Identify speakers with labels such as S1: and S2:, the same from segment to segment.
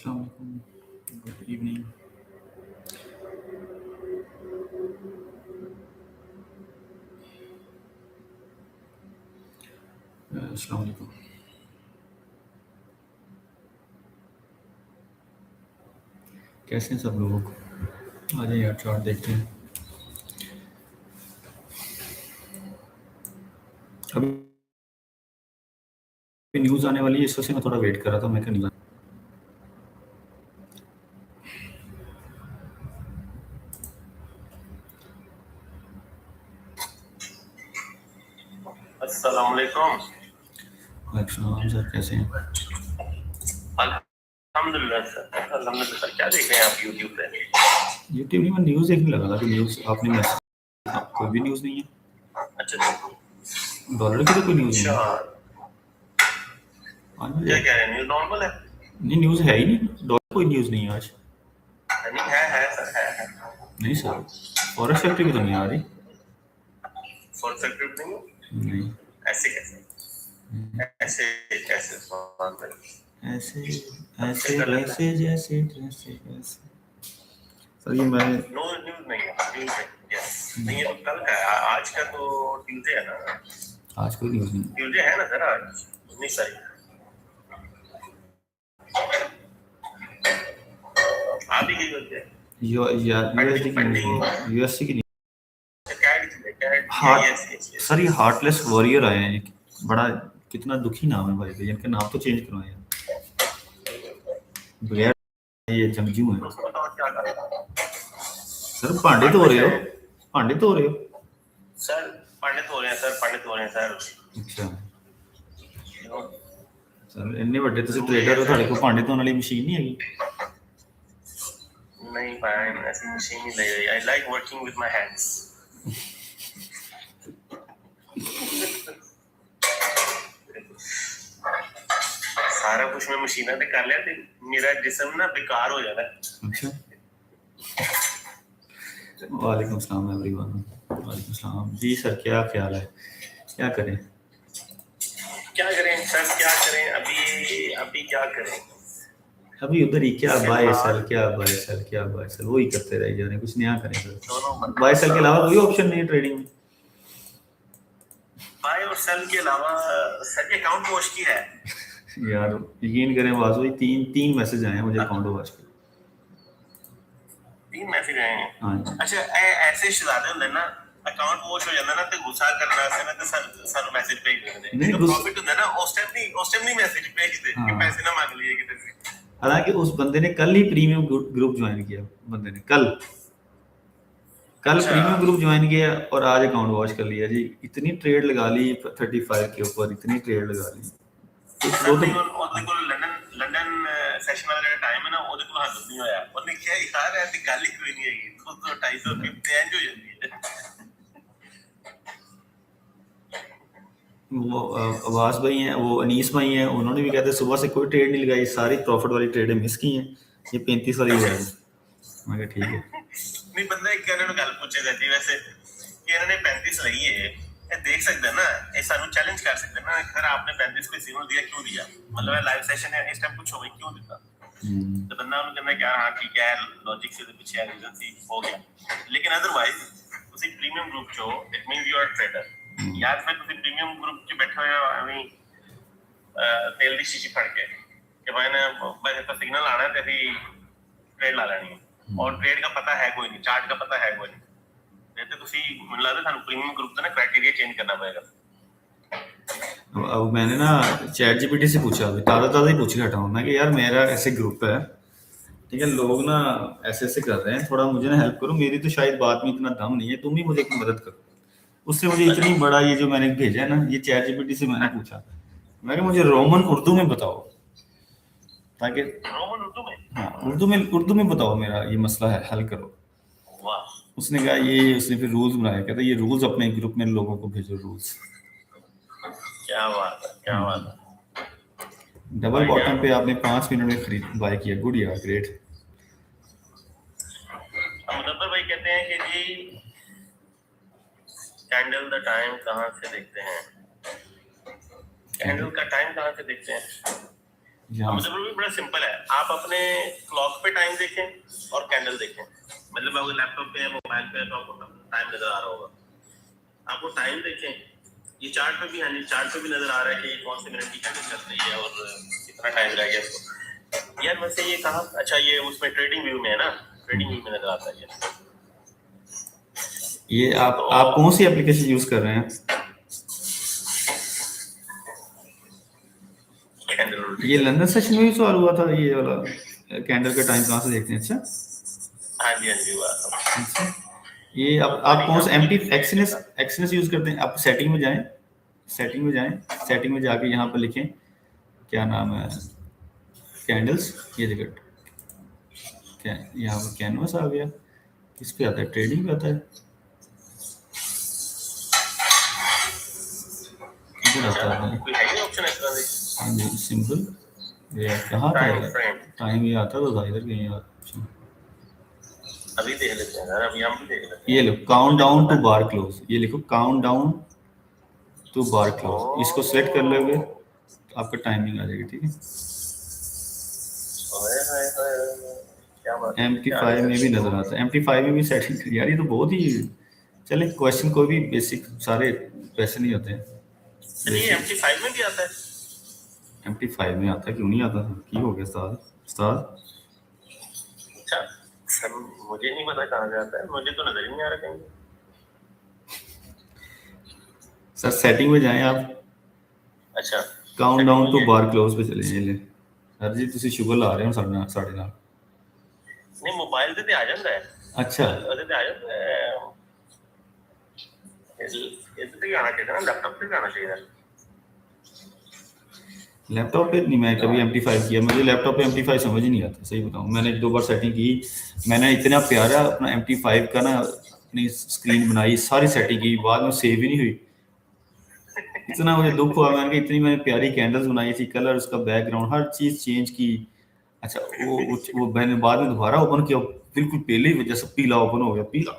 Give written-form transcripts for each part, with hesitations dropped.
S1: अस्सलाम वालेकुम, good evening. अस्सलाम वालेकुम। कैसे हैं सब लोग? आ जाइए यार, चार्ट देखते हैं। अभी न्यूज़ आने वाली है, इस वजह से मैं थोड़ा वेट कर रहा था। मैं कहा नहीं।
S2: अस्सलाम वालेकुम।
S1: वालेकुम सर, कैसे हैं?
S2: अल्हम्दुलिल्लाह सर, अल्हम्दुलिल्लाह सर। क्या देख रहे हैं आप यूट्यूब पे?
S1: यूट्यूब नहीं, मैं न्यूज़ देखने लगा था कि न्यूज़ आपने मैसेज, कोई भी न्यूज़ नहीं है।
S2: अच्छा
S1: डॉलर की तो कोई न्यूज़ नहीं
S2: अच्छा,
S1: है। हाँ जी,
S2: क्या कह रहे हैं? न्यूज़ नॉर्मल है?
S1: नहीं न्यूज़ है ही नहीं, डॉलर कोई न्यूज़ नहीं है आज।
S2: नहीं है सर, है।
S1: नहीं सर, फॉरेक्स सेक्टर की तो नहीं आ रही।
S2: फॉर सेक्टर नहीं?
S1: नहीं,
S2: ऐसे कैसे? ऐसे कैसे सवाल है?
S1: ऐसे
S2: सबसे
S1: ऐसे
S2: गलत है।
S1: वैसे जैसे जैसे वैसे। सर ये मैं
S2: नो न्यूज़ नहीं है, न्यूज़ है। यस, नहीं ये तो कल का है। आज का तो ट्यूसडे है ना?
S1: आज कोई न्यूज़ नहीं।
S2: ट्यूसडे है ना सर आज? 19 तारीख। आप ही की होती है।
S1: यूएसडी की न्यूज़ नहीं, यूएससी की
S2: कैड थी, कैड या
S1: हार्ट।
S2: यस।
S1: सर ये हार्टलेस वॉरियर आए हैं, बड़ा कितना दुखी नाम है भाई, इनका नाम तो चेंज करवाए हैं बगैर। ये जंगजू हैं।
S2: उसको बताओ क्या करना।
S1: सर भांडे धो रहे हो? भांडे धो रहे हो?
S2: सर पंडित हो रहे हैं सर, पंडित हो रहे हैं सर।
S1: अच्छा सर, इन्ने ਵੱਡੇ ਤੁਸੀਂ ट्रेडर हो, ਤੁਹਾਡੇ ਕੋਲ ਭਾਂਡੇ ਧੋਣ ਵਾਲੀ ਮਸ਼ੀਨ नहीं हैगी?
S2: नहीं पाया, ऐसी मशीन नहीं ले रही। I like working with my hands. सारा कुछ मैं मशीना ते कर लिया ते मेरा जिस्म ना बेकार हो जाता है।
S1: अच्छा, वालेकुम सलाम एवरीवन। वालेकुम सलाम जी सर, क्या ख्याल है, क्या करें?
S2: क्या करें सर, क्या करें? अभी अभी क्या करें?
S1: अभी उधर ही क्या बाय सेल,
S2: फिलहाल
S1: क्या बाय सेल, क्या बाय सेल, वही करते रह जा रहे हैं, कुछ नया करें सर।
S2: दोनों
S1: बाय सेल के अलावा कोई ऑप्शन नहीं है ट्रेडिंग में।
S2: बाय और सेल के अलावा सर के अकाउंट वॉश की है।
S1: यार यकीन करें, आवाज हुई, तीन तीन मैसेज आए हैं मुझे अकाउंट वॉच के।
S2: 3 मैसेज आए हैं।
S1: हाँ जी।
S2: अच्छा, ऐसे शहजादे होंगे ना, अकाउंट वॉश हो जाता ना ते गुस्सा करना से ना ते सानू मैसेज भेज देंगे।
S1: नहीं,
S2: जो प्रॉफिट होता है ना उस टाइम नहीं मैसेज भेजते कि
S1: हाँ।
S2: पैसे ना मांग लिए किसी से।
S1: हालांकि उस बंदे ने कल ही प्रीमियम ग्रुप ज्वाइन किया, बंदे ने कल कल
S2: अच्छा,
S1: प्रीमियम ग्रुप ज्वाइन किया और आज अकाउंट वॉच कर लिया जी। इतनी ट्रेड लगा ली 35 के ऊपर, इतनी ट्रेड लगा ली।
S2: सर
S1: दो तो
S2: नहीं ਉਹਦੇ ਕੋਲ ਲੰਡਨ ਸੈਸ਼ਨ ਵਾਲਾ ਜਿਹੜਾ ਟਾਈਮ ਹੈ ਨਾ ਉਹਦੇ ਕੋਲ ਹੱਦ ਨਹੀਂ ਹੋਇਆ। ਉਹਨੇ ਕਿਹਾ ਯਾਰ ਇਹ ਤੇ ਗੱਲ ਹੀ ਕੋਈ ਨਹੀਂ ਹੈਗੀ, 200 250 50 ਇੰਜ ਹੋ ਜਾਂਦੀ ਹੈ।
S1: वो अब्बास भाई हैं, वो अनीस भाई हैं, उन्होंने भी कहते सुबह से कोई ट्रेड नहीं लगाई, सारी प्रॉफिट वाली ट्रेडें मिस की हैं, ये 35 वाली लगाई। मैं कहा ठीक है।
S2: ਨਹੀਂ ਬੰਦਾ ਇੱਕ ਇਹਨਾਂ ਨੂੰ ਗੱਲ ਪੁੱਛੇਗਾ ਜੀ ਵੈਸੇ ਕਿ ਇਹਨਾਂ ਨੇ 35 ਲਈ है, ये देख सकते हैं ना, ये सानू चैलेंज कर सकते हैं ना। अगर आपने 35 को सिग्नल दिया, क्यों दिया? मतलब लाइव सेशन है इस टाइम कुछ हो गई, क्यों दिया? तो बंदा उन्होंने कहना कि हाँ ठीक है, लॉजिक से पीछे रीजन सी हो गया। लेकिन अदरवाइज ਤੁਸੀਂ ਪ੍ਰੀਮੀਅਮ ਗਰੁੱਪ ਚੋ it means you are trader, ਜਾਂ ਫਿਰ ਤੁਸੀਂ ਪ੍ਰੀਮੀਅਮ ਗਰੁੱਪ ਚ ਬੈਠੇ ਹੋਏ ਹੋ ਐਵੇਂ ਤੇਲ ਦੀ ਸ਼ੀਸ਼ੀ ਫੜ ਕੇ ਕਿ मैंने तो सिग्नल आना है तो अभी ट्रेड ला लेनी है और ट्रेड का पता है कोई नहीं, चार्ट का पता है कोई नहीं। नहीं तो ਤੁਸੀਂ ਮੈਨੂੰ ਲੱਗਦਾ ਸਾਨੂੰ ਪ੍ਰੀਮੀਅਮ ਗਰੁੱਪ ਦਾ ਨਾ क्राइटेरिया चेंज करना पड़ेगा।
S1: अब मैंने ना चैट जीपीटी से पूछा, अभी ताज़ा ताज़ा ही पूछ के हटा हूँ मैं कि यार मेरा ऐसे ग्रुप है, ठीक है, लोग ना ऐसे ऐसे कर रहे हैं, थोड़ा मुझे ना हेल्प करो, मेरी तो शायद बात में इतना दम नहीं है, तुम ही मुझे एक मदद करो। उससे मुझे इतनी बड़ा ये जो मैंने भेजा है ना, ये चैट जीपीटी से मैंने पूछा, मैं मुझे रोमन उर्दू में बताओ, ताकि
S2: रोमन उर्दू में,
S1: हाँ उर्दू में बताओ, मेरा ये मसला है, हल करो।
S2: वाह
S1: उसने कहा ये, उसने फिर रूल्स बनाया, कहता ये रूल्स अपने ग्रुप में लोगों को भेजो, रूल्स।
S2: क्या बात है, क्या बात है।
S1: डबल बॉटम पे आपने 5 मिनट में खरीद बाय किया, गुड यार, ग्रेट।
S2: मुजफ्फर भाई कहते हैं कि जी कैंडल द टाइम कहाँ से देखते हैं? कैंडल का टाइम कहाँ से देखते हैं?
S1: यहाँ
S2: मतलब भी बड़ा सिंपल है, आप अपने क्लॉक पे टाइम देखें और कैंडल देखें। मतलब अगर लैपटॉप पे या मोबाइल पे है तो आपको टाइम नजर आ रहा होगा, आपको टाइम देखें। ये चार्ट पे भी, हाँ जी, चार्ट पे भी नजर आ रहा है कि ये कौन से मिनट की कैंडल चल रही है और कितना टाइम रह गया इसको। यार वैसे ये कहाँ, अच्छा ये उसमें ट्रेडिंग व्यू में है ना, ट्रेडिंग व्यू में नजर आता है
S1: ये आप कौन सी एप्लीकेशन यूज कर रहे हैं?
S2: कैंडल।
S1: ये लंदन सेशन में भी सवाल हुआ था, ये वाला कैंडल का टाइम कहाँ से देखते हैं? अच्छा
S2: हाँ जी, हाँ जी, वाह।
S1: अच्छा, ये आप कौन सा एमटी एक्सनेस यूज करते हैं? आप सेटिंग में जाएं, सेटिंग में जाएं, सेटिंग में जाके यहाँ पर लिखें, क्या नाम है, कैंडल्स, ये देखो क्या यहाँ पर कैनवस आ गया। किस पे आता है? ट्रेडिंग पे आता है, इधर आता है।
S2: कोई है ऑप्शन इस तरह से?
S1: हाँ जी, सिंपल। ये कहाँ था
S2: टाइम
S1: यार?
S2: फ्रेम
S1: टाइम ये आता तो था इधर कहीं यार।
S2: अभी देख लेते हैं यार, अभी हम भी देख लेते हैं।
S1: ये लो, count down to bar close, ये लिखो count down to bar close, इसको सेलेक्ट कर लोगे तो आपका टाइमिंग आ जाएगी, ठीक है।
S2: ओए हाय हाय, क्या बात है।
S1: MT5 में भी नजर आता है, MT5 में भी सेटिंग। यार ये तो बहुत ही, चले क्वेश्चन कोई भी बेसिक, सारे वैसे नहीं होते हैं।
S2: ये MT5 में भी आता है?
S1: MT5 में आता है, क्यों नहीं आता? की हो गया उस्ताद? उस्ताद
S2: अच्छा सर, मुझे नहीं पता कहाँ से आता है, मुझे तो नजर ही नहीं आ रहा कहीं।
S1: सर सेटिंग में जाएं आप,
S2: अच्छा
S1: count down to bar close पे चले जाइए। सर जी ਤੁਸੀਂ ਸ਼ੁਗਰ ਲਾ ਰਹੇ ਹੋ ਸਾਡੇ ਨਾਲ।
S2: नहीं मोबाइल से आ जाता है।
S1: अच्छा,
S2: ਉਹਦੇ ਤੇ ਆ ਜਾਂਦਾ ਹੈ, ਇਹਦੇ ਤੇ ਆना चाहिए ना, लैपटॉप पे आना चाहिए।
S1: लैपटॉप पे नहीं, मैं कभी MT5 किया, मुझे लैपटॉप पे MT5 समझ ही नहीं आता, सही बताऊं। मैंने 1-2 बार सेटिंग की, मैंने इतना प्यारा अपना MT5 का ना अपनी स्क्रीन बनाई, सारी सेटिंग की, बाद में सेव ही नहीं हुई। इतना मुझे दुख हुआ, मैंने कहा इतनी मैंने प्यारी कैंडल्स बनाई थी, कलर, उसका बैकग्राउंड, हर चीज़ चेंज की। अच्छा वो मैंने बाद में दोबारा ओपन किया, बिल्कुल पहले ही वजह से पीला ओपन हो गया, पीला।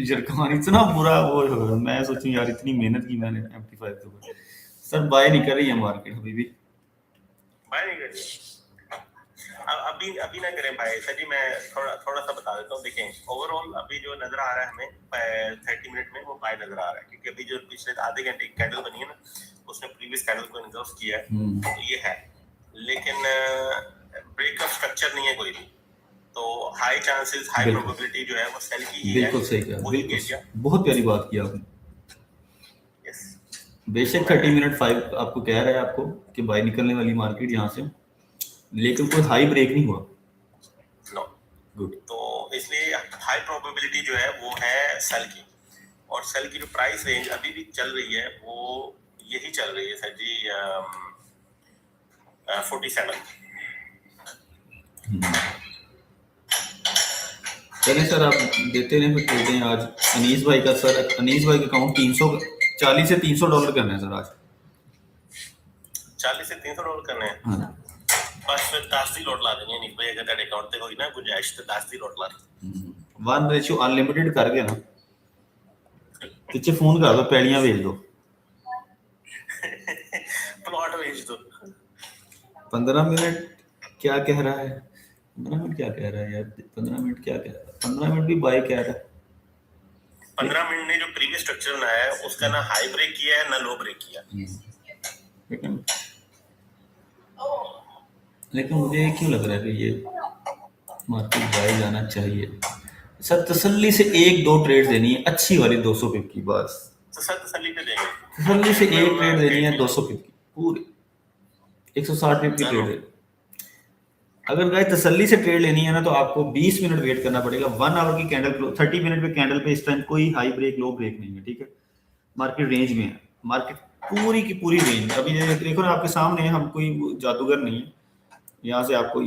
S1: जरखान इतना बुरा वो हो, मैं सोचूं यार इतनी मेहनत की मैंने MT5 के ऊपर। सर बाय नहीं कर रही है मार्केट अभी भी,
S2: बाय नहीं कर रही। अभी ना करें बाय सर जी, मैं थोड़ा सा बता देता हूँ। देखें ओवरऑल अभी जो नजर आ रहा है हमें 30 मिनट में, वो बाय नजर आ रहा है, क्योंकि अभी जो पिछले आधे घंटे की कैंडल बनी है ना, उसने प्रीवियस कैंडल को इनवर्स किया है, तो ये है। लेकिन ब्रेकअप स्ट्रक्चर नहीं है कोई भी, तो हाई चांसेस, हाई प्रोबेबिलिटी जो है वो सेल की ही है।
S1: बिल्कुल सही कहा, बिल्कुल बहुत प्यारी बात की आपने। बेशक 30 मिनट 5 आपको कह रहा है आपको कि बाय निकलने वाली मार्केट यहाँ से, लेकिन कोई हाई ब्रेक नहीं हुआ।
S2: No
S1: good.
S2: तो इसलिए हाई प्रोबेबिलिटी जो है वो है सेल की, और सेल की जो प्राइस रेंज अभी भी चल रही है वो यही चल रही है सर जी, 47।
S1: चलिए सर, आप देते रहे, फिर देते हैं। आज अनीस भाई का, सर अनीस भाई का अकाउंट $340 से $300 करना है सर आज।
S2: 40 से $300 करने हैं।
S1: हाँ,
S2: बस फिर 10 ਦੀ ਲੋਟ ਲਾ ਦੇਣੀ ਹੈ, ਨਹੀਂ ਭਾਈ ਅਗਰ ਤੁਹਾਡੇ ਅਕਾਊਂਟ ਤੇ ਹੋਈ ਨਾ ਗੁੰਜਾਇਸ਼ ਤੇ 10 ਦੀ ਲੋਟ ਲਾ ਦੇ।
S1: 1 अनलिमिटेड कर गया ना, पीछे फोन कर दो, पैड़ियां भेज दो,
S2: प्लॉट भेज दो।
S1: 15 मिनट क्या कह रहा है? 15 मिनट क्या कह रहा है यार? 15 मिनट क्या कह रहा है? 15 मिनट भी बाय कह रहा है।
S2: 15 मिनट ने जो प्रीवियस स्ट्रक्चर बनाया है उसका ना हाई ब्रेक किया है ना लो ब्रेक किया।
S1: लेकिन मुझे क्यों लग रहा है कि ये मार्केट बाय जाना चाहिए। सर तसल्ली से 1-2 ट्रेड देनी है, अच्छी वाली 200 पिप की, बस
S2: तो सर तसल्ली पे देंगे,
S1: तसल्ली से एक ट्रेड देनी है 200 पिप की, पूरी 160 पिप की ट्रेड है। अगर गाइस तसल्ली से ट्रेड लेनी है ना, तो आपको 20 मिनट वेट करना पड़ेगा। 1 आवर की कैंडल, 30 मिनट पे कैंडल पे इस टाइम कोई हाई ब्रेक लो ब्रेक नहीं है, ठीक है। मार्केट रेंज में है, मार्केट पूरी की पूरी रेंज। अभी देखो ना आपके सामने, हम कोई जादूगर नहीं है, यहाँ से आपको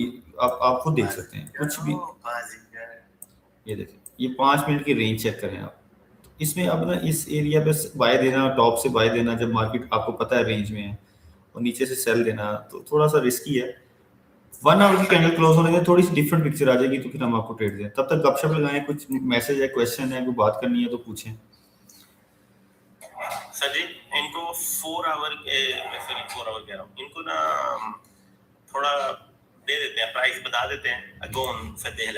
S1: आप खुद देख सकते हैं कुछ भी। ये देखें, ये 5 मिनट की रेंज चेक करें आप। इसमें अब ना इस एरिया पे बाय देना, टॉप से बाय देना जब मार्केट आपको पता है रेंज में है, और नीचे से सेल देना तो थोड़ा सा रिस्की है। 1 आवर की कैंडल क्लोज होने में थोड़ी सी डिफरेंट पिक्चर आ जाएगी, तो फिर हम आपको ट्रेड दें। तब तक गपशप लगाएं, कुछ मैसेज है, क्वेश्चन है, कोई बात करनी है तो पूछें।
S2: सर जी इनको 4 आवर के, सॉरी 4 आवर कह रहा हूँ, इनको ना थोड़ा दे देते हैं, प्राइस बता देते हैं, अगोन फिर देख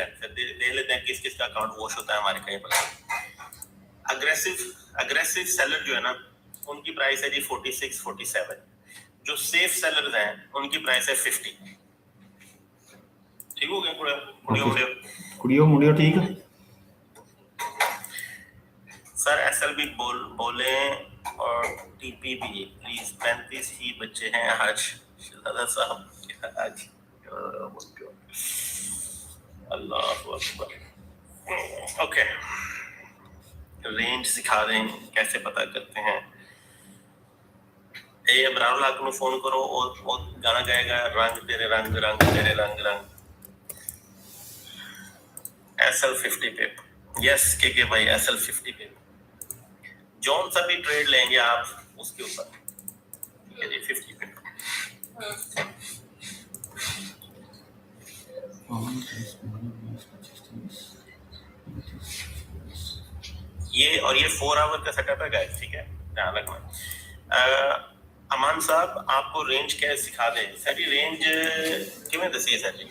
S2: लेते हैं किस किस का अकाउंट वॉश होता है हमारे कहीं पर। अग्रेसिव सेलर जो है ना, उनकी प्राइस है जी 46 47। जो सेफ सेलर्स हैं उनकी प्राइस है 50। ठीक हो गया?
S1: कुड़ियो मुड़ियो ठीक है
S2: सर। एसएलबी बोले और टीपी भी प्लीज। 35 ही बच्चे हैं आज दादा साहब आज। अल्लाह अकबर। ओके, रेंज सिखा दें कैसे पता करते हैं। ए अबरार लाख को फोन करो और गाना गाएगा, रंग तेरे रंग रंग तेरे रंग रंग। एसएल 50 पे। यस के भाई, एसएल 50 पे जौन सा भी ट्रेड लेंगे आप उसके ऊपर, ठीक है जी, 50 पे। ये और ये 4 आवर का सेटअप है गाइस, ठीक है, ध्यान रखना। अमान साहब आपको रेंज कैसे सिखा दे सर जी? रेंज किवें दसी है सर जी?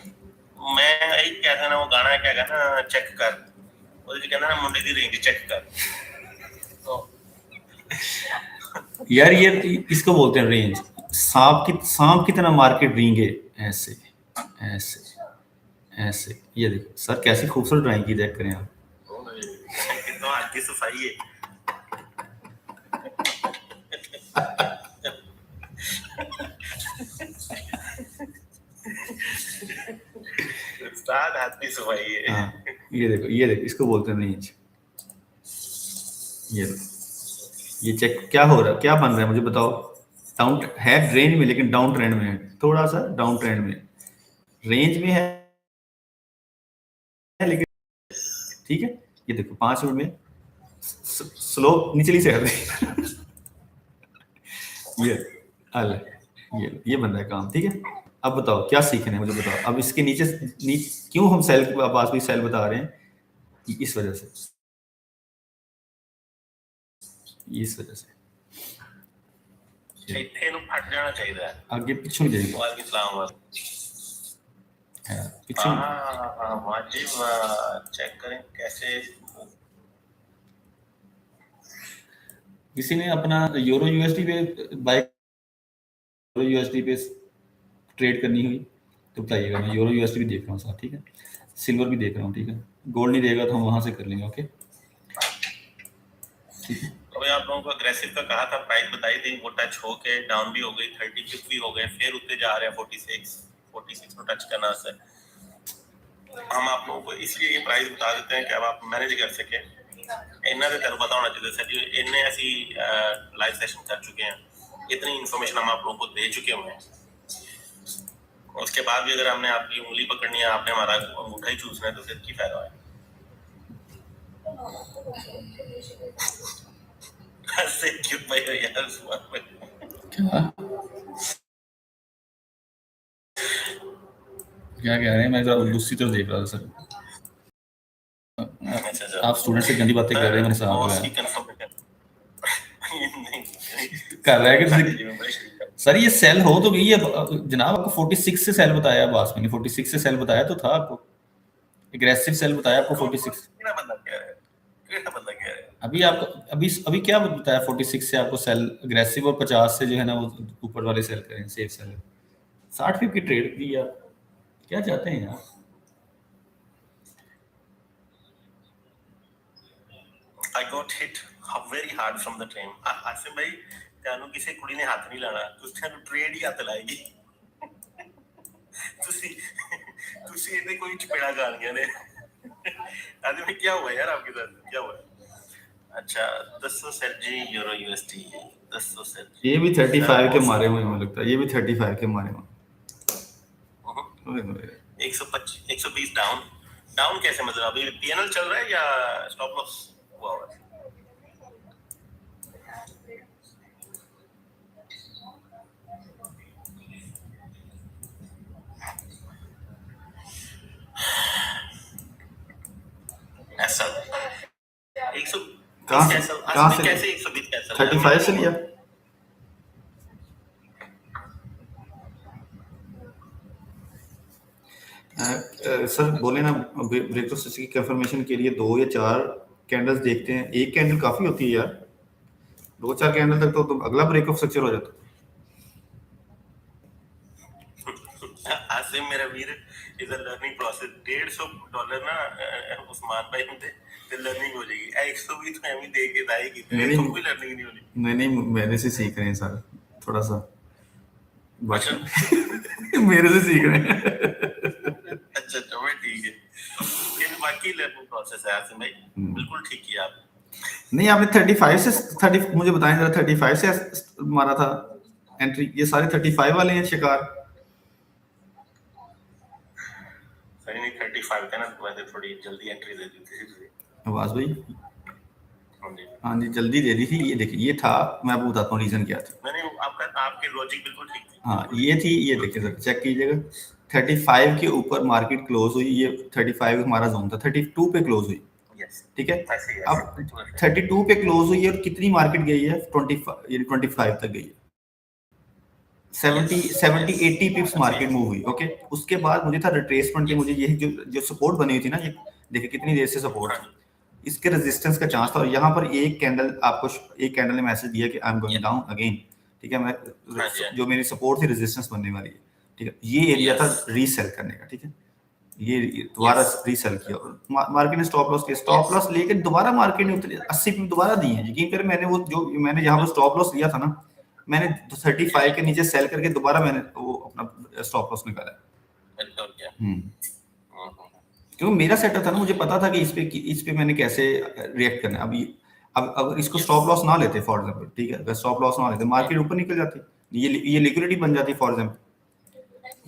S2: मैं यही कहता ना, वो गाना क्या कहना, चेक कर, वो कहना ना मुंडे दी रेंज चेक कर। तो
S1: यार ये इसको बोलते हैं रेंज। सांप की तरह मार्केट रेंगे, ऐसे ऐसे ऐसे। ये देखो सर कैसी खूबसूरत ड्राइंग की, चेक करें आप।
S2: कितना हाथ की सफाई है। उस्ताद हाथ की सफाई है।
S1: हाँ, ये देखो इसको बोलते हैं रेंज। ये देखो, ये चेक क्या हो रहा है, क्या बन रहा है मुझे बताओ। डाउन है रेंज में, लेकिन डाउन ट्रेंड में है, थोड़ा सा डाउन ट्रेंड में। रेंज में है लेकिन ठीक है। ये देखो 5 मिनट में स्लो निचली से हट ये अल ये बन रहा है काम, ठीक है। अब बताओ क्या सीखना है मुझे बताओ। अब इसके नीचे क्यों हम सेल के पास भी सेल बता रहे हैं, इस वजह से
S2: ਇੱਥੇ ਨੂੰ ਫਟ ਜਾਣਾ ਚਾਹੀਦਾ ਹੈ,
S1: आगे पिछू नहीं जाएगा।
S2: ਵਾਲੇकुम सलाम
S1: पिछू
S2: हाँ वाजिब। चेक करें कैसे।
S1: किसी ने अपना यूरो यूएसडी पे बाय यूएसडी पे ट्रेड करनी हुई तो बताइएगा, मैं यूरो यूएसडी भी देख रहा हूँ साथ, ठीक है। सिल्वर भी देख रहा हूँ, ठीक है। गोल्ड नहीं देगा तो हम वहां से कर लेंगे, ओके ठीक है।
S2: तो आप लोगों को अग्रेसिव का कहा था, प्राइस बताई थी, वो टच हो के डाउन भी हो गई, 30 भी हो गए, फिर उत्ते जा रहे हैं 46 को टच करना से। हम आप लोगों को इसलिए ये प्राइस बता देते हैं कि अब आप मैनेज कर सके। इन्ना तो तेन पता होना चाहिए सर जी, इन्ने ऐसी लाइव सेशन कर चुके हैं, इतनी इन्फॉर्मेशन हम आप लोगों को दे चुके हुए हैं। उसके बाद भी अगर हमने आपकी उंगली पकड़नी है, आपने हमारा अंगूठा ही चूसना है, तो फिर की फायदा है। क्यों भाई यार,
S1: क्या कह रहे हैं? मैं दूसरी तरफ देख रहा था सर। आप स्टूडेंट से गंदी बातें कर रहे हैं, मैंने साफ कर रहा है कि सर ये सेल हो तो ये जनाब आपको 46 से सेल बताया, बास मैंने 46 से सेल बताया तो था आपको, एग्रेसिव सेल बताया आपको 46। अभी आपको अभी क्या बताया, 46 से आपको सेल एग्रेसिव, और 50 से जो है ना वो ऊपर वाले सेल करें, सेफ सेल। 60 की ट्रेड की आप क्या चाहते हैं यार?
S2: I got hit very hard from the train। Asim भाई ਤੁਹਾਨੂੰ ਕਿਸੇ ਕੁੜੀ ਨੇ ਹੱਥ ਨਹੀਂ ਲਾਣਾ, ਤੁਸੀਂ ਨੂੰ ਟ੍ਰੇਡ ਹੀ ਹੱਥ ਲਾਏਗੀ। ਤੁਸੀਂ ਇਹਨੇ ਕੋਈ ਚਪੇੜਾ ਗਾਲੀਆਂ ਨੇ। आसिम भाई क्या हुआ यार आपके साथ, क्या हुआ? अच्छा 10 सर जी यूरो यूएसडी 10 सर।
S1: ये भी 35 के मारे हुए मुझे लगता है, ये भी 35 के मारे हुए।
S2: 125 120 डाउन कैसे, मतलब अभी पीएनएल चल रहा है या स्टॉप लॉस हुआ हुआ है? ऐसा 100
S1: कहाँ से
S2: 120 कैसे
S1: 35 से लिया? सर बोले ना ब्रेक की कंफर्मेशन के लिए 2 या 4 कैंडल्स देखते हैं, एक कैंडल काफी होती है यार, 2-4 कैंडल तक तो अगला ब्रेक ऑफ स्ट्रक्चर हो जाता
S2: आसिम मेरा वीर इज अ लर्निंग प्रोसेस। $150 ना उस्मान भाई ने ते लर्निंग हो जाएगी। 120 तो एमी दे के दाई की
S1: नहीं,
S2: तो कोई लर्निंग नहीं होनी।
S1: नहीं मेरे से सीख रहे हैं सर, थोड़ा सा
S2: अच्छा
S1: बाकी मेरे से सीख रहे हैं।
S2: अच्छा अच्छा मैं ठीक है। ये तो बाकी लर्निंग प्रोसेस है आसिम भाई, बिल्कुल ठीक किया आपने।
S1: नहीं आपने 35 से 30 मुझे बताएं जरा, 35 से मारा था एंट्री, ये सारे 35 वाले हैं शिकार।
S2: सही नहीं 35 था ना, तो मैंने थोड़ी जल्दी एंट्री दे दी थी।
S1: आवाज भाई
S2: हाँ जी
S1: हाँ जी जल्दी दे दी थी। ये देखिए ये था, मैं आपको बताता हूँ रीजन क्या था।
S2: मैंने आपका आपके लॉजिक बिल्कुल ठीक थी।
S1: हाँ ये थी, ये देखिए सर चेक कीजिएगा, 35 के ऊपर मार्केट क्लोज हुई, ये 35 हमारा जोन था, 32 पे क्लोज हुई,
S2: यस
S1: ठीक है।
S2: ऐसे ही
S1: अब 32 पे क्लोज हुई है और कितनी मार्केट गई है, 25 तक गई है, 70-80 पिप्स मार्केट मूव हुई, ओके। उसके बाद मुझे था रिट्रेसमेंट के, मुझे ये जो सपोर्ट बनी हुई थी ना, ये देखिए कितनी देर से सपोर्ट है, इसके रेजिस्टेंस का चांस था, और यहाँ पर एक कैंडल आपको एक कैंडल ने मैसेज दिया कि I am going down again, ठीक है। मैं जो मेरी सपोर्ट थी रेजिस्टेंस बनने वाली है, ठीक है। ये एरिया था रीसेल करने का, ठीक है। ये दोबारा रीसेल किया और मार्केट ने स्टॉप लॉस किया, स्टॉप लॉस लेके दोबारा मार्केट ने उतरे 80 पे दोबारा दिए हैं। यकीन करें मैंने वो जो मैंने यहाँ पर स्टॉप लॉस लिया था ना, मैंने 35 के नीचे सेल करके दोबारा मैंने वो अपना स्टॉप लॉस निकाला है। क्योंकि मेरा सेटअप था ना, मुझे पता था कि इस पे मैंने कैसे रिएक्ट करना है। अब अगर इसको स्टॉप लॉस ना लेते फॉर एग्जांपल, ठीक है, अगर स्टॉप लॉस ना लेते मार्केट ऊपर निकल जाती, ये लिक्विडिटी बन जाती फॉर एग्जांपल,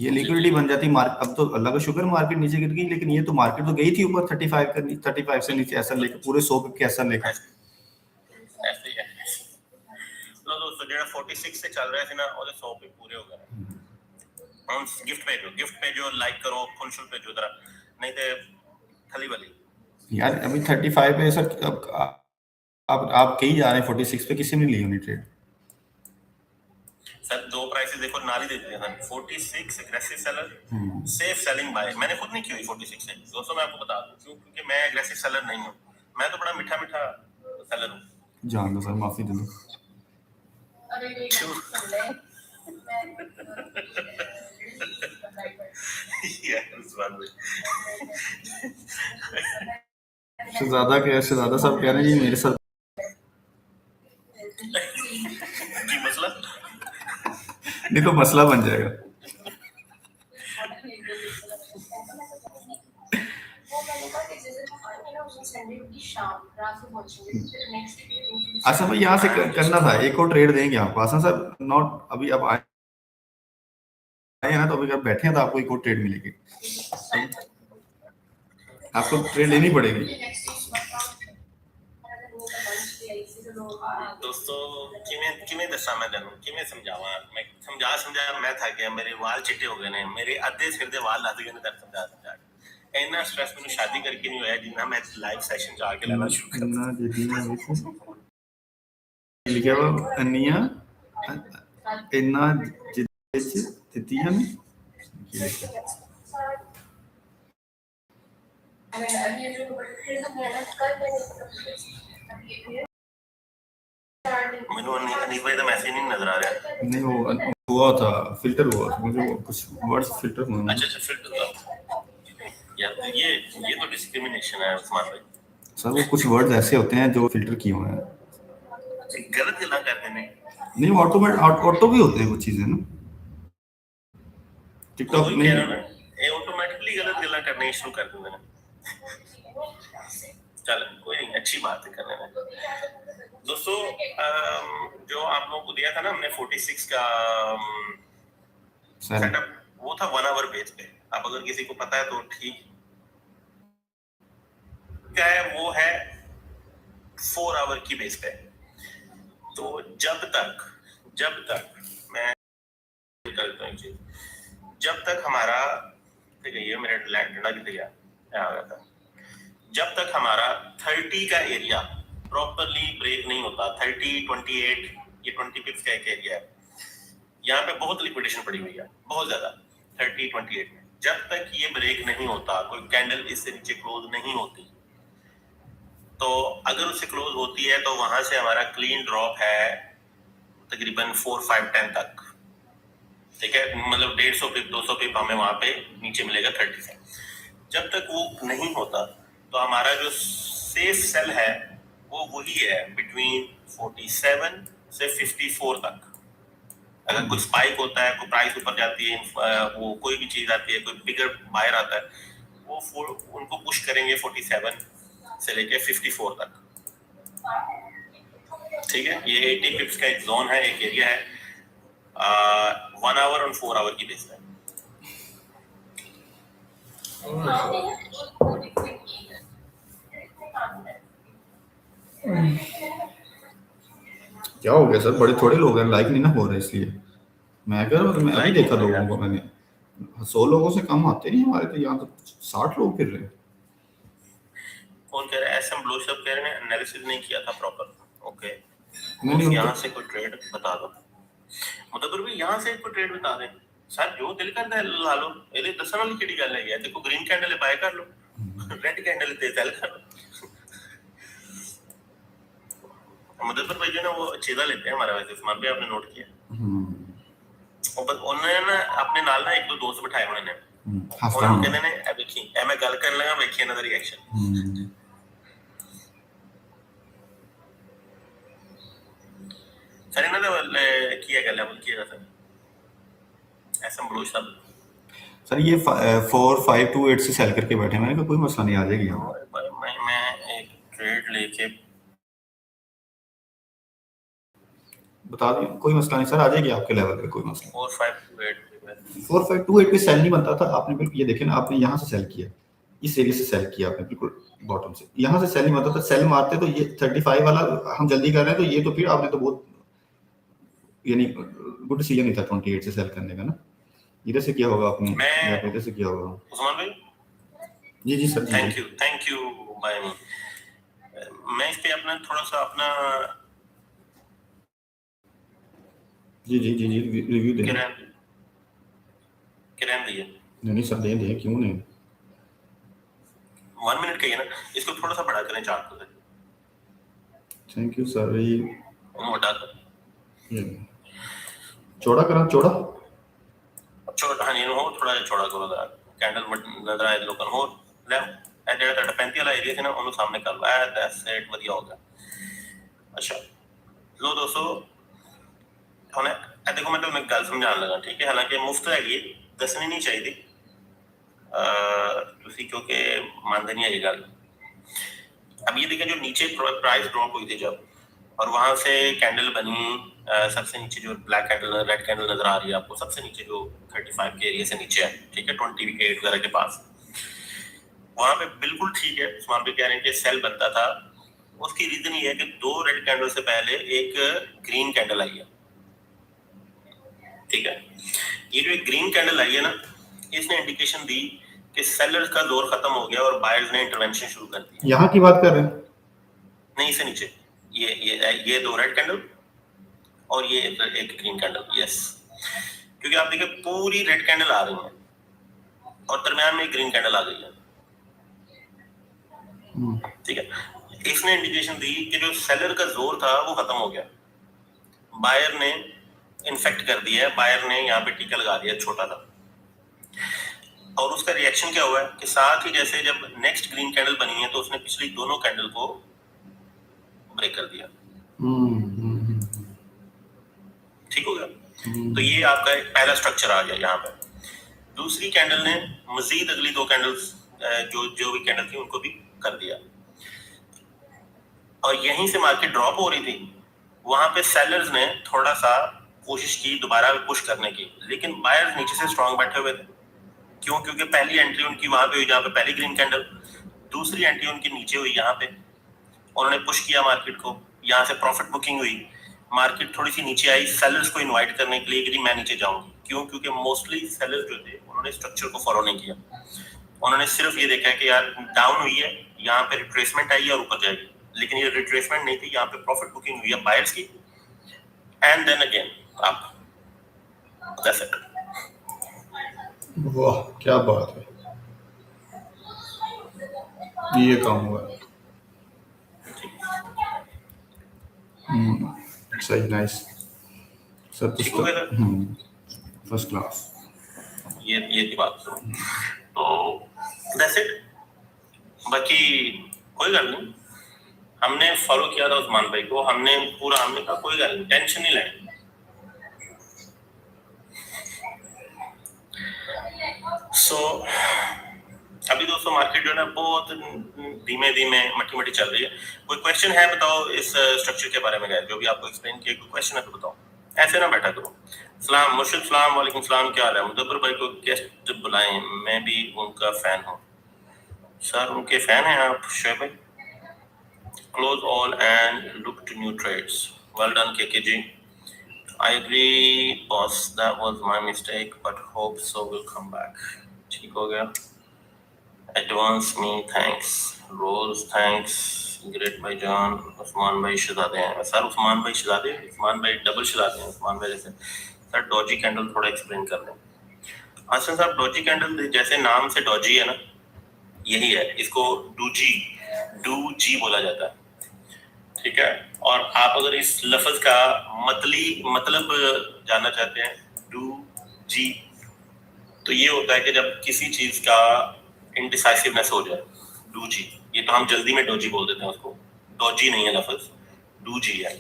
S1: ये लिक्विडिटी बन जाती मार्केट। अब तो अल्लाह का शुक्र मार्केट नीचे गिर गई, लेकिन ये तो मार्केट तो गई थी ऊपर 35 से नीचे ऐसा लेकर पूरे 100 पे ऐसा लेकर
S2: ऐसे ही है। लो दोस्तों ਜਿਹੜਾ 46 से चल रहा है ना ਉਹਦੇ 100 पे पूरे हो गए। हम गिफ्ट भेजो लाइक करो फुल भेजो जरा, नहीं तो थली वाली
S1: यार अभी 35 पे सर, आप कहीं जा रहे हैं 46 पे, किसी ने ली होनी ट्रेड
S2: सर। दो प्राइसेस देखो नाली दे दिए sir, 46 aggressive seller, safe selling buy. मैंने खुद नहीं की हुई 46 से दोस्तों, मैं आपको बता दूं क्यों, क्योंकि मैं एग्रेसिव सेलर नहीं हूं, मैं तो बड़ा मीठा सेलर हूं।
S1: जान दो सर, माफी दे दो। शहजादा क्या, शहजादा साहब कह रहे हैं जी मेरे साथ
S2: की मसला
S1: नहीं तो मसला बन जाएगा। आसान भाई यहाँ से करना था, एक और ट्रेड देंगे आपको आसान साहब, नॉट अभी अब आए हैं ना, तो अभी आप बैठे हैं तो आपको एक और ट्रेड मिलेगी, आपको ट्रेड लेनी पड़ेगी।
S2: दोस्तों किमें दसा मैं तेन किमें समझावा, मैं समझा मैं थक गया, मेरे वाल चिट्टे हो गए ने, मेरे अद्धे सिर दे वाल लग गए ने, तेन समझा इतना स्ट्रेस मैंने शादी करके नहीं होया जितना मैं लाइव सेशन जाके लेना शुरू कर
S1: लिखा हुआ अन्निया इन्ना जिद्द तितियां
S2: मैंने अनीफ भाई का मैसेज नहीं नजर आ रहा।
S1: नहीं वो हुआ था, फिल्टर हुआ, मुझे वो कुछ वर्ड्स फिल्टर हुए।
S2: अच्छा फिल्टर था यार, ये तो डिस्क्रिमिनेशन है उस्मान भाई।
S1: सर वो कुछ वर्ड्स ऐसे होते हैं जो फिल्टर किए हुए हैं,
S2: गलत गल्ला करते हैं।
S1: नहीं ऑटो भी होते हैं कुछ चीजें ना, टिकटॉक में
S2: ये ऑटोमेटिकली गलत गल्ला करने शुरू कर देते हैं। चल कोई नहीं, अच्छी बात है करने में। दोस्तों जो आप लोगों को दिया था ना हमने 46 का सेटअप, वो था 1 आवर बेस पे। अब अगर किसी को पता है तो ठीक क्या है, वो है 4 आवर की बेस पे। तो जब तक मैं करता हूँ चीज, जब तक हमारा ये मेरा डंडा कितने गया आ गया था, जब तक हमारा 30 का एरिया प्रॉपरली ब्रेक नहीं होता, 30, 28 ये 20 पिप्स का एक एरिया है, यहाँ पे बहुत लिक्विडेशन पड़ी हुई है, बहुत ज्यादा 30, 28 में। जब तक ये ब्रेक नहीं होता, कोई कैंडल इससे नीचे क्लोज नहीं होती, तो अगर उससे क्लोज होती है तो वहां से हमारा क्लीन ड्रॉप है तकरीबन 4-5-10 तक, ठीक है, मतलब 150 पिप 200 पिप हमें वहां पे नीचे मिलेगा 30 से। जब तक वो नहीं होता तो हमारा जो सेफ सेल है वो वही है बिटवीन 47 से 54 तक। अगर कुछ स्पाइक होता है, कोई प्राइस ऊपर जाती है, वो कोई भी चीज आती है, कोई बिगर बायर आता है, वो उनको पुश करेंगे 47 से लेके 54 तक, ठीक है। ये 80 पिप्स का एक जोन है, एक एरिया है, 1 आवर और 4 आवर की बेस पे।
S1: क्या हो गया सर, बड़े थोड़े लोग हैं, लाइक नहीं ना हो रहे, इसलिए मैं कह रहा हूँ, मैं अभी
S2: Like
S1: देखा
S2: नहीं हो
S1: लोगों
S2: रहा।
S1: को, मैंने 100 लोगों से कम आते नहीं हमारे, तो यहाँ तो 60 लोग फिर रहे हैं।
S2: कौन कह रहा है? एसएम ब्लू सब कह रहे हैं एनालिसिस नहीं किया था प्रॉपर। ओके,
S1: नहीं
S2: यहाँ
S1: उनको
S2: से कोई ट्रेड बता दो, मतलब भी यहाँ से कोई ट्रेड बता दें सर, जो दिल करता है ला लो। ਇਹਦੇ ਦੱਸਣ ਵਾਲੀ ਕਿਹੜੀ ਗੱਲ ਹੈ? ਦੇਖੋ ग्रीन कैंडल बाय कर लो, रेड कैंडल पे सेल कर लो। मुदब्बर भाई जो ना वो चेदा लेते हैं हमारा, वैसे उस्मान भाई आपने नोट किया, उन्होंने ना अपने नाल ना एक दो दोस्त बिठाए होने ने, ਉਹਨਾਂ ਨੂੰ ਕਹਿੰਦੇ ਨੇ ਇਹ ਵੇਖੀ, ਇਹ ਮੈਂ ਗੱਲ ਕਰਨ ਲੱਗਾ, ਵੇਖੀ ਇਹਨਾਂ ਦਾ ਰਿਐਕਸ਼ਨ। सर ਇਹਨਾਂ ਦਾ ਕੀ ਹੈ ਗੱਲ, ਕੀ ਹੈ सर? एसएम ब्लू सब
S1: सर ये 4528 से सेल करके बैठे हैं, मैंने कहा कोई मसला नहीं, आ जाएगी यहाँ।
S2: मैं एक ट्रेड लेके
S1: बता दें, कोई मसला नहीं सर, आ जाएगी आपके लेवल पे, कोई मसला
S2: 4528
S1: 4528 पे सेल नहीं बनता था, आपने बिल्कुल ये देखे ना, आपने यहाँ से सेल किया, इस एरिया से सेल किया आपने, बिल्कुल बॉटम से, यहाँ से सेल नहीं बनता था। सेल मारते तो ये 35 वाला हम जल्दी कर रहे हैं, तो ये तो फिर आपने तो बहुत यानी गुड डिसीजन नहीं था 28 से सेल करने का ना। इधर से किया होगा आपने या इधर से किया होगा?
S2: उस्मान भाई
S1: जी जी सर,
S2: थैंक यू भाई। मैं इस पे अपना थोड़ा सा अपना
S1: जी रिव्यू दें।
S2: किरण दिए
S1: नहीं सर, दें क्यों नहीं,
S2: 1 मिनट का ही है ना, इसको थोड़ा सा बड़ा करें चार्ट को।
S1: Thank you sir. ये
S2: मोटा कर,
S1: चौड़ा करा, चौड़ा
S2: हाँ जी, हो थोड़ा जिहा चौड़ा करो जरा, कैंडल नजर आए लोगों को। ले ਇਹ ਜਿਹੜਾ ਤੁਹਾਡਾ 35 ਵਾਲਾ ਏਰੀਆ ਸੀ ਨਾ, ਉਹਨੂੰ ਸਾਹਮਣੇ ਕਰ ਲਓ, ਇਹ ਦੈਟਸ ਇਟ, ਵਧੀਆ ਹੋ ਗਿਆ। ਅੱਛਾ ਲੋ ਦੋਸਤੋ, ਹੁਣ ਇਹ ਦੇਖੋ, ਮੈਂ ਤੁਹਾਨੂੰ ਇੱਕ ਗੱਲ ਸਮਝਾਉਣ ਲੱਗਾ, ਠੀਕ ਹੈ, ਹਾਲਾਂਕਿ ਮੁਫਤ ਹੈਗੀ, ਦੱਸਣੀ ਨਹੀਂ ਚਾਹੀਦੀ ਤੁਸੀਂ, क्योंकि मानते नहीं है ये गल। अब ये देखें, जो नीचे प्राइस ड्रॉप हुई थी जब, और वहां से कैंडल बनी, सबसे नीचे जो ब्लैक कैंडल, रेड कैंडल नजर आ रही है आपको, सबसे नीचे जो 35 के एरिया से नीचे है, ठीक है, 28 वगैरह के पास, वहां पे बिल्कुल ठीक है, उस्मान भी कह रहे हैं कि सेल बनता था। उसकी रीजन ये है कि 2 रेड कैंडल से पहले एक ग्रीन कैंडल आई है, ठीक है। ये जो एक ग्रीन कैंडल आई है ना, इसने इंडिकेशन दी कि सेलर्स का जोर खत्म हो गया और बायर्स ने इंटरवेंशन शुरू कर दी।
S1: यहाँ की बात कर रहे हैं?
S2: नहीं, इससे नीचे ये 2 रेड कैंडल और ये एक ग्रीन कैंडल, यस, क्योंकि आप देखिए पूरी रेड कैंडल आ रही है और दरम्यान में एक ग्रीन कैंडल आ गई है, ठीक है। इसने इंडिकेशन दी कि जो सेलर का जोर था वो खत्म हो गया, बायर ने इन्फेक्ट कर दिया है, बायर ने यहाँ पे टीका लगा दिया छोटा सा, और उसका रिएक्शन क्या हुआ है कि साथ ही जैसे जब नेक्स्ट ग्रीन कैंडल बनी है तो उसने पिछली दोनों कैंडल को ब्रेक कर दिया, ठीक हो गया। तो ये आपका एक पहला स्ट्रक्चर आ गया यहाँ पे। दूसरी कैंडल ने मजीद अगली 2 कैंडल्स जो भी कैंडल थी उनको भी कर दिया, और यहीं से मार्केट ड्रॉप हो रही थी, वहां पे सेलर्स ने थोड़ा सा कोशिश की दोबारा पुश करने की, लेकिन बायर्स नीचे से स्ट्रांग बैठे हुए थे। क्यों? क्योंकि पहली एंट्री उनकी वहां पे हुई जहाँ पे पहली ग्रीन कैंडल, दूसरी एंट्री उनकी नीचे हुई यहाँ पे, उन्होंने पुश किया मार्केट को, यहाँ से प्रॉफिट बुकिंग हुई, मार्केट थोड़ी सी नीचे आई, सेलर्स को इनवाइट करने के लिए कि मैं नीचे जाऊंगी। क्यों? क्योंकि मोस्टली सेलर्स जो थे उन्होंने स्ट्रक्चर को फॉलो नहीं किया, उन्होंने सिर्फ ये देखा कि यार डाउन हुई है, यहाँ पे रिट्रेसमेंट आई है और ऊपर जाएगी, लेकिन ये रिट्रेसमेंट नहीं थी, यहाँ पे प्रॉफिट बुकिंग हुई है बायर्स की, and then again up, that's it.
S1: वाह क्या बात है, ये काम हुआ है। सही, नाइस। सर कुछ
S2: ठीक हो
S1: तो
S2: गया सर।
S1: First class.
S2: ये थी बात। तो दैट्स इट। बाकी कोई गल नहीं, हमने फॉलो किया था उस्मान भाई को, हमने कहा कोई गल नहीं, टेंशन नहीं लेनी। सो अभी दोस्तों मार्केट जो है ना बहुत धीमे धीमे मट्टी मट्टी चल रही है। कोई क्वेश्चन है बताओ इस स्ट्रक्चर के बारे में, गया जो भी आपको एक्सप्लेन किया, कोई क्वेश्चन है तो बताओ, ऐसे ना बैठा करो। सलाम मुर्शिद, सलाम वालेकुम सलाम, क्या हाल है? मुदब्बर भाई को गेस्ट बुलाएं, मैं भी उनका फैन हूँ। सर उनके फैन हैं आप शोएब भाई? Close all and look to new trades. Well done, KKG. I agree, boss. That was my mistake, but hope so will come back. ठीक हो गया. Advance me thanks. Rose thanks. Great भाई जान. उस्मान भाई शहजादे हैं. सर उस्मान भाई शहजादे, उस्मान भाई डबल शहजादे हैं. उस्मान भाई जैसे सर डॉजी कैंडल थोड़ा एक्सप्लेन कर दें. आसन साहब डॉजी कैंडल जैसे नाम से डॉजी है ना, यही है, इसको डू जी बोला जाता है, ठीक है। और आप अगर इस लफ्ज का मतलब जानना चाहते हैं, डू जी, तो ये होता है कि जब किसी चीज का इनडिसाइसिवनेस हो जाए, डू जी। ये तो हम जल्दी में डोजी बोल देते हैं उसको, डोजी नहीं है लफ्ज, डू जी है।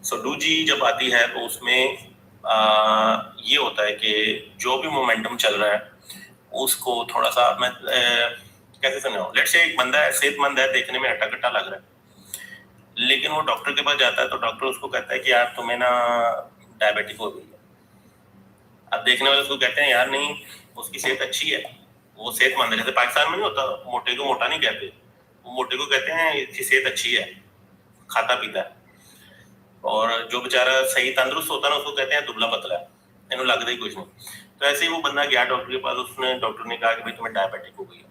S2: सो डू जी जब आती है तो उसमें ये होता है कि जो भी मोमेंटम चल रहा है उसको थोड़ा सा मैं कैसे समझाऊं, लेट्स से एक बंदा है, सेहतमंद है, देखने में हट्टा कट्टा लग रहा है, लेकिन वो डॉक्टर के पास जाता है तो डॉक्टर उसको कहता है कि यार तुम्हें ना डायबिटिक हो गई है। अब देखने वाले उसको कहते हैं यार नहीं, उसकी सेहत अच्छी है, वो सेहतमंद है। जैसे पाकिस्तान में नहीं होता, मोटे को मोटा नहीं कहते, वो मोटे को कहते हैं इसकी सेहत अच्छी है, खाता पीता है। और जो बेचारा सही तंदुरुस्त होता है ना उसको कहते हैं दुबला पतला है, इन्हें लगता ही कुछ नहीं। तो ऐसे ही वो बंदा गया डॉक्टर के पास, उसने डॉक्टर ने कहा कि भाई तुम्हें डायबिटिक हो गई है।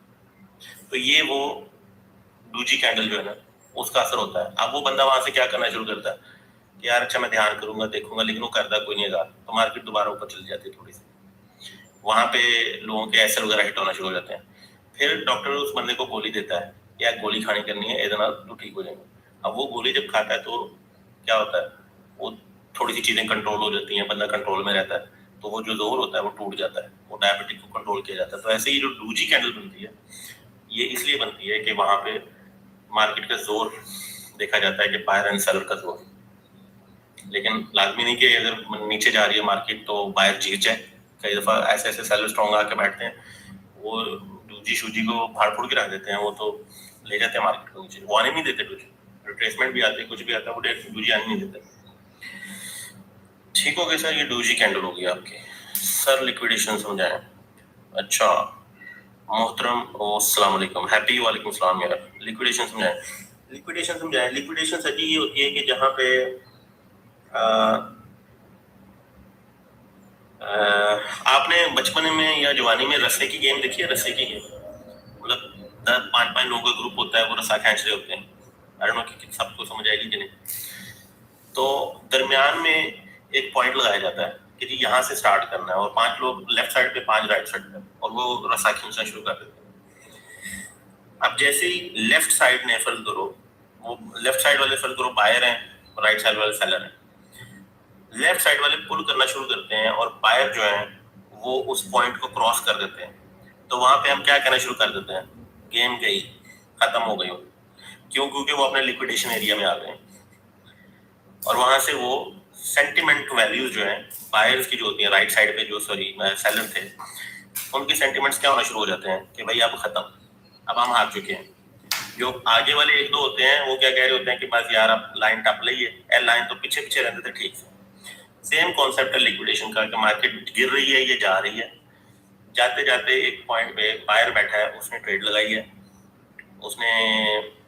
S2: तो ये वो डूजी कैंडल जो है ना उसका असर होता है। अब वो बंदा वहां से क्या करना शुरू करता है कि यार अच्छा मैं ध्यान करूंगा देखूंगा, लेकिन वो करता कोई नहीं, तो मार्केट दोबारा ऊपर चली जाती है थोड़ी सी, वहां पे लोगों के एसएल वगैरह हिट होना शुरू हो जाते हैं। फिर डॉक्टर उस बंदे को गोली देता है, यार गोली खानी करनी है, इतना तो ठीक हो जाएंगे। अब वो गोली जब खाता है तो क्या होता है, वो थोड़ी सी चीजें कंट्रोल हो जाती हैं, बंदा कंट्रोल में रहता है, तो वो जो जोर होता है वो टूट जाता है, वो डायबिटिक को कंट्रोल किया जाता है। तो ऐसे ही जो डूजी कैंडल बनती है ये इसलिए बनती है कि वहां पे मार्केट का जोर देखा जाता है कि बायर एंड सेलर का जोर, लेकिन लाजमी नहीं कि अगर नीचे जा रही है मार्केट तो बायर जीत जाए। कई दफा ऐसे ऐसे सेलर स्ट्रॉन्ग आके बैठते हैं, वो दूजी शूजी को फाड़ फूड़ के रख देते हैं, वो तो ले जाते हैं मार्केट को नीचे, वो आने नहीं देते, कुछ रिट्रेसमेंट भी आते, कुछ भी आता है, वो डूजी आने नहीं देते। ठीक हो गया सर, ये डूजी कैंडल होगी आपकी। सर लिक्विडेशन समझाएं। अच्छा मोहतरम अस्सलाम वालेकुम, हैप्पी वालेकुम सलाम यार। लिक्विडेशन समझाएं, लिक्विडेशन समझाएं। लिक्विडेशन सर जी ये होती है कि जहाँ पे आपने बचपन में या जवानी में रस्से की गेम देखी है? रस्से की गेम मतलब 10 5 5 लोगों का ग्रुप होता है, वो रस्सा खींच रहे होते हैं, आई डोंट नो कि सबको समझ आएगी कि नहीं। तो दरमियान में एक पॉइंट लगाया जाता है कि जी यहाँ से स्टार्ट करना है, और 5 लोग लेफ्ट साइड पे, 5 राइट साइड पे, और वो रस्सा खींचना शुरू कर देते हैं। अब जैसे ही लेफ्ट साइड ने फर्ज करो, वो लेफ्ट साइड वाले फर्ज करो बायर हैं, राइट साइड वाले सेलर हैं, लेफ्ट साइड वाले पुल करना शुरू करते हैं और बायर जो है वो उस पॉइंट को क्रॉस कर देते हैं, तो वहां पे हम क्या कहना शुरू कर देते हैं, गेम गई, खत्म हो गई। क्यों? क्योंकि वो अपने लिक्विडेशन एरिया में आ गए, और वहां से वो सेंटिमेंट वैल्यूज जो है बायर्स की जो होती है राइट साइड पे, जो सॉरी सेलर थे, उनके सेंटिमेंट्स क्या होना शुरू हो जाते हैं कि भाई अब खत्म, अब हम हार चुके हैं। जो आगे वाले एक दो होते हैं वो क्या कह रहे होते हैं कि बस यार अब लाइन टप ली है, एल लाइन तो पीछे पीछे रहते थे, ठीक से सेम कॉन्सेप्ट है लिक्विडेशन का कि मार्केट गिर रही है, ये जा रही है, जाते जाते एक पॉइंट पे बायर बैठा है, उसने ट्रेड लगाई है, उसने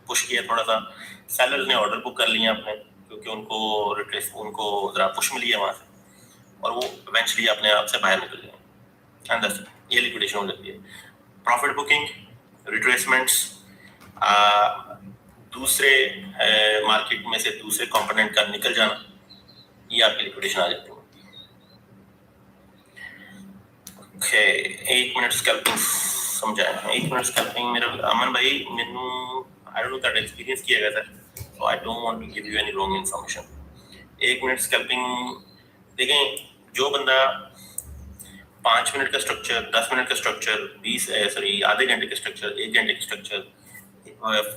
S2: पुश किया थोड़ा सा, सेलर्स ने ऑर्डर बुक कर लिए अपने, क्योंकि उनको रिट्रेस, उनको जरा पुश मिली है वहां से, और वो इवेंचुअली अपने आप से बाहर निकल गए। अंदर ये लिक्विडेशन हो जाती है। प्रॉफिट बुकिंग, रिट्रेसमेंट्स, दूसरे मार्केट में से दूसरे कंपोनेंट का निकल जाना, ये आपकी लिक्विडेशन आ जाती है। ओके 1 मिनट स्कैल्पिंग समझाया 1 मिनट स्कैल्पिंग मेरा अमन भाई मैनू आई डोंट नो ਤੁਹਾਡਾ एक्सपीरियंस ਕੀ ਹੈਗਾ sir so I don't want to give you any wrong information 1 minute scalping देखें जो बंदा 5 मिनट का स्ट्रक्चर 10 मिनट का स्ट्रक्चर 20 सॉरी आधे घंटे का स्ट्रक्चर 1 घंटे का स्ट्रक्चर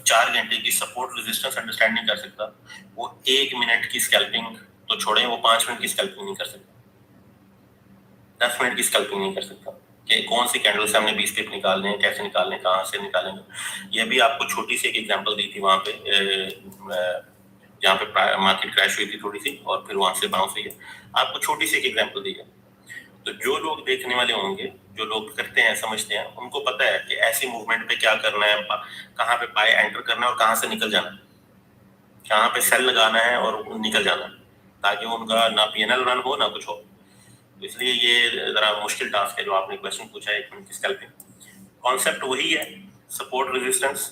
S2: 4 घंटे की सपोर्ट रेजिस्टेंस अंडरस्टैंड नहीं कर सकता वो 1 मिनट की स्कैल्पिंग तो छोड़ें वो 5 मिनट की स्कैल्पिंग नहीं कर सकता 10 मिनट की स्कैल्पिंग नहीं कर सकता कि कौन सी कैंडल से हमने 20 पिप निकालने हैं कैसे निकालने हैं कहाँ से निकालेंगे ये भी आपको छोटी सी एक एग्जांपल दी थी वहाँ पे जहाँ पे मार्केट क्रैश हुई थी थोड़ी सी और फिर वहाँ से बाउंस हुई है आपको छोटी सी एक एग्जांपल दी है तो जो लोग देखने वाले होंगे जो लोग करते हैं समझते हैं उनको पता है कि ऐसी मूवमेंट पे क्या करना है कहाँ पे बाय एंटर करना है और कहाँ से निकल जाना है कहाँ पे सेल लगाना है और निकल जाना है ताकि उनका ना पीएनएल रन हो ना कुछ हो तो इसलिए ये जरा मुश्किल टास्क है जो आपने क्वेश्चन पूछा है 1 मिनट की स्कैल्पिंग कॉन्सेप्ट वही है सपोर्ट रेजिस्टेंस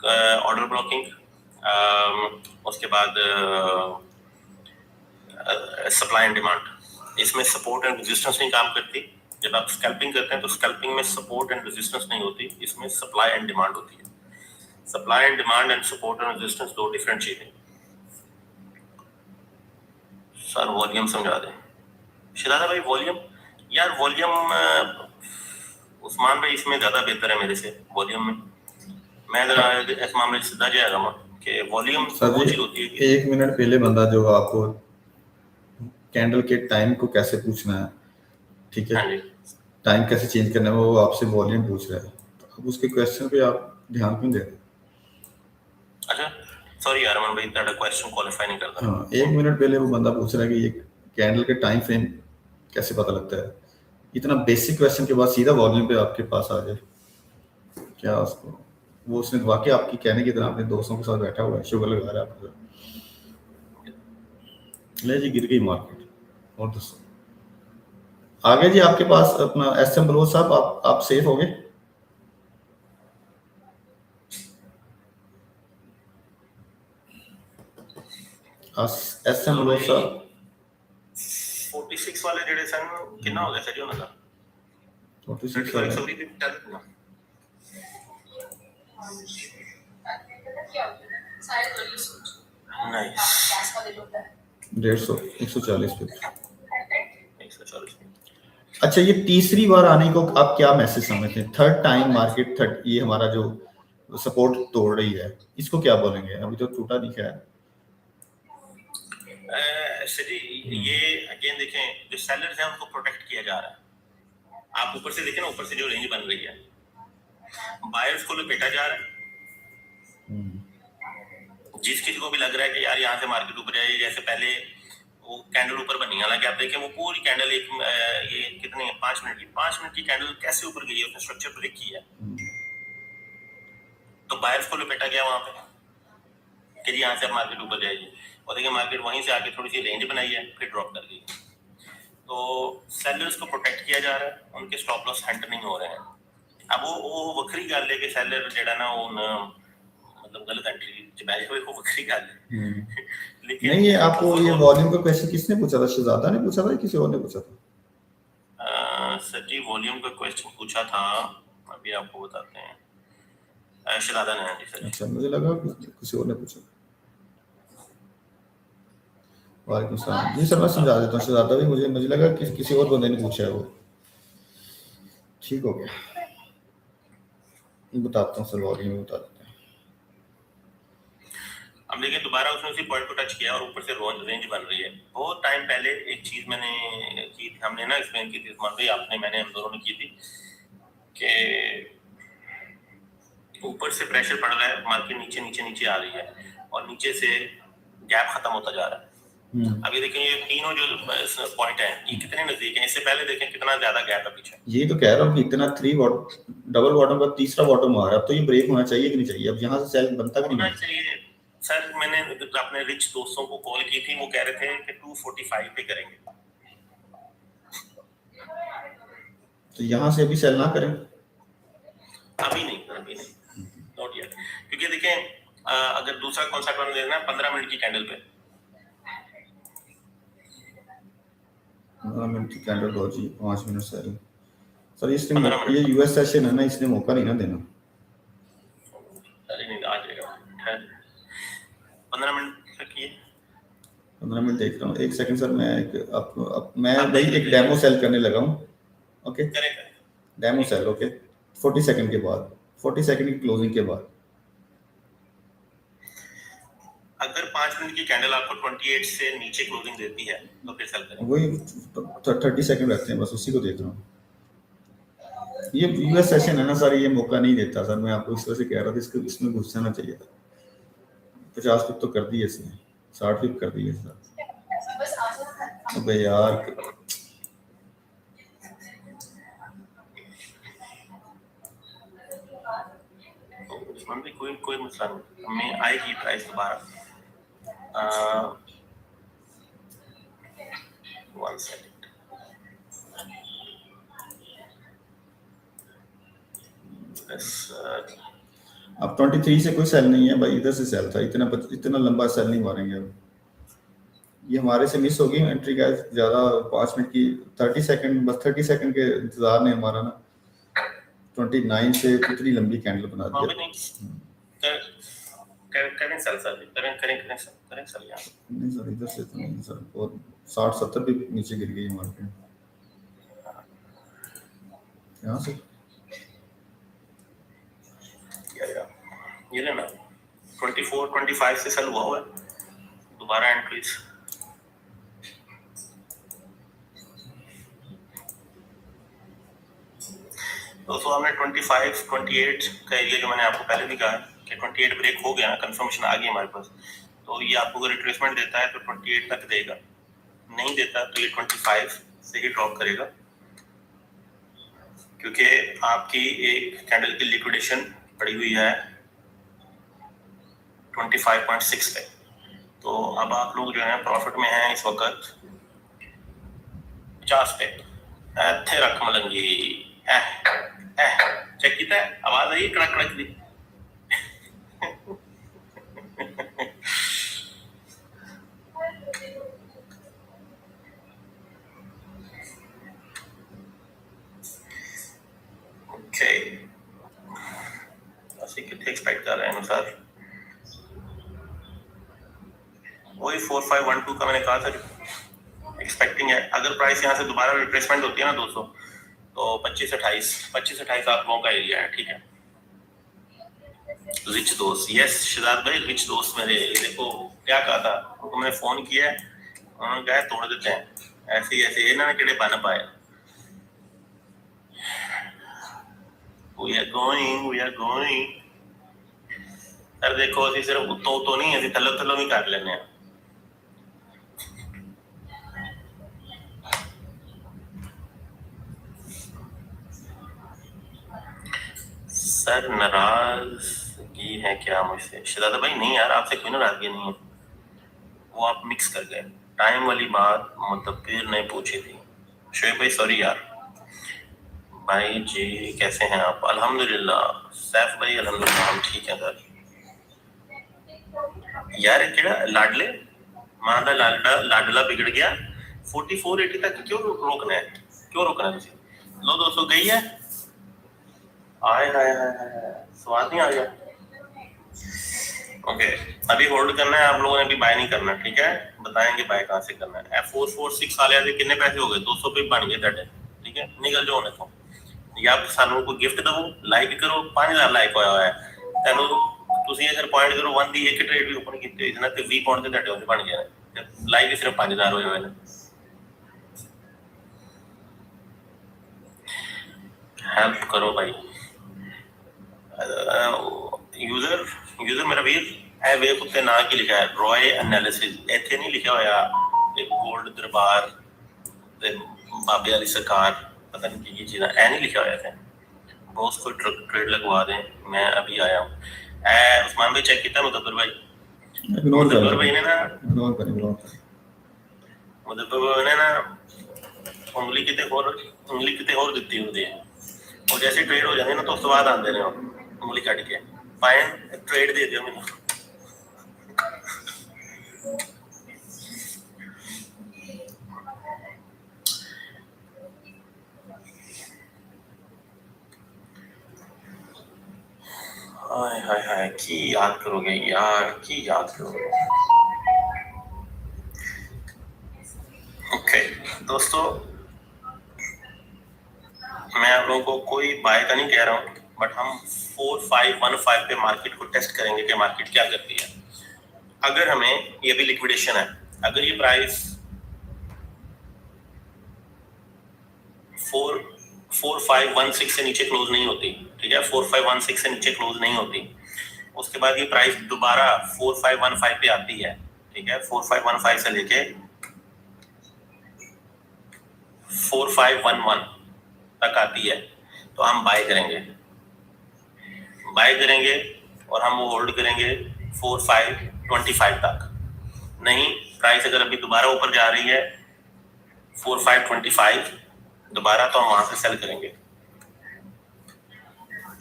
S2: ऑर्डर ब्लॉकिंग उसके बाद सप्लाई एंड डिमांड इसमें सपोर्ट एंड रेजिस्टेंस नहीं काम करती जब आप स्कैल्पिंग करते हैं तो स्कैल्पिंग में सपोर्ट एंड रेजिस्टेंस नहीं होती इसमें सप्लाई एंड डिमांड होती है supply and demand and support and resistance दो डिफरेंट चीजें सर वॉल्यूम समझा दें शिरादा भाई वॉल्यूम यार वॉल्यूम उस्मान भाई इसमें ज्यादा बेहतर है मेरे से वॉल्यूम में मैं जरा इस मामले से सीधा जाएगा मैं कि वॉल्यूम वो चीज होती है कि
S1: 1 मिनट पहले बंदा जो आपको कैंडल के टाइम को कैसे पूछना है ठीक है
S2: हाँ जी
S1: टाइम कैसे चेंज करना है वो आपसे वॉल्यूम पूछ रहा है तो अब उसके क्वेश्चन पे आप ध्यान क्यों दे रहे हैं
S2: अच्छा सॉरी यार अमन भाई तेरा क्वेश्चन क्वालिफाई नहीं करता
S1: हाँ 1 मिनट पहले वो बंदा पूछ रहा है कि ये कैंडल के टाइम फ्रेम कैसे पता लगता है इतना बेसिक क्वेश्चन के बाद सीधा वॉल्यूम पे आपके पास आ जाए क्या उसको वो उसने वाकई आपकी कहने की तरह अपने दोस्तों के साथ बैठा हुआ है शुगर लगा रहा है आपको ले जी गिर गई मार्केट और दोस्तों आगे जी आपके पास अपना एसएम बलोच साहब आप सेफ हो गए एसएम बलोच साहब
S2: 46 वाले जेडे सन कितना हो गया सर जी उनका
S1: 46 वाला
S2: सॉरी भी चल ना नहीं
S1: 150 140 पे
S2: 140
S1: अच्छा ये तीसरी बार आने को आप क्या मैसेज समझते हैं थर्ड टाइम मार्केट थर्ड ये हमारा जो सपोर्ट तोड़ रही है इसको क्या बोलेंगे अभी तो टूटा दिखा है
S2: सर जी ये अगेन देखें जो सेलर्स हैं उनको प्रोटेक्ट किया जा रहा है आप ऊपर से देखें ना ऊपर से जो रेंज बन रही है बायर्स को लपेटा जा रहा है जिस किसी को भी लग रहा है कि यार यहाँ से मार्केट ऊपर जाए जैसे पहले वो कैंडल ऊपर बनी हालांकि आप देखें वो पूरी कैंडल एक ये कितने 5 मिनट की कैंडल कैसे ऊपर गई है उसने स्ट्रक्चर ब्रेक किया तो बायर्स को लपेटा गया वहां पे कि यहाँ से मार्केट ऊपर जाएगी और देखिए मार्केट वहीं से आके थोड़ी सी रेंज बनाई है फिर ड्रॉप कर गई तो सेलर्स को प्रोटेक्ट किया जा रहा है उनके स्टॉप लॉस हंट नहीं हो रहे हैं अब वो वक्री गल है कि सेलर जेड़ा ना वो मतलब गलत एंट्री च बैठे हुए वो वक्री गल है
S1: लेकिन नहीं ये आपको ये वॉल्यूम का क्वेश्चन किसने पूछा था शहजादा ने पूछा था या किसी और ने पूछा था
S2: सर जी वॉल्यूम का क्वेश्चन पूछा था अभी आपको बताते हैं शहजादा ने जी सर
S1: अच्छा मुझे लगा किसी और ने पूछा वालेकुम सलाम जी सर मैं समझा देता हूँ शहजादा भी मुझे लगा कि किसी और बंदे ने पूछा है वो ठीक हो गया बताता हूँ सर वॉल्यूम बता देते हैं
S2: अब देखिए दोबारा उसने उसी पॉइंट को टच किया और ऊपर से रेंज बन रही है बहुत टाइम पहले एक चीज मैंने की थी हमने ना एक्सप्लेन की थी उस्मान भाई आपने मैंने हम दोनों ने की थी कि ऊपर से प्रेशर पड़ रहा है मार्केट नीचे नीचे नीचे आ रही है और नीचे से गैप खत्म होता जा रहा है अभी देखें ये तीनों जो पॉइंट हैं ये कितने नजदीक हैं इससे पहले देखें कितना ज्यादा गैप है पीछे
S1: ये तो कह रहा हूँ कि इतना डबल बॉटम का तीसरा बॉटम आ रहा है अब तो ये ब्रेक होना चाहिए कि नहीं चाहिए अब यहाँ से सेल बनता कि नहीं
S2: चाहिए सर मैंने अपने रिच दोस्तों को कॉल की थी वो कह रहे थे कि 245 पे करेंगे
S1: तो यहाँ से अभी सेल ना करें
S2: अभी नहीं नोट यार क्योंकि देखें अगर दूसरा कॉन्सेप्ट हमने देखना 15 मिनट की कैंडल पे
S1: 15 मिनट की कैंडल दो जी 5 मिनट सेल सर इसने
S2: 15
S1: ये
S2: मिनट
S1: यूएस सेशन है ना, इसने मौका नहीं ना देना।
S2: अरे नहीं आ जाएगा, खैर 15 मिनट तक ये
S1: 15 मिनट देख रहा हूँ, एक सेकंड सर, मैं मैं
S2: आप
S1: भाई
S2: देख
S1: एक
S2: लीजिए।
S1: डेमो सेल करने लगा हूँ। ओके,
S2: करें करें
S1: डेमो
S2: ठीक
S1: सेल,
S2: है।
S1: ओके, 40 सेकंड के बाद, 40 सेकंड की क्लोजिंग के बाद।
S2: अगर 5 मिनट की कैंडल आपको 28 से नीचे क्लोजिंग देती है तो फिर सेल करें।
S1: वही 30 सेकंड रहते हैं बस, उसी को देख रहा हूँ। ये यूएस सेशन है ना सर, ये मौका नहीं देता सर, मैं आपको इस वजह से कह रहा था, इसको इसमें घुस जाना चाहिए था। 50 पिप तो कर दिए इसने, 60 पिप कर दिए सर। अबे यार,
S2: उस्मान भी कोई कोई मसला नहीं, हमें आएगी प्राइस दोबारा। 1 सेकंड,
S1: अब 23 से कोई सेल नहीं है भाई, इधर से सेल था, इतना लंबा सेल नहीं मारेंगे अब। ये हमारे से मिस होगी एंट्री का ज्यादा, 5 मिनट की 30 सेकंड, बस 30 सेकंड के इंतजार ने हमारा ना 29 से इतनी लंबी कैंडल बना
S2: हाँ
S1: दिया।
S2: भी नहीं करें सेल सर, करें सर यार।
S1: नहीं सर, इधर से तो नहीं सर, और 60-70 भी नीचे गिर गई मार्केट यहाँ से।
S2: ये लेना 24 25 से सेल हुआ है दोबारा एंट्रीज। दोस्तों हमने 25 28 का एरिया जो मैंने आपको पहले भी कहा कि 28 ब्रेक हो गया ना, कंफर्मेशन आ गई हमारे पास, तो ये आपको अगर रिट्रेसमेंट देता है तो 28 तक देगा, नहीं देता तो ये 25 से ही ड्रॉप करेगा, क्योंकि आपकी एक कैंडल की लिक्विडेशन पड़ी हुई है 25.6 पे। तो अब आप लोग जो है प्रॉफिट में हैं इस वक्त 50 पे। थे रख मलंगी चेक किया आवाज आई कड़क कड़क दी। ओके, ਅਸੀਂ ਕਿੱਥੇ एक्सपेक्ट कर रहे हैं सर, वही 4512 का मैंने कहा था एक्सपेक्टिंग है। अगर प्राइस यहाँ से दोबारा रिट्रेसमेंट होती है ना 200, तो 25-28 आप लोगों का एरिया है, ठीक है। रिच दोस्त, यस शिदात भाई, रिच दोस्त मेरे, ये देखो क्या कहा था उनको, मैंने फोन किया है, उन्होंने कहा तोड़ देते हैं, ऐसे ही ऐसे इन्होंने किड़े बन पाए। we are going सर देखो ਅਸੀਂ ਸਿਰਫ ਉੱਤੋਂ ਉੱਤੋਂ ਨਹੀਂ, ਅਸੀਂ ਥੱਲੇ ਥੱਲੋਂ ਵੀ ਕਰ ਲੈਂਦੇ ਆ। सर नाराजगी है क्या मुझसे? शहजादा भाई नहीं यार, आपसे कोई नाराजगी नहीं है, वो आप मिक्स कर गए। टाइम वाली बात मुदब्बिर ने पूछी थी। शोएब भाई सॉरी यार। भाई जी कैसे हैं आप? अल्हम्दुलिल्लाह। सैफ भाई अल्हम्दुलिल्लाह हम ठीक हैं सर। यार केड़ा लाडले मां दा लाडला बिगड़ गया, 4480 तक क्यों रोकना है, क्यों रोकना है? लो 200 गई है, आए हाय हाय स्वाद नहीं आ गया। ओके अभी होल्ड करना है आप लोगों ने, अभी बाय नहीं करना, ठीक है? बताएंगे बाय कहां से करना है। F446 वाले आज कितने पैसे हो गए? 200 पे बन गए ਤੁਹਾਡੇ, ठीक है? निकल जाओ ने तो या ਸਾਨੂੰ ਕੋਈ ਗਿਫਟ ਦਿਓ, ਲਾਈਕ ਕਰੋ, 5000 ਲਾਈਕ ਹੋਇਆ ਹੋਇਆ ਹੈ ਤੈਨੂੰ, ਤੁਸੀਂ ਅਗਰ ਪੁਆਇੰਟ ਕਰੋ 1 ਦੀ ਇੱਕ ਟ੍ਰੇਡ ਵੀ ਓਪਨ ਕੀਤੀ ਹੋਈ ਸੀ ਨਾ ਤੇ 20 ਪੁਆਇੰਟ ਤੇ ਤੁਹਾਡੇ ਉਹਦੇ ਬਣ ਗਏ ਨੇ, ਲਾਈਕ ਹੀ ਸਿਰਫ 5000 ਹੋਏ ਹੋਏ ਨੇ। हेल्प करो भाई। यूजर मेरा वीर ए वेब उत्ते ना की लिखा है रॉय एनालिसिस, इथे नहीं लिखा होया गोल्ड दरबार ते बाबे वाली सरकार, पता नहीं की चीज़ है, ए नहीं लिखा होया थे। बहुत कोई ट्रेड लगवा दें, मैं अभी आया हूँ। उस्मान भाई चेक किया मुदब्बिर भाई? मुदब्बिर भाई ने ना उंगली किते होर दित्ती होंदी है, और जैसे ट्रेड हो जाते हैं ना तो उस बाद आते हैं उंगली कट के फाइन ट्रेड दे दियो मैंने। हाय हाय हाय की याद करोगे यार, की याद करोगे। ओके दोस्तों, मैं आप लोगों को कोई बाय का नहीं कह रहा हूँ, बट हम 4515 पे मार्केट को टेस्ट करेंगे कि मार्केट क्या करती है। अगर हमें, ये भी लिक्विडेशन है, अगर ये प्राइस 4516 से नीचे क्लोज नहीं होती, ठीक है, 4516 से नीचे क्लोज नहीं होती, उसके बाद ये प्राइस दोबारा 4515 पे आती है, ठीक है, 4515 से लेके 4511 तक आती है, तो हम बाय करेंगे और हम वो होल्ड करेंगे 4525 तक। नहीं, प्राइस अगर अभी दोबारा ऊपर जा रही है 4525 दोबारा, तो हम वहां से सेल करेंगे।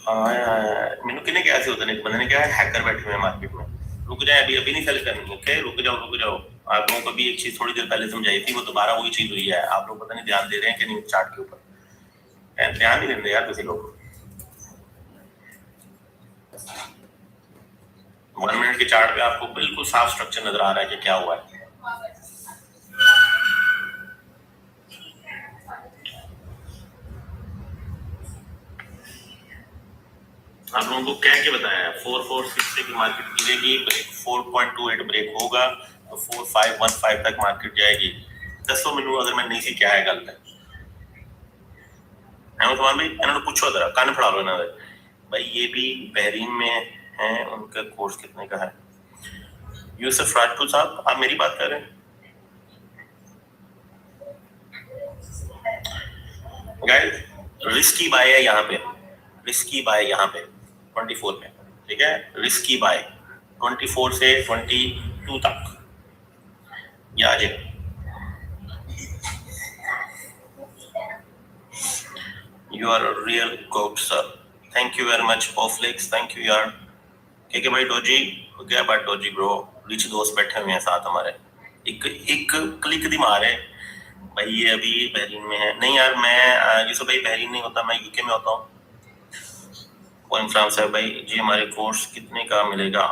S2: मैंने किन्ने क्या ऐसे होता नहीं, बंदे ने क्या है, हैकर बैठे हुए हैं मार्केट में, रुक जाए, अभी नहीं सेल करनी, ओके, रुक जाओ। आप लोगों को भी एक चीज थोड़ी देर पहले समझाई थी, वो दोबारा वही चीज हुई है। आप लोग पता नहीं ध्यान दे रहे हैं कि नहीं चार्ट के ऊपर, ध्यान नहीं देते यार किसी लोग। 1 मिनट के चार्ट पे आपको बिल्कुल साफ स्ट्रक्चर नजर आ रहा है कि क्या हुआ है। आप लोगों को कह के बताया 446 से की मार्केट गिरेगी, ब्रेक 4.28 ब्रेक होगा तो 4515 तक मार्केट जाएगी। दसो मैनू अगर मैं नहीं सी क्या है गलत है। सवाल भाई इन्होंने पूछो, जरा कान फड़ा लो इन्होंने भाई, ये भी बहरीन में है, उनका कोर्स कितने का है। यूसुफ राजपूत साहब, आप मेरी बात कर रहे हैं? गाइस, रिस्की बाय है यहाँ पे, रिस्की बाय यहाँ पे 24 पे, ठीक है, रिस्की बाय 24 से 22 तक या आ जाए। You are real goat sir, thank you very much पॉफ्लिक्स, थैंक यू यार। ठीक है भाई, डोजी हो गया, बट डोजी ब्रो, रिच दोस्त बैठे हुए हैं साथ हमारे, एक क्लिक दी मार है भाई। ये अभी बहरीन में है। नहीं यार, मैं ये सब भाई बहरीन नहीं होता, मैं यूके में होता हूँ। कौन फ्रांस है भाई जी, हमारे कोर्स कितने का मिलेगा।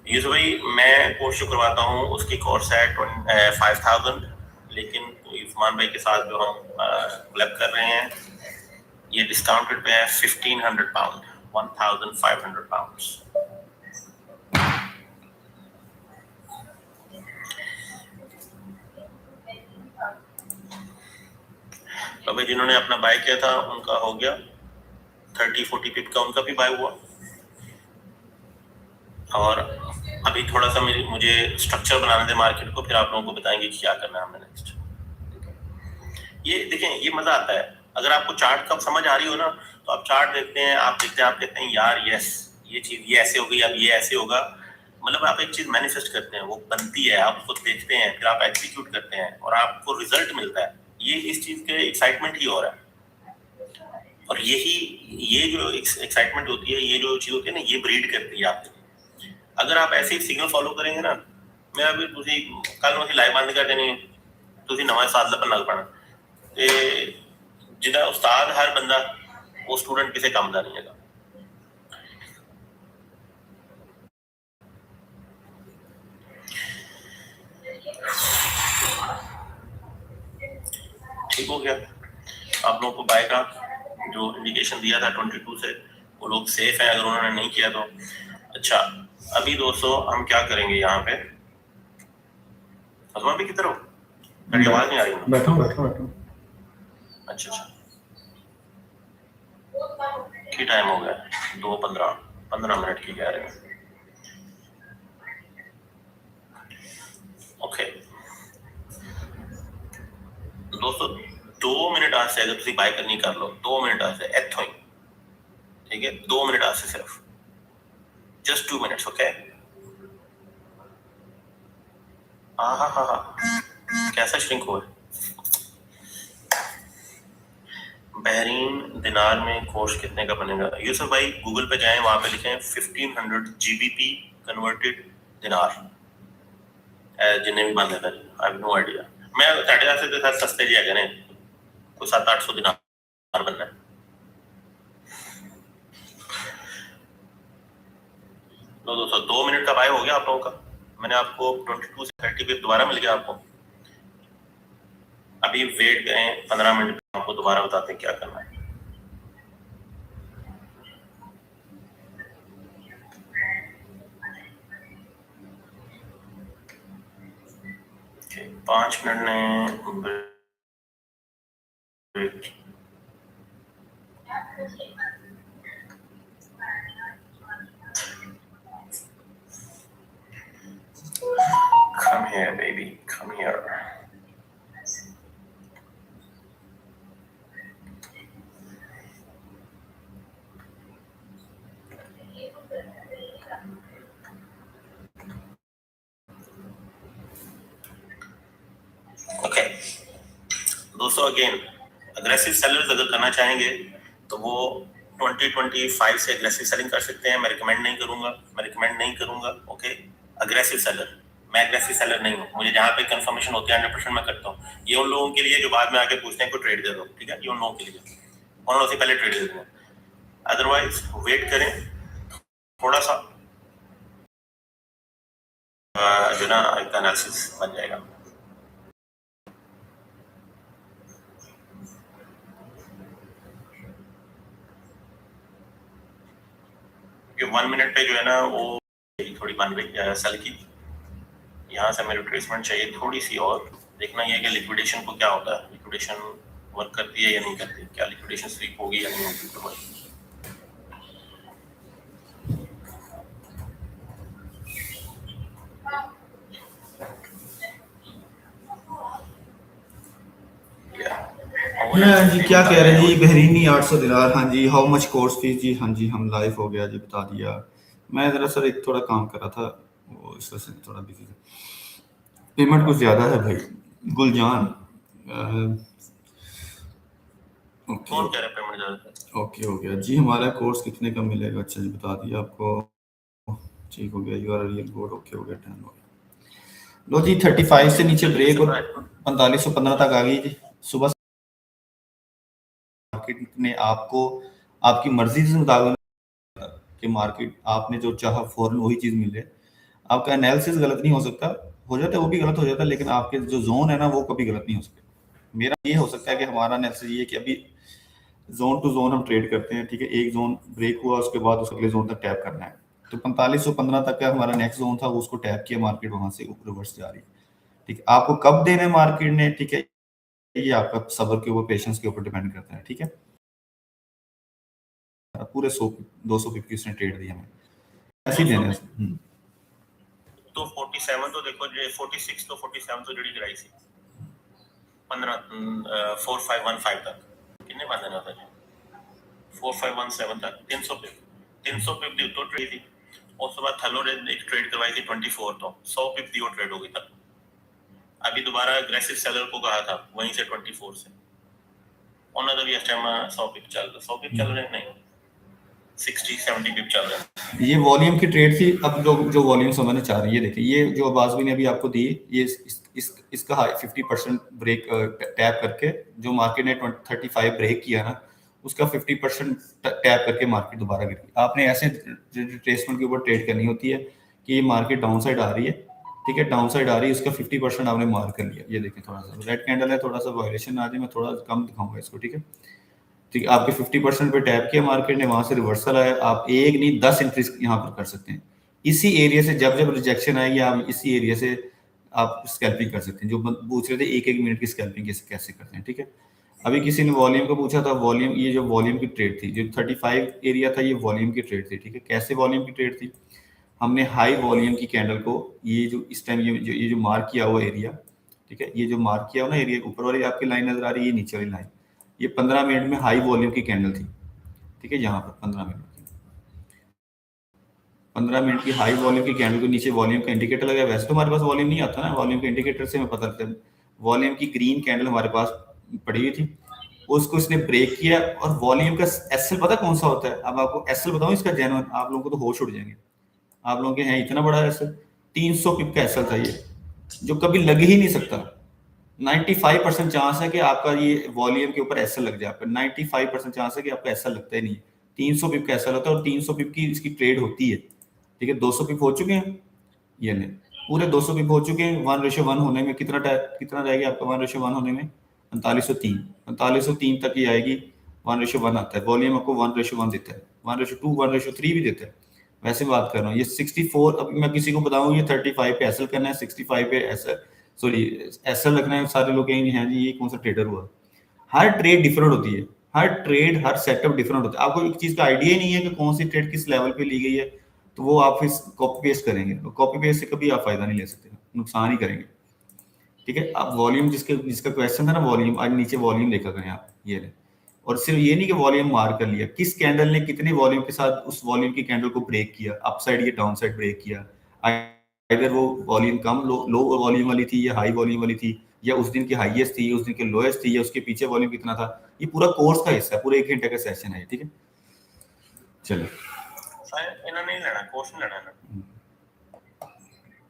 S2: यूसुफ भाई, मैं कोर्स जो करवाता हूँ उसकी कोर्स है 5000, लेकिन उस्मान भाई के साथ जो हम क्लब कर रहे हैं, ये डिस्काउंटेड पे है 1500 पाउंड, 1500 पाउंड। तो भाई जिन्होंने अपना बाय किया था उनका हो गया 30-40 पिप का, उनका भी बाय हुआ। और अभी थोड़ा सा मुझे स्ट्रक्चर बनाने दे मार्केट को, फिर आप लोगों को बताएंगे कि क्या करना है हमने नेक्स्ट। ये देखें, ये मजा आता है अगर आपको चार्ट कब समझ आ रही हो ना, तो आप चार्ट देखते हैं, आप कहते हैं यार यस, ये चीज ये ऐसे हो गई, अब ये ऐसे होगा। मतलब आप एक चीज मैनिफेस्ट करते हैं, वो बनती है, आप उसको देखते हैं, फिर आप एग्जीक्यूट करते हैं और आपको रिजल्ट मिलता है। ये इस चीज के एक्साइटमेंट ही हो रहा है। और ये जो एक्साइटमेंट होती है, ये जो चीज होती है ना, ये ब्रीड करती है आपको। अगर आप ऐसे ही सिग्नल फॉलो करेंगे ना, मैं अभी तुसी कल ਨੂੰ लाइव बंद कर देनी, तुसी नवा साल ਲੱਭਣ ਲੱਗ ਪੈਣਾ ਤੇ ਜਿਹਦਾ ਉਸਤਾਦ ਹਰ ਬੰਦਾ, ਉਹ ਸਟੂਡੈਂਟ ਕਿਸੇ ਕੰਮ ਦਾ ਨਹੀਂ ਹੈਗਾ। ठीक हो गया, आप लोगों को बाय का जो इंडिकेशन दिया था 22 से, वो लोग सेफ हैं अगर उन्होंने नहीं किया तो। अच्छा, अभी दोस्तों हम क्या करेंगे यहाँ पे, अजमा भी किधर हो, मेरी आवाज नहीं आ रही। बैठो। अच्छा, की टाइम हो गया, 2:15 मिनट की कह रहे हैं। ओके दोस्तों, 2 मिनट आज से अगर तुम बाय करनी कर लो, 2 मिनट आज से इथों ही, ठीक है, 2 मिनट आज से सिर्फ, जस्ट 2 मिनट्स, ओके। हाँ, कैसा श्रिंक हुआ। बहरीन दिनार में कोर्स कितने का बनेगा। यूसुफ भाई गूगल पे जाएं, वहां पे लिखें 1500 GBP कन्वर्टेड दिनार, जिन्हें भी बंद है, आई हैव नो आइडिया। मैं साढ़े 10 से साथ सस्ते जी है कोई 700-800 दिनार बनना है। लो दोस्तों 2 मिनट का बाय हो गया आप लोगों का। मैंने आपको 22 से 30 पे दोबारा मिल गया आपको। अभी वेट करें 15 मिनट, आपको दोबारा बताते हैं क्या करना है। 5 मिनट ने break. Come here, baby. Come here. Okay. दोस्तों अगेन अग्रेसिव सेलर्स अगर करना चाहेंगे तो वो 2025 से अग्रेसिव सेलिंग कर सकते हैं। मैं रिकमेंड नहीं करूंगा। ओके, अग्रेसिव सेलर, मैं अग्रेसिव सेलर नहीं हूँ। मुझे जहाँ पे कंफर्मेशन होती है 100% मैं करता हूँ। ये उन लोगों के लिए जो बाद में आके पूछते हैं को ट्रेड दे दो, ठीक है, ये उन लोगों के लिए, उन लोगों से पहले ट्रेड दे दूंगा। अदरवाइज वेट करें थोड़ा सा, जो ना एक एनालिसिस बन जाएगा। कि 1 मिनट पे जो है ना वो थोड़ी बन रही सेल की, यहाँ से हमें रिट्रेसमेंट चाहिए थोड़ी सी। और देखना ये है कि लिक्विडेशन को क्या होता है, लिक्विडेशन वर्क करती है या नहीं करती, क्या लिक्विडेशन स्वीप होगी या नहीं होगी।
S1: हाँ जी, क्या कह रहे हैं जी, बहरीनी 800 दिनार। हाँ जी, हाउ मच कोर्स फीस जी? हाँ जी, हम लाइव हो गया जी, बता दिया। मैं ज़रा सर एक थोड़ा काम कर रहा था, वो इस वजह से थोड़ा बिजी था। पेमेंट कुछ ज़्यादा है भाई गुलजान। ओके
S2: कौन कह रहा है पेमेंट ज़्यादा?
S1: ओके, हो गया जी। हमारा कोर्स कितने का मिलेगा? अच्छा जी, बता दिया आपको। ठीक हो गया, you are real good. Okay हो गया, 10 हो गया। लो जी, 35 से नीचे ब्रेक और 4515 तक आ गई जी। सुबह मार्केट ने आपको आपकी मर्जी से मुताबिक कि मार्केट आपने जो चाहा फौरन वही चीज़ मिले। आपका एनालिसिस गलत नहीं हो सकता, हो जाता है वो भी गलत हो जाता है, लेकिन आपके जो जोन है ना वो कभी गलत नहीं हो सकता। मेरा ये हो सकता है कि हमारा एनालिसिस ये है कि अभी जोन टू जोन हम ट्रेड करते हैं, ठीक है। एक जोन ब्रेक हुआ, उसके बाद उस अगले जोन तक टैप करना है। तो 4515 तक का हमारा नेक्स्ट जोन था, उसको टैप किया, मार्केट वहां से रिवर्स जा रही है, ठीक है। आपको कब देना है मार्केट ने, ठीक है, ये आपका सब्र के ऊपर, पेशेंस के ऊपर डिपेंड करता है, ठीक है। पूरे 100-200 पिप की उसने ट्रेड दी हमें, ऐसे ही देने हैं।
S2: तो 47 तो देखो जो 46 तो 47 तो जड़ी कराई सी 4515 तक कितने बंद देना था जी? 4517 तक 300 पिप दी तो ट्रेड थी। ਉਸ ਤੋਂ ਬਾਅਦ ਥੱਲੋਂ ਇੱਕ ट्रेड करवाई थी 24 तो 100 पिप दी वो ट्रेड हो गई तब। अभी दोबारा अग्रेसिव सेलर को कहा था वहीं से 24 से उन्होंने तो भी इस टाइम 100 पिप चल रहा, 100 पिप चल रहे नहीं, 60-70 पिप चल रहा है।
S1: ये वॉल्यूम की ट्रेड थी। अब जो वॉल्यूम समझना चाह रही है, देखिए ये जो आवाज भी ने अभी आपको दी, ये इसका 50% ब्रेक टैप करके जो मार्केट ने 35 ब्रेक किया ना, उसका 50% टैप करके मार्केट दोबारा गिर गई। आपने ऐसे रिट्रेसमेंट के ऊपर ट्रेड करनी होती है कि ये मार्केट डाउन साइड आ रही है, ठीक है, डाउन साइड आ रही है, उसका 50% आपने मार्क कर लिया। ये देखें, थोड़ा सा रेड कैंडल है, थोड़ा सा वायलेशन आ जाए, मैं थोड़ा कम दिखाऊंगा इसको, ठीक है। ठीक है, आपके 50% पे टैप किया मार्केट ने, वहां से रिवर्सल आया, आप एक नहीं 10 एंट्रीज यहाँ पर कर सकते हैं। इसी एरिया से जब रिजेक्शन आएगी, आप इसी एरिया से आप स्कैल्पिंग कर सकते हैं। जो पूछ रहे थे 1-1 मिनट की स्कैल्पिंग कैसे करते हैं, ठीक है। अभी किसी ने वॉल्यूम का पूछा था, वॉल्यूम, ये जो वॉल्यूम की ट्रेड थी, जो 35 एरिया था, ये वॉल्यूम की ट्रेड थी, ठीक है। कैसे वॉल्यूम की ट्रेड थी? हमने हाई वॉल्यूम की कैंडल को, ये जो इस टाइम ये जो मार्क किया हुआ एरिया, ठीक है, ये जो मार्क किया हुआ ना एरिया, ऊपर वाली आपकी लाइन नजर आ रही है, ये नीचे वाली लाइन, ये 15 मिनट में हाई वॉल्यूम की कैंडल थी, ठीक है। यहाँ पर 15 मिनट की हाई वॉल्यूम की कैंडल को नीचे वॉल्यूम का इंडिकेटर लगा। वैसे तो हमारे पास वॉल्यूम नहीं आता ना, वॉल्यूम के इंडिकेटर से हमें पता लगता है। वॉल्यूम की ग्रीन कैंडल हमारे पास पड़ी हुई थी, उसको इसने ब्रेक किया। और वॉल्यूम का एसएल पता कौन सा होता है? अब आपको एसएल बताऊं इसका जेन्युइन, आप लोगों को तो होश उड़ जाएंगे। आप लोगों के हैं इतना बड़ा एसएल, 300 पिप का एसएल था ये, जो कभी लग ही नहीं सकता। 95% चांस है कि आपका ये वॉल्यूम के ऊपर एसएल लग जाए। आपका 95% चांस है कि आपका एसएल लगता ही नहीं। 300 पिप का एसएल होता है और 300 पिप की इसकी ट्रेड होती है, ठीक है, 200 पिप हो चुके हैं, ये ले पूरे 200 पिप हो चुके हैं। 1:1 होने में कितना रहेगा आपका 1:1 होने में? 4503, 4503 तक ही आएगी। 1:1 आता है, वॉल्यूम आपको 1:1 देता है, 1:2 1:3 भी देता है। वैसे बात कर रहा हूँ, ये 64, अब मैं किसी को बताऊँ ये 35 पे एसएल करना है, 65 पे एसएल, सॉरी एसएल रखना है, सारे लोग कहेंगे हैं जी ये कौन सा ट्रेडर हुआ। हर ट्रेड डिफरेंट होती है, हर ट्रेड हर सेटअप डिफरेंट होता है। आपको एक चीज का आइडिया ही नहीं है कि कौन सी ट्रेड किस लेवल पे ली गई है, तो वो आप इस कॉपी पेस्ट करेंगे, तो कॉपी पेस्ट से कभी आप फायदा नहीं ले सकते, नुकसान ही करेंगे। ठीक है, आप वॉल्यूम जिसका क्वेश्चन था ना, वॉल्यूम, आज नीचे वॉल्यूम देखा करें आप, ये ले। और सिर्फ ये नहीं कि वॉल्यूम मार कर लिया, किस कैंडल ने कितने वॉल्यूम के साथ उस वॉल्यूम की कैंडल को ब्रेक किया, अप साइड या डाउन साइड ब्रेक किया, अगर वो वॉल्यूम कम लो वॉल्यूम वाली थी या हाई वॉल्यूम वाली थी, या उस दिन की हाईएस्ट थी, उस दिन की लोएस्ट थी, या उसके पीछे वॉल्यूम कितना था। ये पूरा कोर्स का हिस्सा है, पूरा 1 घंटे का सेशन है। ठीक है, चलो
S2: ਇਹਨਾਂ ਨੇ ਲੈਣਾ ਕੋਰਸ ਨਹੀਂ ਲੈਣਾ ਇਹਨਾਂ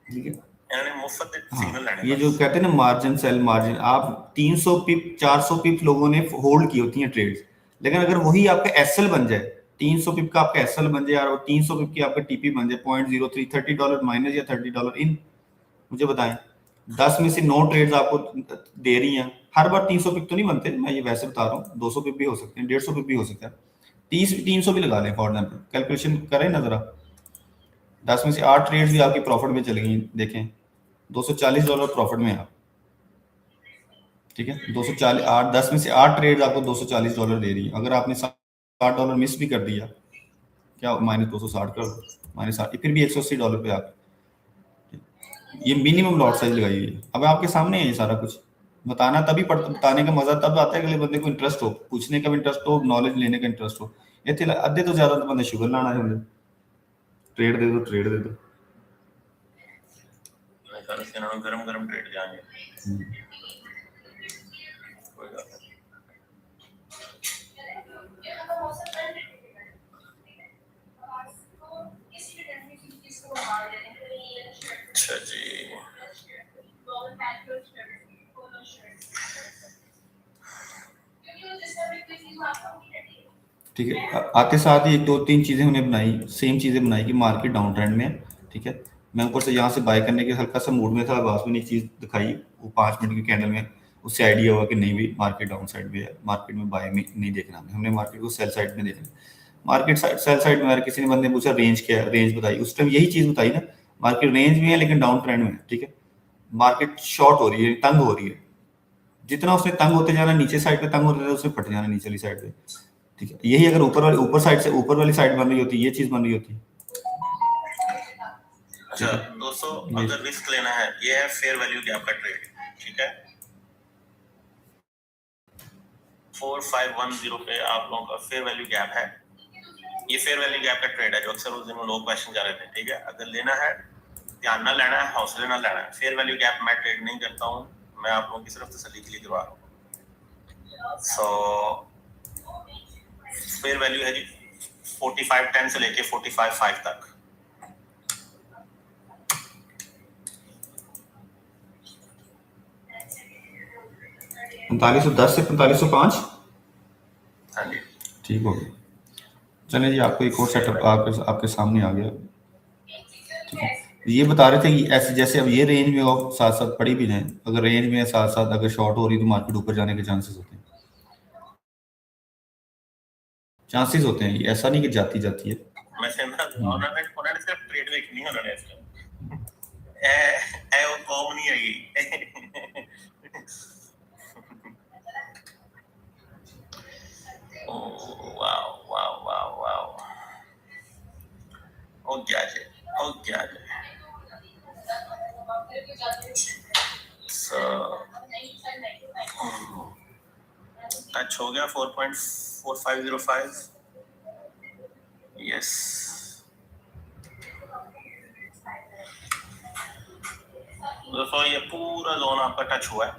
S1: ठीक है।
S2: ਇਹਨਾਂ ਨੇ ਮੁਫਤ ਦੇ
S1: हाँ,
S2: सिग्नल ਲੈਣੇ
S1: ये जो कहते हैं ना मार्जिन सेल मार्जिन, आप 300 पिप 400 पिप लोगों ने होल्ड की होती हैं ट्रेड्स, लेकिन अगर वही आपका एसएल बन जाए, 300 पिप का आपका एसएल बन जाए और 300 पिप की आपका टीपी बन जाए, $0.03, $30 माइनस या $30 इन, मुझे बताएं 10 में से 9 ट्रेड्स आपको दे रही हैं। हर बार 300 पिप तो नहीं बनते, मैं ये वैसे बता रहा हूँ, 200 पिप भी हो सकते हैं, 150 पिप भी हो सकता है, 300 भी लगा लें फॉर एग्जाम्पल, कैलकुलेशन करें ना जरा। 10 में से 8 ट्रेड्स भी आपकी प्रॉफिट में चली गई, देखें $240 प्रॉफिट में आप। ठीक है, 240, 10 में से 8 ट्रेड्स आपको $240 दे रही है। अगर आपने $60 मिस भी कर दिया, क्या -260 कर दो, -60, फिर भी $180 पे आप, ये मिनिमम लॉट साइज लगाई हुई है। अब आपके सामने है ये सारा कुछ, बताना तभी बताने का मजा तब आता है, अगले बंदे को इंटरेस्ट हो, पूछने का भी इंटरेस्ट हो, नॉलेज लेने का इंटरेस्ट हो। ये अद्धे तो ज्यादा बंदे शुगर लाना चाहते, ट्रेड दे दो, ट्रेड दे दो।
S2: सर से ना गरम गरम ट्रेड जाएंगे कोई बात नहीं। अच्छा जी,
S1: ठीक है, आते साथ ही 2-3 चीजें उन्हें बनाई, सेम चीजें बनाई कि मार्केट डाउन ट्रेंड में है। ठीक है, मैं ऊपर से यहाँ से बाय करने के हल्का सा मूड में था, बाद में एक चीज दिखाई, वो 5 मिनट की कैंडल में, उससे आइडिया हुआ कि नहीं भी मार्केट डाउन साइड में है, मार्केट में बाय में नहीं देखना, हमने मार्केट को सेल साइड में देखना। मार्केट साइड सेल साइड में किसी ने बंदे ने पूछा रेंज क्या है, रेंज बताई, उस टाइम यही चीज बताई ना, मार्केट रेंज में है लेकिन डाउन ट्रेंड में है। ठीक है, मार्केट शॉर्ट हो रही है, तंग हो रही है, जितना उसने तंग होते जाना, नीचे साइड पे तंग होते जाना, उसने फट जाना नीचे वाली साइड पे। ठीक है, यही अगर ऊपर साइड से ऊपर वाली साइड बन रही होती, ये चीज बन रही होती।
S2: अच्छा दोस्तों, अगर रिस्क लेना है, ये है फेयर वैल्यू गैप का ट्रेड। ठीक है, 4510 पे आप लोगों का फेयर वैल्यू गैप है। ये फेयर वैल्यू गैप का ट्रेड है जो अक्सर उस दिन लोग क्वेश्चन कर रहे थे। ठीक है, अगर लेना है ध्यान ना लेना है, हौसले ना लेना है। फेयर वैल्यू गैप मैं ट्रेड नहीं करता हूँ, मैं आप लोगों की सिर्फ तसल्ली के लिए करवा रहा हूँ। सो फेयर वैल्यू है जी 4510 से लेके 455 तक।
S1: $4510 से $4505।
S2: हाँ जी,
S1: ठीक हो गया, चले जी, आपको एक और सेटअप आपके सामने आ गया। ठीक है, ये बता रहे थे कि ऐसे जैसे अब ये रेंज में हो, साथ साथ पड़ी भी जाए, अगर रेंज में साथ साथ अगर शॉर्ट हो रही तो मार्केट ऊपर जाने के चांसेस होते हैं, ऐसा नहीं कि जाती है।
S2: मैं कहना उन्होंने सिर्फ ट्रेड देखनी है, उन्होंने ए वो कॉम नहीं है। वाओ वाओ वाओ वाओ, ओ क्या है, ओ क्या है। टच हो गया 4.4505। यस, दोस्तों ये पूरा जोन आपका टच हुआ है।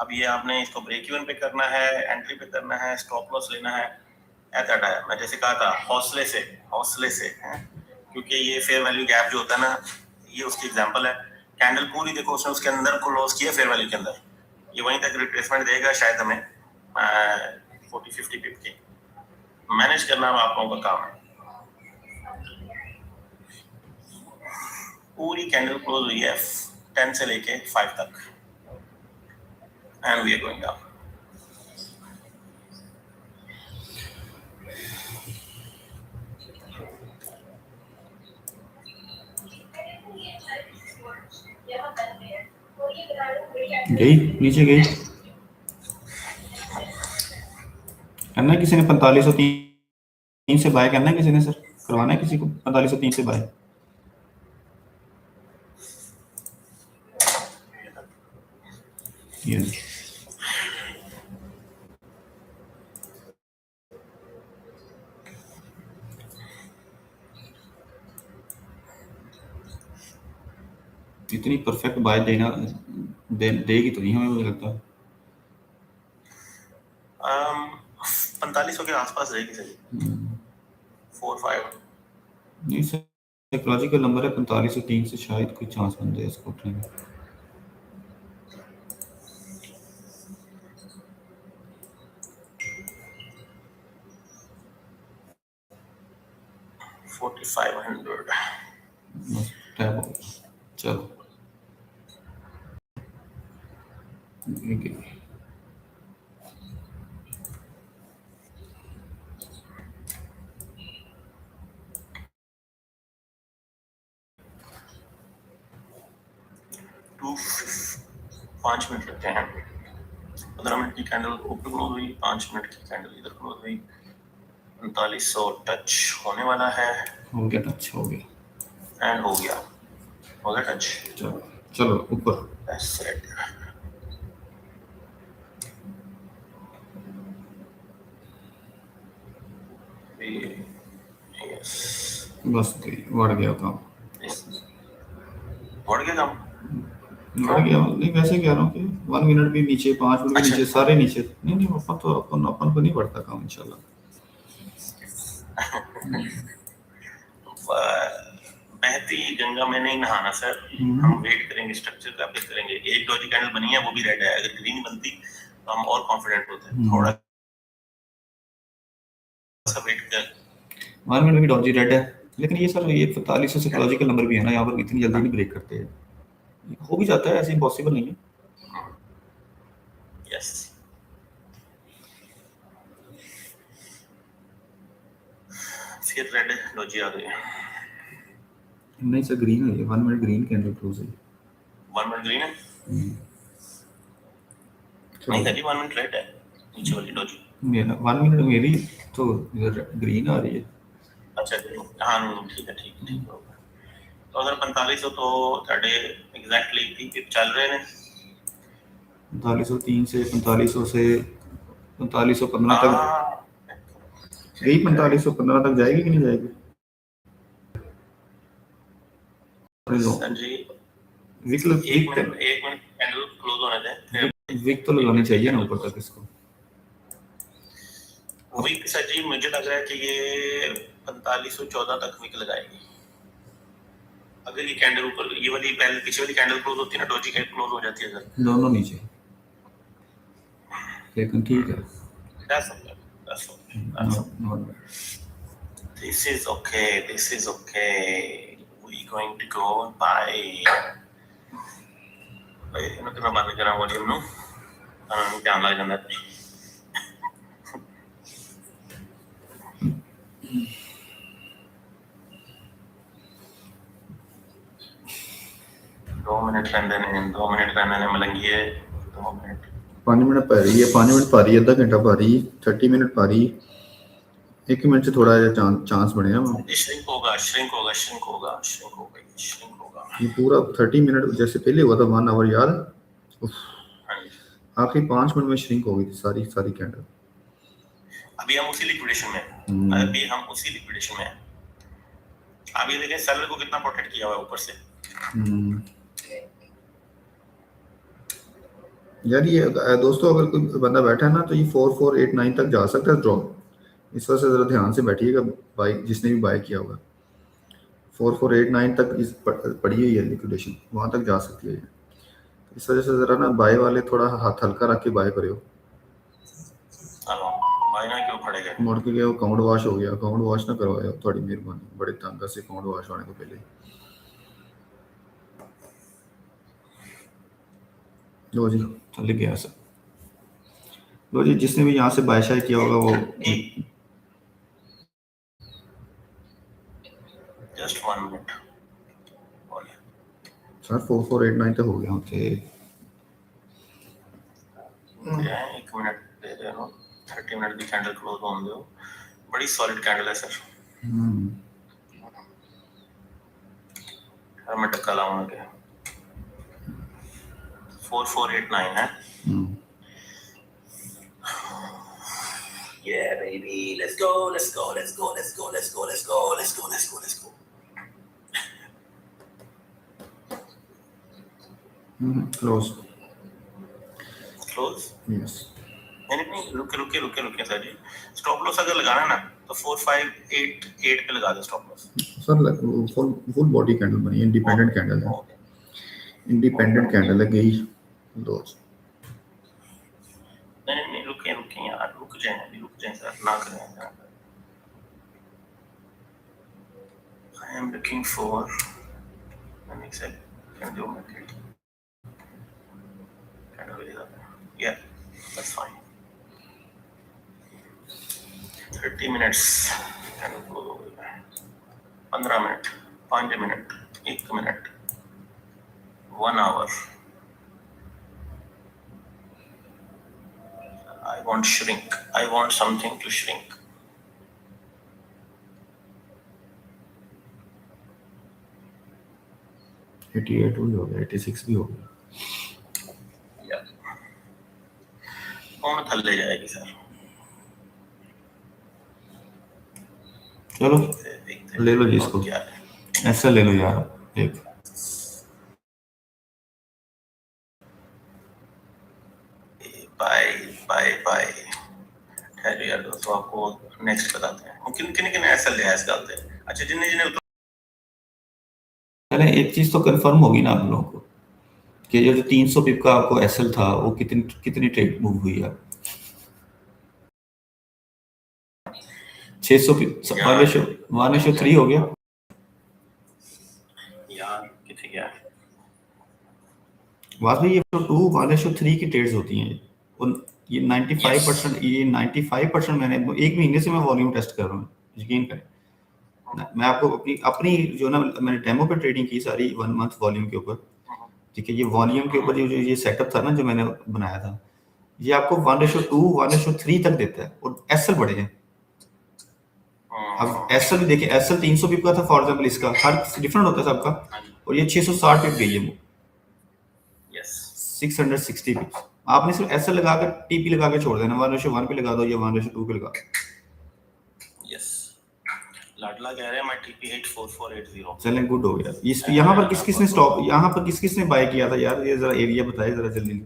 S2: अब ये आपने इसको ब्रेक इवन पे करना है, एंट्री पे करना है, स्टॉप लॉस लेना है, ऐसा है। मैं जैसे कहा था हौसले से है, क्योंकि ये फेयर वैल्यू गैप जो होता है ना, ये उसकी एग्जांपल है। कैंडल पूरी देखो, उसने उसके अंदर को लॉस किया फेयर वैल्यू के अंदर, ये वहीं तक रिट्रेसमेंट देगा शायद हमें 40-50 पिप की। मैनेज करना आप लोगों का काम है। पूरी कैंडल क्लोज हुई है 10 से लेके 5 तक and we are going down.
S1: गई नीचे गई, करना है किसी ने 4503 से बाय करना है किसी ने सर, करवाना है किसी को 4503 से बाय। ये इतनी परफेक्ट बाय देना देगी तो नहीं हमें, मुझे लगता है
S2: 4500 के आसपास रहेगी सर, 4-5।
S1: नहीं सर, साइकोलॉजिकल नंबर है 4503 से, शायद कोई चांस बन जाए इसको उठने में। बस टैप हो गया, चलो ये गई।
S2: टू 5 मिनट लगते हैं, 15 मिनट की कैंडल ऊपर क्लोज हुई, 5 मिनट की कैंडल इधर क्लोज हुई, 4500 टच होने वाला है,
S1: हो गया टच, हो गया
S2: एंड हो गया टच।
S1: चलो चलो ऊपर,
S2: That's it. Yes.
S1: बस गई, बढ़ गया काम,
S2: बढ़ गया काम,
S1: बढ़ गया। नहीं वैसे कह रहा हूँ कि 1 मिनट भी नीचे, 5 मिनट भी
S2: अच्छा।
S1: नीचे, सारे नीचे। नहीं नहीं अपन तो अपन को नहीं बढ़ता काम इंशाल्लाह।
S2: बहती गंगा में नहीं नहाना सर, हम वेट करेंगे, स्ट्रक्चर का वेट करेंगे। एक डॉजी कैंडल बनी है वो भी रेड है, अगर ग्रीन बनती तो हम और कॉन्फिडेंट होते, थोड़ा सा वेट कर।
S1: 1 मिनट भी डॉजी रेड है, लेकिन ये सर ये 4500 साइकोलॉजिकल नंबर भी है ना, यहाँ पर इतनी जल्दी नहीं ब्रेक करते हैं, हो भी जाता है, ऐसे इम्पॉसिबल नहीं है।
S2: यस, फिर रेड डॉजी आ गई,
S1: नहीं सर ग्रीन है, 1 मिनट ग्रीन कैंडल क्लोज है,
S2: 1 मिनट ग्रीन है, नहीं सर 1 मिनट रेड है नीचे वाली डॉजी।
S1: मेरा 1 मिनट मेरी तो ग्रीन आ रही है।
S2: अच्छा हाँ ठीक है, ठीक ठीक होगा। तो अगर 4500 तो ਤੁਹਾਡੇ एग्जैक्टली ठीक चल रहे हैं
S1: 4503 से 4500 से 4515 तक गई, 4515 तक जाएगी कि नहीं जाएगी?
S2: सर जी
S1: विक
S2: एक मिनट कैंडल क्लोज होने दें,
S1: विक तो लगानी चाहिए ना ऊपर तक इसको।
S2: विक सर जी मुझे लग रहा है कि ये 4514 तक विक लगाएगी। अगर ये कैंडल ऊपर, ये वाली पहले पीछे वाली कैंडल क्लोज होती है ना, डॉजी कैंडल क्लोज हो जाती है सर,
S1: दोनों नीचे, लेकिन ठीक है,
S2: that's okay, that's okay, that's okay. This is okay, this is okay, we going to go by भाई इन्हें तो मैं बात कर रहा हूँ वॉल्यूम नो, ध्यान लग जाता है। दो मिनट रहने ने मलंगी है, 2 मिनट
S1: 5 मिनट पा रही है, 5 मिनट पा रही है, आधा घंटा पा रही है, 30 मिनट पा रही है, 1 मिनट से थोड़ा चांस बढ़ेगा,
S2: श्रिंक होगा, श्रिंक होगा, श्रिंक होगा, श्रिंक होगा, श्रिंक होगा।
S1: ये पूरा 30 मिनट जैसे पहले हुआ था 1 आवर, याद है? आखिरी 5 मिनट में श्रिंक हो गई थी सारी कैंडल।
S2: अभी हम उसी लिक्विडेशन में हैं, अभी हम उसी लिक्विडेशन में हैं। आप ये देखें सेलर को कितना प्रोटेक्ट किया हुआ है ऊपर से।
S1: यार ये दोस्तों अगर कोई बंदा बैठा है ना तो ये 4489 तक जा सकता है ड्रॉप, इस वजह से जरा ध्यान से बैठिएगा, बाय जिसने भी बाय किया होगा 4489 तक इस पड़ी हुई है लिक्विडेशन, वहां तक जा सकती है, इस वजह से जरा ना बाय वाले थोड़ा हाथ हल्का रख के बाय करो।
S2: बाय ना क्यों खड़े गए,
S1: मुड़ के गया अकाउंट वॉश हो गया, अकाउंट वॉश ना करवाया, थोड़ी मेहरबानी, बड़े तंग से अकाउंट वॉश होने को पहले। लो जी, चल गया सर। लो जी, जिसने भी यहाँ से बाय शाय किया होगा वो
S2: जस्ट 1 मिनट
S1: सर 4489 तो हो गया होते।
S2: एक मिनट दे रहे हो, 30 मिनट की कैंडल क्लोज होने दो। बड़ी सॉलिड कैंडल है सर। मैं टक्का लाऊंगा 4489 है। Yeah baby, let's go, let's go, let's go, let's go, let's go, let's go, let's go, let's go, let's go.
S1: Close
S2: close
S1: yes.
S2: नहीं, रुके सर जी। स्टॉप लॉस अगर लगाना है ना तो 4588 पे लगा दो stop loss
S1: sir full body candle बनी, इंडिपेंडेंट कैंडल है, इंडिपेंडेंट कैंडल है गई दो।
S2: नहीं रुके यार, रुक जाए सर, ना करें। I am looking for an exact can do market. Yeah, that's fine. 30 minutes can go 15 minute, 5 minute, 1 minute, 1 hour. I want shrink. I want something to shrink.
S1: Eighty eight भी हो गया, 86 भी हो गया।
S2: कौन थल्ले जाएगी सर?
S1: चलो ले लो जी इसको, ऐसा ले लो यार एक।
S2: Bye bye bye. ठहरो यार, तो आपको नेक्स्ट बताते हैं किन ऐसा ले इस गल पे। अच्छा जिन्ने
S1: पहले एक चीज तो कंफर्म होगी ना आप लोगों को कि जो 300 पिप का आपको एसएल था वो कितनी ट्रेड मूव हुई है। 600 पिप 1:3 हो गया
S2: यार, कितने गया
S1: वाकई। ये तो 2:3 की ट्रेड्स होती हैं और ये 95% ये 95% मैंने एक महीने से मैं वॉल्यूम टेस्ट कर रहा हूँ, यकीन करें। मैं आपको अपनी जो ना मैंने डेमो पे ट्रेडिंग की सारी 1 मंथ वॉल्यूम के ऊपर, ठीक है। ये वॉल्यूम के ऊपर जो ये सेटअप था ना जो मैंने बनाया था, ये आपको 1:2 1:3 तक देता है और एसएल बड़े हैं। अब एसएल भी देखिए, एसएल 300 पिप का था फॉर एग्जांपल, इसका हर डिफरेंट होता है सबका, और ये 660 पिप गई है, 660 पिप्स। आपने सिर्फ एसएल लगाकर टीपी लगाकर छोड़ देना, 1:1 पे लगा दो या 1:2 पे लगा दो।
S2: यस, लाडला कह रहे हैं मैं टीपी 84480।
S1: चलें, गुड हो गया। इस यहाँ पर किस-किसने स्टॉप, यहाँ पर किस-किसने बाय किया था यार? ये जरा एरिया बताइए जरा जल्दी।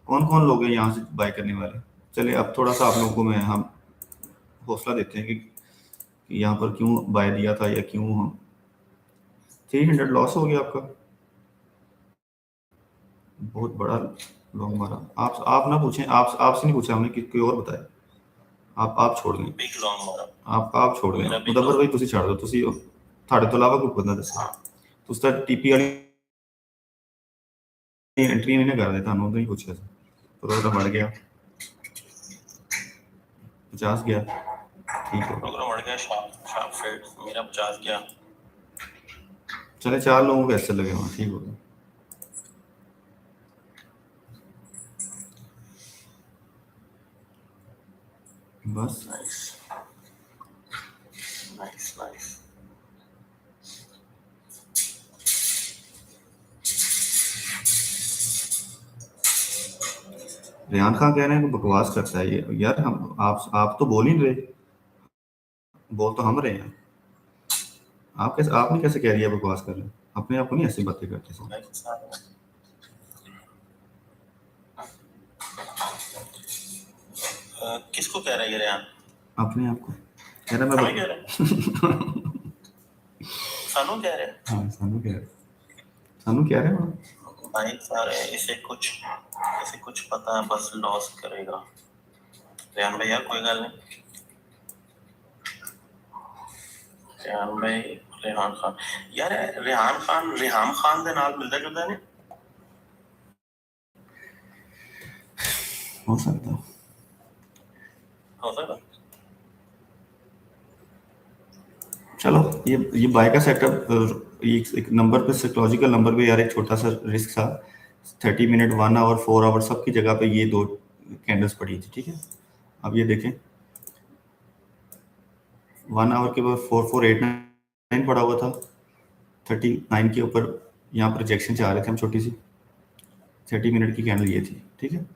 S1: कौन-कौन लोग हैं यहाँ से बाय करने वाले? चलिए अब थोड़ा सा आप लोगों को हम हौसला देते हैं कि यहाँ पर क्यों बाय दिया था या क्यों हम 300 लॉस हो गया आपका, बहुत बड़ा लॉन्ग मारा। आप ना पूछें, आपसे नहीं पूछा हमने, कोई और बताए। आप छोड़ दें, आप छोड़ दें मुदब्बर भाई, तुसी छाड़ दो, तुसी ਤੁਹਾਡੇ ਤੋਂ ਇਲਾਵਾ ਕੋਈ ਬੰਦਾ ਦੱਸੋ। ਤੁਸੀਂ ਤਾਂ ਟੀਪੀ ਵਾਲੀ एंट्री नहीं ना कर दे, ਤੁਹਾਨੂੰ ਉਦੋਂ ਹੀ ਪੁੱਛਿਆ ਸੀ, ਪਰ ਉਹ ਤਾਂ बढ़ गया 50 गया, ठीक है
S2: बढ़ गया। शार्प ट्रेड मेरा 50 गया।
S1: चले 4 लोगों को ऐसे लगे वहाँ, ठीक हो गया बस।
S2: नाइस।
S1: रेहान खान कह रहे हैं कि बकवास करता है ये यार। हम आप तो बोल ही नहीं रहे, बोल तो हम रहे हैं। आपने कैसे कह दिया बकवास कर रहे हैं? अपने आप को नहीं ऐसी बातें करते सर।
S2: किसको कह रहा है रेहान?
S1: अपने आप को कह रहा मैं
S2: कह रहा सानू कह रहे हैं।
S1: हाँ, सानू कह रहे हैं
S2: भाई सारे इसे कुछ पता है, बस लॉस करेगा। रेहान भाई यार कोई गल नहीं। रेहान भाई रेहान खान यार, रेहान खान दे नाल मिलदा जुलदा नहीं।
S1: हो सकता है।
S2: हो सकता।
S1: चलो ये बाय का सेटअप एक नंबर पे साइकोलॉजिकल नंबर पे यार एक छोटा सा रिस्क था। 30 मिनट 1 आवर 4 आवर सबकी जगह पे ये दो कैंडल्स पड़ी थी, ठीक है। अब ये देखें 1 आवर के बाद 4489 पड़ा हुआ था। 39 के ऊपर यहाँ पर रिजेक्शन से आ रहे थे हम, छोटी सी 30 मिनट की कैंडल ये थी, ठीक है।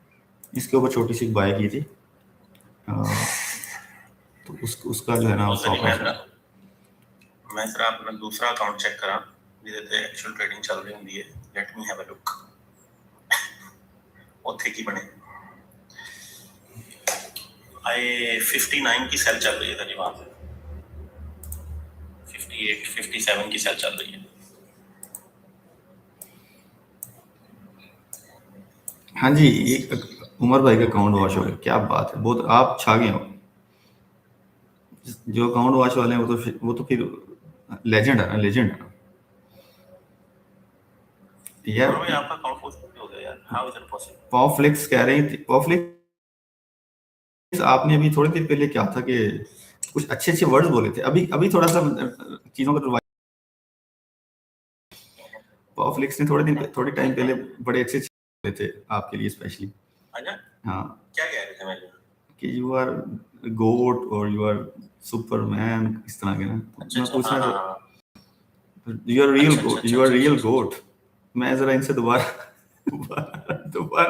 S1: इसके ऊपर छोटी सी बाय की थी। तो उसका जो है ना
S2: मैं जरा अपना दूसरा अकाउंट चेक करा जिहदे एक्चुअल ट्रेडिंग चल रही हुंदी है। Let me have a look. ਉੱਥੇ ਕੀ बने आए 59 की सेल चल रही है जी, वहां पे 58 57 की सेल चल रही है।
S1: हाँ जी, एक उमर भाई का अकाउंट वॉश हो गया, क्या बात है, बहुत आप छा गए हो। जो अकाउंट वॉश वाले हैं वो तो फिर लेजेंड है ना, लेजेंड है ना यार।
S2: भाई आपका अकाउंट वॉश हो गया यार, हाउ इज इट पॉसिबल?
S1: पॉफ्लिक्स कह रहे थे, पॉफ्लिक्स आपने अभी थोड़ी देर पहले क्या था कि कुछ अच्छे अच्छे वर्ड्स बोले थे, अभी अभी थोड़ा सा चीजों का पॉफ्लिक्स ने थोड़े टाइम पहले बड़े अच्छे बोले थे आपके लिए स्पेशली।
S2: अच्छा,
S1: हाँ,
S2: क्या कह रहे थे मेरे
S1: कि यू आर गोट और यू आर सुपरमैन, इस तरह के ना। मैं पूछना you are real goat, you are real goat. मैं जरा इनसे दोबारा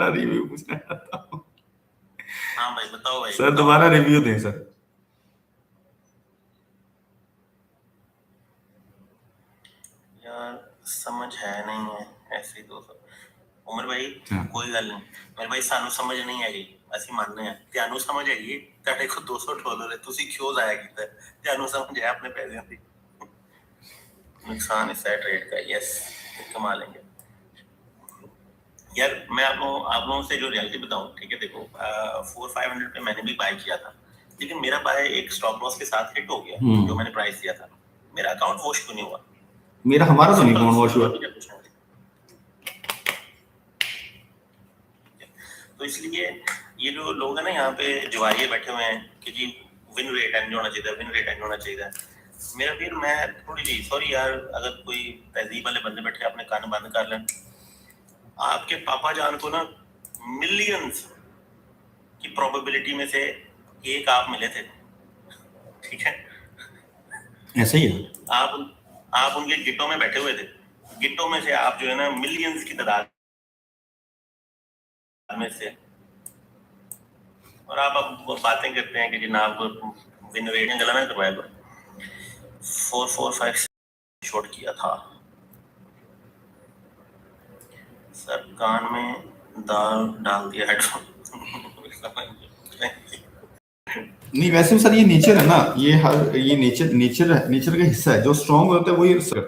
S1: रिव्यू पूछना चाहता हूँ।
S2: हाँ भाई बताओ भाई,
S1: सर दोबारा रिव्यू दें सर।
S2: यार समझ है नहीं है ऐसे ही दोस्तों। उमर भाई
S1: हाँ।
S2: कोई गल नहीं मेरे भाई, सानू समझ नहीं आई, ਅਸੀਂ ਮੰਨਦੇ ਆ ਤੁਹਾਨੂੰ ਸਮਝ ਆਈ ਤੁਹਾਡੇ ਕੋਲ $200 ਹੈ, ਤੁਸੀਂ ਕਿਉਂ ਜ਼ਾਇਆ ਕੀਤਾ? ਤੁਹਾਨੂੰ समझ है अपने पैसे की नुकसान इस ट्रेड का। यस, कमा लेंगे यार। मैं आप लोगों से जो रियलिटी बताऊं, ठीक है, देखो 400-500 पे मैंने भी बाय किया था, लेकिन मेरा बाय एक स्टॉप लॉस के साथ हिट हो गया जो मैंने प्राइस दिया था। मेरा अकाउंट वॉश क्यों नहीं हुआ?
S1: मेरा हमारा तो नहीं अकाउंट वॉश हुआ।
S2: तो इसलिए ये जो लोग हैं ना यहाँ पे जुआरिये बैठे हुए हैं कि जी विन रेट एंड होना चाहिए, विन रेट एंड होना चाहिए। मेरा फिर मैं थोड़ी जी सॉरी यार, अगर कोई तहजीब वाले बंदे बैठे अपने कान बंद कर लें। आपके पापा जान को ना मिलियंस की प्रोबेबिलिटी में से एक आप मिले थे, ठीक है।
S1: ऐसा ही है।
S2: आप उनके गिट्टों में बैठे हुए थे, गिट्टों में से आप जो है ना मिलियंस की तादाद में से, और आप अब बातें करते हैं कि जनाब विन रेट गला ना करवाया करो। 445 शॉट किया था सर, कान में दाल डाल दिया हेडफोन।
S1: नहीं वैसे सर ये नेचर है ना, ये नेचर का हिस्सा है। जो स्ट्रांग होता है वही करता है,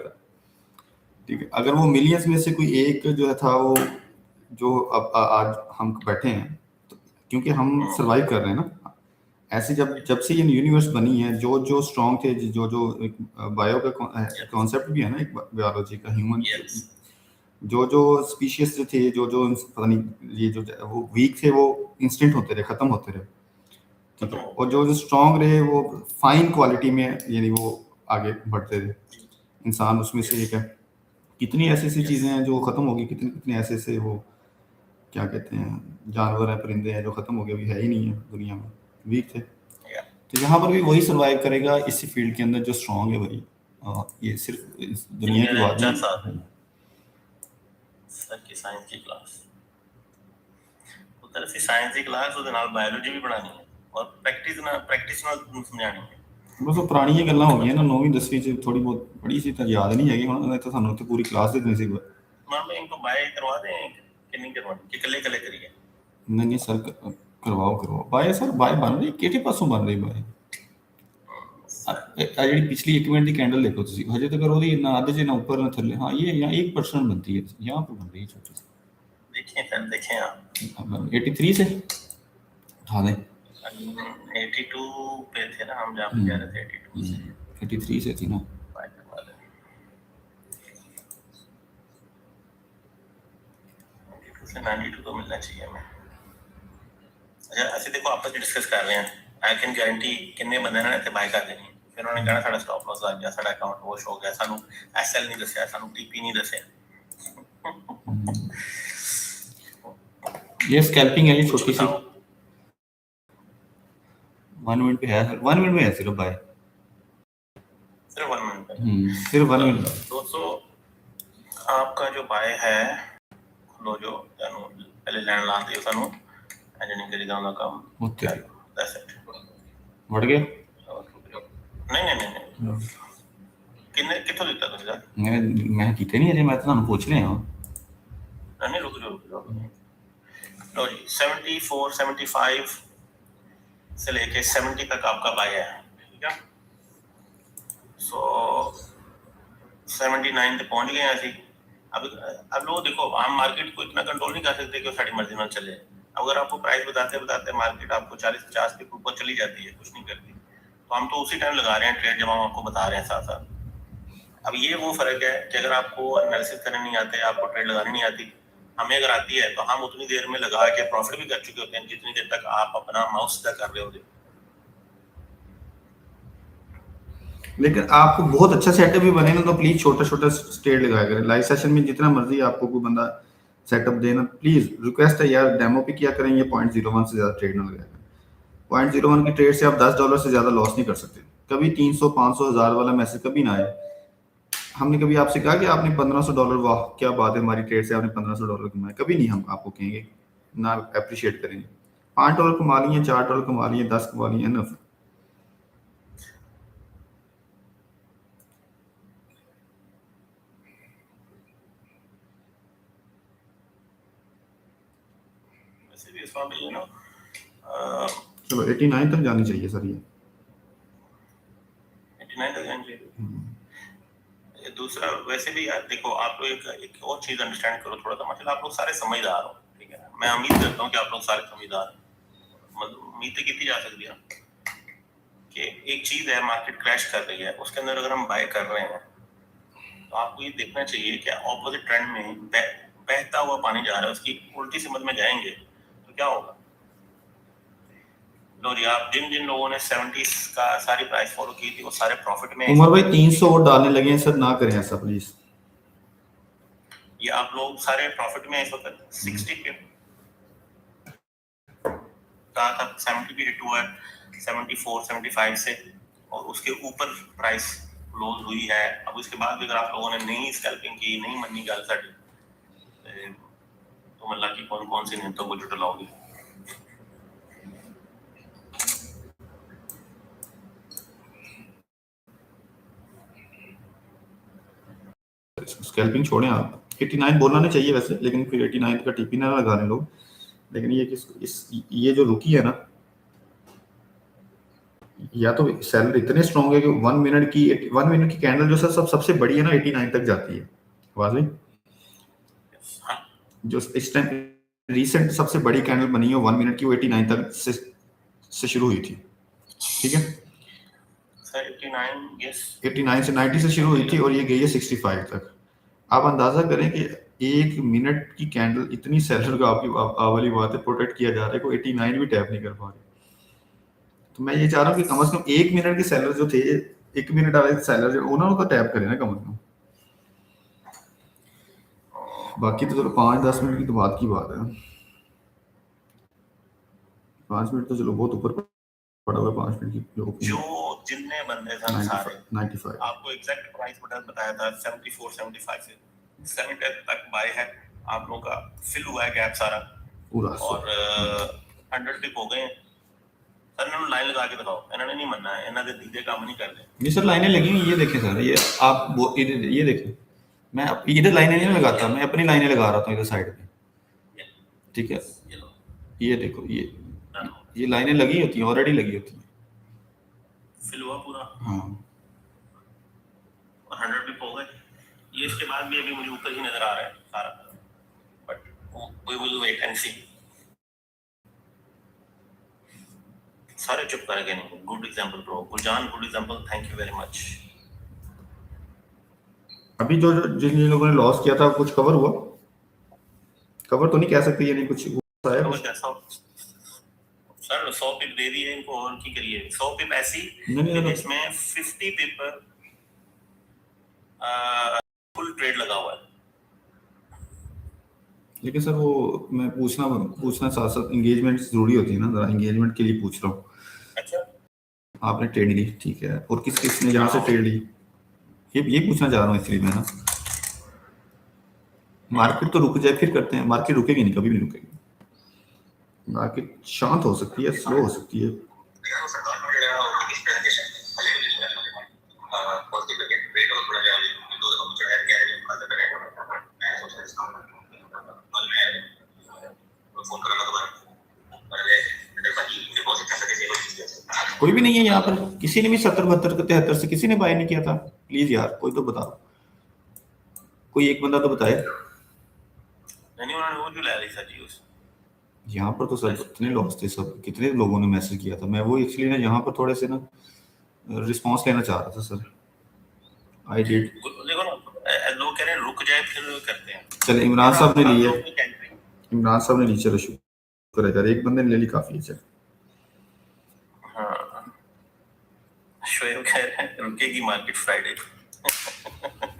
S1: ठीक है। अगर वो मिलियंस में से कोई एक जो है था वो जो अब आज हम बैठे हैं तो क्योंकि हम सरवाइव कर रहे हैं ना। ऐसे जब से ये यूनिवर्स बनी है, जो जो स्ट्रांग थे, जो एक बायो का कॉन्सेप्ट भी है ना, एक बायोलॉजी का, ह्यूमन जो जो स्पीशीज थे, जो जो पता नहीं ये जो वो वीक थे वो इंस्टेंट होते रहे, खत्म होते रहे, ठीक है। और जो जो स्ट्रांग रहे वो फाइन क्वालिटी में, यानी वो आगे बढ़ते रहे। इंसान उसमें से एक है। कितनी ऐसी ऐसी चीज़ें हैं जो ख़त्म होगी, कितने कितने ऐसे ऐसे वो क्या कहते हैं जानवर हैं, परिंदे हैं जो ख़त्म हो गए, अभी है ही नहीं है दुनिया में, वीक थे। तो यहाँ पर भी वही सर्वाइव करेगा इसी फील्ड के अंदर जो स्ट्रांग है वही। ये सिर्फ इस दुनिया की बात नहीं।
S2: सर की साइंस की क्लास उधर से साइंस की क्लास ਉਹਦੇ ਨਾਲ ਬਾਇਓਲੋਜੀ ਵੀ ਪੜਾਣੀ ਹੈ और प्रैक्टिस ਨਾਲ ਸਮਝਾਣੀ ਹੈ।
S1: बस वो पुरानियां गल्लां हो गई ना, 9वीं 10वीं च थोड़ी बहुत पढ़ी सी, तो याद नहीं हैगी हुण। तो सानू तो पूरी क्लास दे देनी सी।
S2: मान लो इनको बाय करवा दें कि नहीं करवानी, कि कल्ले कल्ले करिए?
S1: नहीं सर करवाओ बाय सर, बाय बन रही किहड़े पासों बन रही बाय? आ जी पिछली 1 मिनट की कैंडल देखो तुसी, हजे तक ਉਹਦੀ ना आधे से ना ऊपर ना थल्ले। हाँ ये यहाँ 1% बनती है, यहाँ पर बन रही है छोटी सी।
S2: देखिए सर, देखें आप
S1: 83 से उठा दें।
S2: 82 पे थे ना हम, जहाँ पे कह रहे थे 82 से
S1: 83 से थी ना।
S2: बाय करवा दें। 82 से 92 तो मिलना चाहिए हमें। ਅਸੀਂ ਦੇਖੋ ਆਪਸ ਵਿੱਚ ਡਿਸਕਸ ਕਰ ਰਹੇ ਹਾਂ आई कैन गारंटी किन्ने बंदे ने ਇੱਥੇ ਬਾਈ ਕਰ ਦੇਣੀ ਫਿਰ ਉਹਨੇ ਕਹਿਣਾ ਸਾਡਾ ਸਟਾਪ ਲਾਸ ਲੱਗ ਗਿਆ ਸਾਡਾ ਅਕਾਊਂਟ ਵਾਸ਼ ਹੋ ਗਿਆ ਸਾਨੂੰ ਐਸਐਲ ਨਹੀਂ ਦੱਸਿਆ ਸਾਨੂੰ ਟੀਪੀ ਨਹੀਂ ਦੱਸਿਆ
S1: ये स्कैल्पिंग है ये छोटी सी 1 मिनट पे है 1 मिनट में है सिर्फ बाय
S2: सिर्फ 1 मिनट पे
S1: सिर्फ 1 मिनट
S2: दोस्तों आपका जो बाय है लो जो पहले लैंड ला दियो ਸਾਨੂੰ एंजिनियरिंग करीदा ਉਹਦਾ ਕੰਮ
S1: ਉੱਤੇ
S2: दैट्स इट
S1: ਵੜ ਗਿਆ
S2: नहीं किन्ने किथों ਦਿੱਤਾ ਤੁਸੀਂ ਦਾ
S1: मैं ਕੀਤੇ ਨਹੀਂ ਅਜੇ ਮੈਂ ਤੁਹਾਨੂੰ ਪੁੱਛ ਰਿਹਾ ਹਾਂ
S2: नहीं रुक जाओ लो जी 74 75 से लेके 70 तक आपका बाय है ठीक है सो 79 तक पहुंच गए हैं ਅਸੀਂ अब लोग देखो हम मार्केट को इतना कंट्रोल नहीं कर सकते कि वो साड़ी मर्जी में चले अगर आपको प्राइस बताते बताते मार्केट आपको 40-50 के ऊपर चली जाती है कुछ नहीं करती तो हम तो उसी टाइम लगा रहे हैं ट्रेड जब हम आपको बता रहे हैं साथ साथ अब ये वो फर्क है कि अगर आपको एनालिसिस करने नहीं आते आपको ट्रेड लगानी नहीं आती हमें अगर आती है तो हम उतनी देर में लगा के प्रॉफिट भी कर चुके होते हैं जितनी देर तक आप अपना माउस सीधा कर रहे होते
S1: लेकिन आपको बहुत अच्छा सेटअप भी बने ना तो प्लीज छोटा छोटा ट्रेड लगाया करें लाइव सेशन में जितना मर्जी आपको कोई बंदा सेटअप देना प्लीज रिक्वेस्ट है यार डेमो पे किया करें ये 0.01 से ज्यादा ट्रेड ना लगाया करें 0.01 की ट्रेड से आप $10 से ज्यादा लॉस नहीं कर सकते कभी 300 500 1000 वाला मैसेज कभी ना आए हमने कभी आपसे कहा कि आपने $1500 वाह क्या बात है हमारी ट्रेड से आपने $1500 कमाए कभी नहीं हम आपको कहेंगे ना अप्रिशिएट करेंगे $5 कमा लिए $4 कमा लिए 10 कमा लिए इनफ
S2: वैसे भी इसमें भी
S1: चलो 89 तक जानी चाहिए सर ये
S2: 89 तक जानी चाहिए दूसरा वैसे भी यार देखो आप लोग एक और चीज अंडरस्टैंड करो थोड़ा सा मतलब आप लोग सारे समझदार हो ठीक है मैं उम्मीद करता हूँ कि आप लोग सारे समझदार मतलब उम्मीद की जा सकती है कि एक चीज है मार्केट क्रैश कर रही है उसके अंदर अगर हम बाय कर रहे हैं तो आपको ये देखना चाहिए कि ऑपोजिट ट्रेंड में बहता हुआ पानी जा रहा है उसकी उल्टी सिमत में जाएंगे तो क्या होगा लो जी आप जिन जिन लोगों ने 70s का सारी प्राइस फॉलो की थी वो सारे प्रॉफिट में
S1: उमर भाई 300 और डालने लगे हैं सर ना करें ऐसा प्लीज
S2: ये आप लोग सारे प्रॉफिट में इस वक्त 60 पे कहा था 70 भी हिट हुआ है 74 75 से और उसके ऊपर प्राइस क्लोज हुई है अब उसके बाद भी अगर आप लोगों ने नहीं स्कैल्पिंग की नहीं मनी गल साड़ी तो मतलब कि कौन कौन सी नियमों को जुटलाओगे
S1: स्कैल्पिंग छोड़ें आप 89 बोलना नहीं चाहिए वैसे लेकिन फिर 89 का टीपी ना लगा लें लोग लेकिन ये जो रुकी है ना या तो सेलर इतने स्ट्रॉन्ग है कि 1 मिनट की कैंडल जो सर सबसे बड़ी है ना 89 तक जाती है आवाज में जो इस टाइम रिसेंट सबसे बड़ी कैंडल बनी है 1 मिनट की वो 89 तक से शुरू हुई थी ठीक है
S2: सर 89 यस
S1: 89 से 90 से शुरू हुई थी और ये गई है 65 तक आप अंदाजा करें कि 1 मिनट की कैंडल इतनी सेलर का आपकी वाली बात है प्रोटेक्ट किया जा रहा है कोई 89 भी टैप नहीं कर पा रहे तो मैं ये चाह रहा हूँ कि कम से कम 1 मिनट के सेलर जो थे 1 मिनट वाले सेलर जो उन्होंने तो टैप करे ना कम से कम बाकी तो चलो 5-10 मिनट की तो बात है 5 मिनट तो चलो बहुत ऊपर पड़ा हुआ 5 मिनट की
S2: जो जितने बंदे थे सारे
S1: 95
S2: आपको एग्जैक्ट प्राइस बताया था 74 75 से 70 तक बाय है आप लोगों का फिल हुआ है गैप सारा
S1: पूरा
S2: और 100 टिप हो गए सर इन्होंने लाइन लगा के दिखाओ इन्होंने नहीं मनना है इन्होंने दीदे काम नहीं करते
S1: नहीं सर लाइनें लगी हुई ये देखें सर ये आप ये देखें मैं इधर लाइनें नहीं लगाता मैं अपनी लाइनें लगा रहा था इधर साइड पे ठीक है ये देखो ये लाइनें लगी होती हैं ऑलरेडी लगी होती हैं
S2: फिल हुआ पूरा
S1: हाँ
S2: और 100 टिप हो गए ये इसके बाद भी अभी मुझे ऊपर ही नजर आ रहा है सारा but we will wait and see सारे चुप कर गए नहीं good example bro Gulzan good example thank you very much
S1: अभी जो जिन लोगों ने लॉस किया था कुछ कवर हुआ कवर तो नहीं कह सकते ये नहीं कुछ आया
S2: कवर कैसा सर 100 पिप दे दिए इनको और की करिए 100 पिप ऐसी
S1: नहीं
S2: जिसमें 50 पिप फुल ट्रेड लगा हुआ है।
S1: लेकिन सर वो मैं पूछना साथ साथ एंगेजमेंट जरूरी होती है ना, जरा एंगेजमेंट के लिए पूछ रहा हूँ।
S2: अच्छा
S1: आपने ट्रेड ली, ठीक है, और किस किस ने जहाँ से ट्रेड ली, ये पूछना चाह रहा हूँ इसलिए मैं ना। मार्केट तो रुक जाए फिर करते हैं, मार्केट रुकेगी नहीं, कभी भी नहीं रुकेगी। मार्केट शांत हो सकती है, स्लो हो सकती है। कोई भी नहीं है यहाँ पर, किसी ने भी 70 72 73 से किसी ने बाय नहीं किया था। प्लीज यार कोई तो बताओ, कोई एक बंदा तो बताए।
S2: नहीं उन्होंने वो जो ले ली सर जी उस
S1: यहाँ पर तो सर कितने लॉस थे, सब कितने लोगों ने मैसेज किया था। मैं वो एक्चुअली ना यहाँ पर थोड़े से ना रिस्पांस लेना चाह रहा था सर। I did.
S2: देखो ना लोग कह रहे हैं रुक जाए फिर करते हैं।
S1: चल इमरान साहब ने
S2: आप
S1: लिए,
S2: लोगों की कैंट्री
S1: इमरान साहब ने ली, चलो शुक्र है यार, एक बंदे ने ले ली, काफी है। चल
S2: हाँ शोएब कह रहे हैं रुकेगी मार्केट फ्राइडे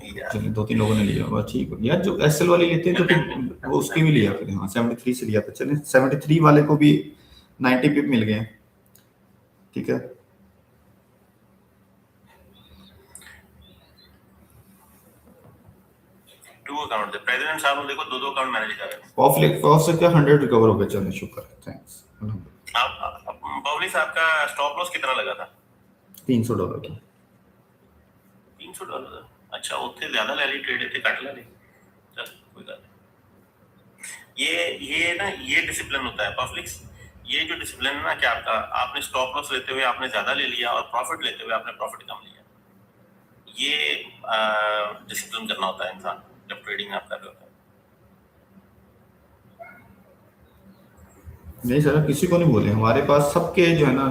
S2: यार
S1: चलिए 2 3 लोगों ने लिया, बस ठीक हो यार। जो एसएल वाले लेते हैं तो फिर वो उसके भी लिया फिर। हाँ 73 से लिया था। चलिए 73 वाले को भी 90 पिप मिल गए, ठीक है।
S2: टू अकाउंट थे प्रेसिडेंट साहब देखो दो अकाउंट मैनेज कर रहे हैं।
S1: ऑफ से क्या 100 रिकवर हो गया, चलिए शुक्र है, थैंक्स।
S2: आप पब्लिक साहब का स्टॉप लॉस कितना लगा था?
S1: $300 का।
S2: $300 अच्छा ਉੱਥੇ ਜ਼ਿਆਦਾ ਲੈ ਲਈ ट्रेड ਇੱਥੇ ਘੱਟ ਲੈ ਲਈ चल कोई बात नहीं। ये ना ये डिसिप्लिन होता है पब्लिक्स। ये जो डिसिप्लिन है ना कि आपका आपने स्टॉप लॉस लेते हुए आपने ज्यादा ले लिया और प्रॉफिट लेते हुए आपने प्रॉफिट कम लिया, ये डिसिप्लिन करना होता है इंसान जब ट्रेडिंग आप कर रहे होते हैं।
S1: नहीं सर किसी को नहीं बोले, हमारे पास सबके जो है ना,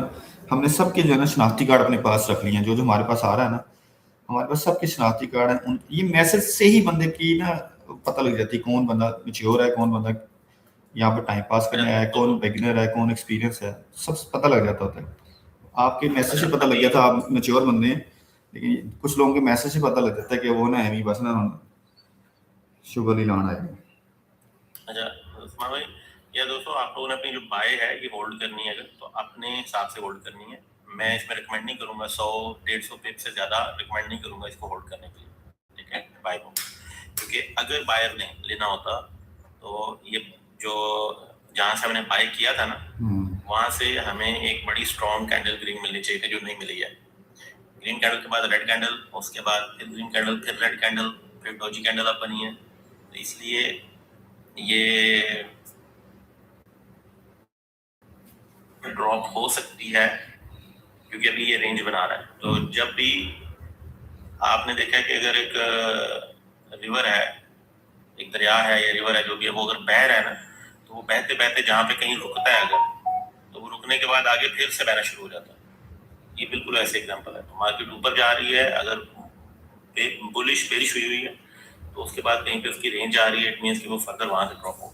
S1: हमने सबके जो है ना शनाख्ती कार्ड अपने पास रख लिए हैं। जो जो हमारे पास आ रहा है ना, हमारे पास सबके शनाख्ती कार्ड हैं। उन ये मैसेज से ही बंदे की ना पता लग जाती है कौन बंदा मैच्योर है, कौन बंदा यहाँ पर टाइम पास करने आया है, कौन बिगिनर है, कौन एक्सपीरियंस है, सब पता लग जाता होता है। आपके मैसेज से पता लग गया था आप मैच्योर बंदे हैं। लेकिन कुछ लोगों के मैसेज से पता लग जाता है कि वो ना है बस ना शुगर ही लाना है।
S2: अच्छा उस्मान भाई या दोस्तों आप लोगों ने अपनी जो बाय है ये होल्ड करनी है अगर तो अपने हिसाब से होल्ड करनी है। मैं इसमें रिकमेंड नहीं करूंगा 100-150 पिप से ज्यादा रिकमेंड नहीं करूंगा इसको होल्ड करने के लिए, ठीक है बाय को। क्योंकि अगर बायर ने लेना होता तो ये जो जहाँ से हमने बाय किया था ना वहां से हमें एक बड़ी स्ट्रॉन्ग कैंडल ग्रीन मिलनी चाहिए थी जो नहीं मिली है। ग्रीन कैंडल के बाद रेड कैंडल, उसके बाद फिर ग्रीन कैंडल, फिर रेड कैंडल, फिर डोजी कैंडल अब बनी है। तो इसलिए ये ड्रॉप हो सकती है क्योंकि अभी ये रेंज बना रहा है। तो जब भी आपने देखा है कि अगर एक रिवर है, एक दरिया है या रिवर है जो भी है, वो अगर बह रहा है ना तो वो बहते बहते जहाँ पे कहीं रुकता है अगर तो वो रुकने के बाद आगे फिर से बहना शुरू हो जाता है। ये बिल्कुल ऐसे एग्जांपल है। तो मार्केट ऊपर जा रही है, अगर बुलिश बेरिश हुई है तो उसके बाद कहीं पे उसकी रेंज आ रही है, इट मींस कि वो फर्दर वहां से ड्रॉप हो,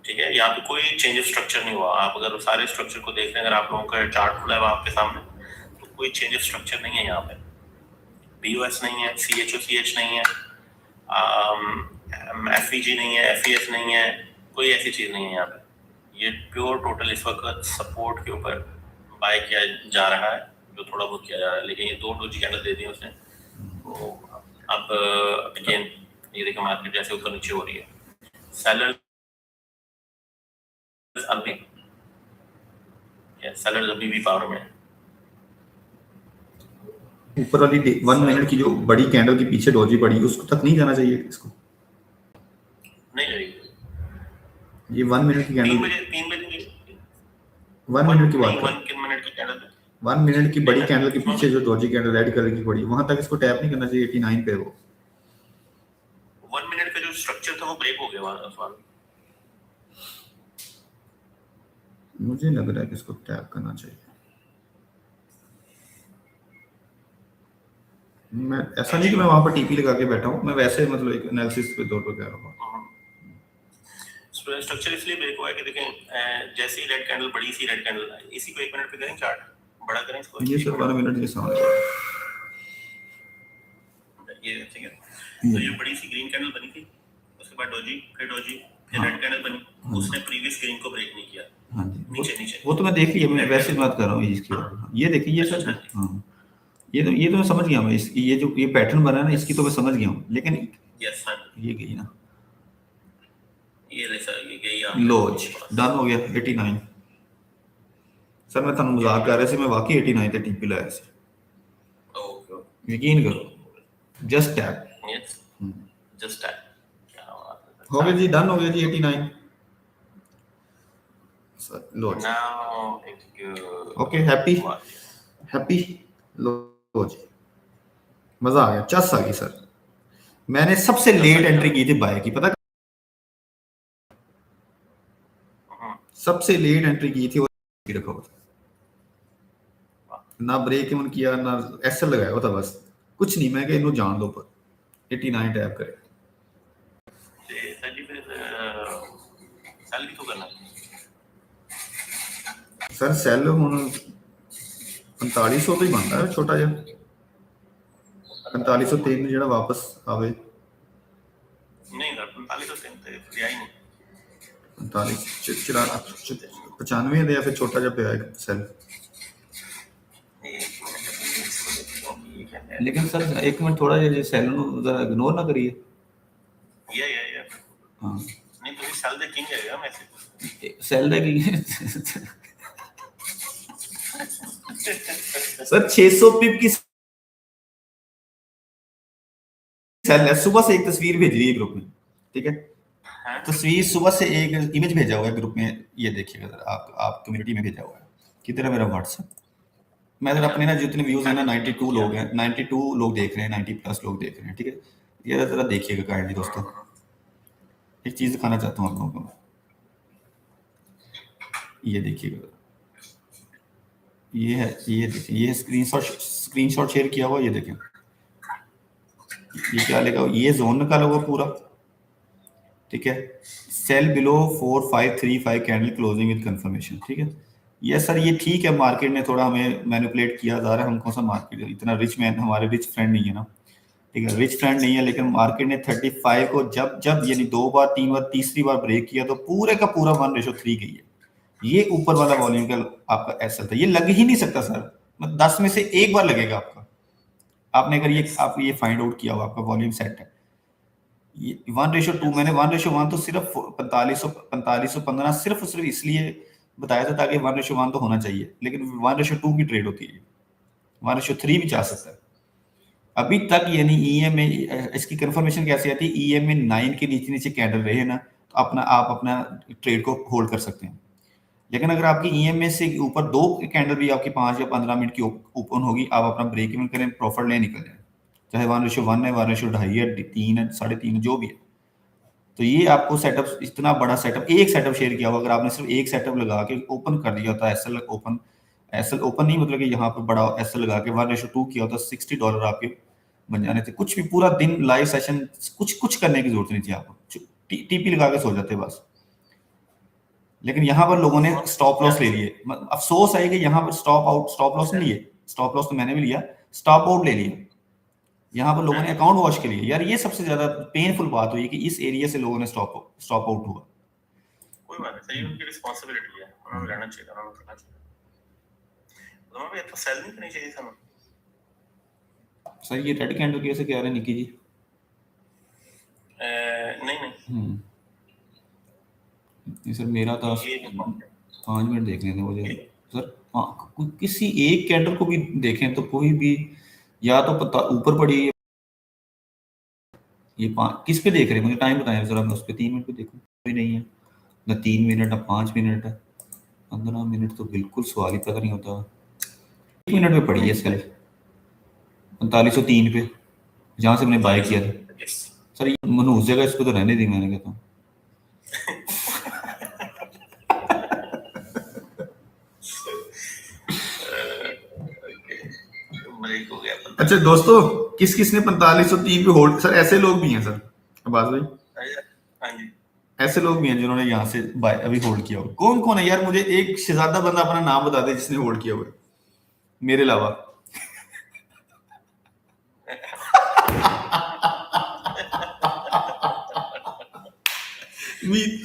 S2: ठीक है। यहाँ पे कोई चेंज ऑफ स्ट्रक्चर नहीं हुआ। आप अगर सारे स्ट्रक्चर को देख रहे हैं, अगर आप लोगों का चार्ट खुला है आपके सामने तो कोई चेंज ऑफ स्ट्रक्चर नहीं है यहाँ पे। BOS नहीं है, CHOCH नहीं है, FVG नहीं है, FES नहीं है, कोई ऐसी चीज नहीं है यहाँ पे। ये प्योर टोटल इस वक्त सपोर्ट के ऊपर बाय किया जा रहा है, जो थोड़ा बहुत किया जा रहा है। लेकिन ये 2 डोजी कैंडल दे दी उसने तो अब अगेन ये देखिए मार्केट जैसे ऊपर नीचे हो रही है। सेलर अभी भी पावर में है।
S1: ऊपर वाली 1 मिनट की जो बड़ी कैंडल के पीछे डोजी पड़ी उसको तक नहीं जाना चाहिए इसको,
S2: नहीं जाएगी।
S1: ये 1 मिनट की कैंडल,
S2: 3 बजे
S1: 1 मिनट की बात है,
S2: 1 मिनट की कैंडल
S1: 1 मिनट की बड़ी कैंडल के पीछे जो डोजी कैंडल रेड कलर की पड़ी वहां तक इसको टैप नहीं करना चाहिए 89 पे। वो
S2: 1 मिनट का जो स्ट्रक्चर था वो ब्रेक हो गया वहां।
S1: मुझे लग रहा है कि इसको टैप करना चाहिए। मैं ऐसा नहीं कि मैं वहां पर टीपी लगा के बैठा हूँ, मैं वैसे मतलब एक एनालिसिस पे तौर पर कह रहा हूँ।
S2: स्ट्रक्चर इसलिए ब्रेक हुआ है कि देखें जैसे ही रेड कैंडल बड़ी सी रेड कैंडल, इसी को 1 मिनट पे करें चार्ट, बड़ा करें इसको,
S1: ये सर 1 मिनट जैसा होने
S2: ये ठीक है। तो ये बड़ी सी ग्रीन कैंडल बनी थी, उसके बाद डोजी, फिर रेड कैंडल बनी, उसने प्रीवियस ग्रीन को ब्रेक नहीं किया।
S1: हाँ जी,
S2: नीचे
S1: वो तो मैं देख लिया, मैं वैसे बात कर रहा हूँ इसकी। ये देखिए ये सर, हाँ ये तो मैं समझ गया, मैं इस ये जो ये पैटर्न बना ना इसकी तो मैं समझ गया हूँ, लेकिन
S2: यस हाँ
S1: ये गई ना,
S2: ये ले सर, ये गई
S1: लोज डन हो गया 89। सर मैं ਤੁਹਾਨੂੰ मजाक कर रहा ਸੀ, मैं वाकई 89 ਤੇ ਟੀਪੀ ਲਾਇਆ ਸੀ,
S2: ओके
S1: यकीन करो, just tap
S2: yes just tap, क्या बात है।
S1: हो गया जी, डन हो गया जी 89 लोज।
S2: नाउ एक
S1: ओके हैप्पी लोज, मजा आ गया, चस आ गई सर। मैंने सबसे लेट एंट्री की थी बाय की, पता सबसे लेट एंट्री की थी, और रखा हुआ था, ना ब्रेक इवन किया ना एसएल लगाया हुआ था, बस कुछ नहीं, मैं इन्हों जान दो पर 89 टैप करे।
S2: ਤੇ ਸਾਡੀ ਫਿਰ ਸੈਲ ਕਿਥੋਂ ਕਰਨਾ
S1: सर सैल ਹੁਣ 4500 ਤੋਂ ਹੀ ਬਣਦਾ ਹੈ, ਛੋਟਾ ਜਿਹਾ 4503 ਜਿਹੜਾ ਵਾਪਸ ਆਵੇ,
S2: ਨਹੀਂ ਨਾ 4503 ਤੇ ਰਿਆ ਹੀ ਨਹੀਂ
S1: 95 ਦੇ, ਜਾਂ ਫਿਰ ਛੋਟਾ ਜਿਹਾ ਪਿਆ ਇੱਕ ਸੈਲ। लेकिन सर एक मिनट थोड़ा जिहा सैल ਨੂੰ ਜ਼ਰਾ ਇਗਨੋਰ ਨਾ ਕਰੀਏ।
S2: या
S1: हाँ
S2: नहीं तो सैल ਦੇ ਕਿੰਗ ਹੈਗਾ मैसेज
S1: सैल ਦਾ ਕੀ सर 600 पिप की सैल है, सुबह से एक तस्वीर भेज रही है ग्रुप में, ठीक है, तस्वीर सुबह से एक इमेज भेजा हुआ है ग्रुप में, ये देखिएगा आप कम्युनिटी में भेजा हुआ है, किधर है मेरा व्हाट्सएप, मैं अगर अपने ना जितने व्यूज हैं ना 92 लोग हैं, 92 लोग देख रहे हैं, 90+ लोग देख रहे हैं, ठीक है, ये जरा देखिएगा काइंडली दोस्तों, एक चीज दिखाना चाहता हूँ आप लोगों को, ये देखिएगा, ये है, ये देखिए, ये स्क्रीनशॉट शेयर किया हुआ, ये देखें, ये क्या लिखा हुआ, ये जोन निकाला हुआ पूरा, ठीक है, cell below 4535 candle closing with confirmation, ठीक है, ये सर ये ठीक है, मार्केट ने थोड़ा हमें मैनिपुलेट किया जा रहा है, हमको सा मार्केट इतना रिच मैन, हमारे रिच फ्रेंड नहीं है ना, ठीक है, रिच फ्रेंड नहीं है, लेकिन मार्केट ने 35 को जब यानी 2 बार 3 बार तीसरी बार ब्रेक किया तो पूरे का पूरा 1:3 गई है। ये ऊपर वाला वॉल्यूम का आपका एसएल था, ये लग ही नहीं सकता सर, मतलब 10 में से एक बार लगेगा आपका, आपने अगर ये फाइंड आउट किया हुआ, आपका वॉल्यूम सेट है, ये 1:2, मैंने 1:1 तो सिर्फ 4515 सिर्फ इसलिए बताया था ताकि 1:1 तो होना चाहिए, लेकिन 1:2 की ट्रेड होती है, 1:3 भी जा सकता है अभी तक, यानी ईएमए इसकी कंफर्मेशन कैसे आती है, ईएमए 9 के नीचे कैंडल रहे ना तो आप अपना ट्रेड को होल्ड कर सकते हैं, लेकिन अगर आपकी ईएमए से ऊपर 2 कैंडल भी आपकी 5 या 15 मिनट की ओपन होगी, आप अपना ब्रेक इवन करें, प्रॉफिट ले निकल जाए, चाहे 1:1 है, 1:2.5 है, 3 है, 3.5 जो भी है। तो ये आपको सेटअप, इतना बड़ा सेटअप, एक सेटअप शेयर किया हुआ, अगर आपने सिर्फ एक सेटअप लगा के ओपन कर दिया होता, एसएल ओपन नहीं, मतलब कि यहाँ पर बड़ा एसएल लगा के 1:2 किया होता, $60 आपके बन जाने थे, कुछ भी पूरा दिन लाइव सेशन कुछ करने की जरूरत नहीं थी, आपको टीपी लगा के सो जाते बस, लेकिन यहाँ पर लोगों ने स्टॉप लॉस ले लिए, अफसोस है कि यहाँ पर स्टॉप लॉस नहीं लिए, स्टॉप लॉस तो मैंने भी लिया, स्टॉप आउट ले लिया, यहाँ पर लोगों ने अकाउंट वॉश के लिए, यार ये सबसे ज्यादा पेनफुल बात हुई कि इस एरिया से लोगों ने स्टॉप आउट हुआ।
S2: कोई बात नहीं, सही उनकी रिस्पांसिबिलिटी है, उन्होंने रहना चाहिए, उन्होंने करना चाहिए, दोनों भी तो सेल नहीं करनी चाहिए सानू।
S1: सर ये रेड कैंडल कैसे कह रहे हैं निकी जी?
S2: नहीं
S1: सर मेरा तो 5 मिनट देखने थे मुझे सर, किसी एक कैंडल को भी देखें तो कोई भी, या तो पता ऊपर पड़ी है, ये किस पे देख रहे हैं, मुझे टाइम बताएं जरा, मैं उस पर 3 मिनट पे देखूं, कोई नहीं है ना, 3 मिनट ना 5 मिनट है, 15 मिनट तो बिल्कुल सवाल ही पता नहीं होता, 1 मिनट में पड़ी है सेल 4503 पे, जहाँ से मैंने बाय किया था सर, ये मनहूस जगह, इसको तो रहने दी, मैंने कहता हूँ
S2: ब्रेक हो गया।
S1: अच्छा दोस्तों, किसने 4503 पे होल्ड, सर ऐसे लोग भी हैं सर, आबाद भाई,
S2: हाँ जी
S1: ऐसे लोग भी हैं जिन्होंने यहाँ से बाय अभी होल्ड किया हुआ। कौन कौन है यार, मुझे एक शहजादा बंदा अपना नाम बता दे जिसने होल्ड किया हुआ है मेरे अलावा।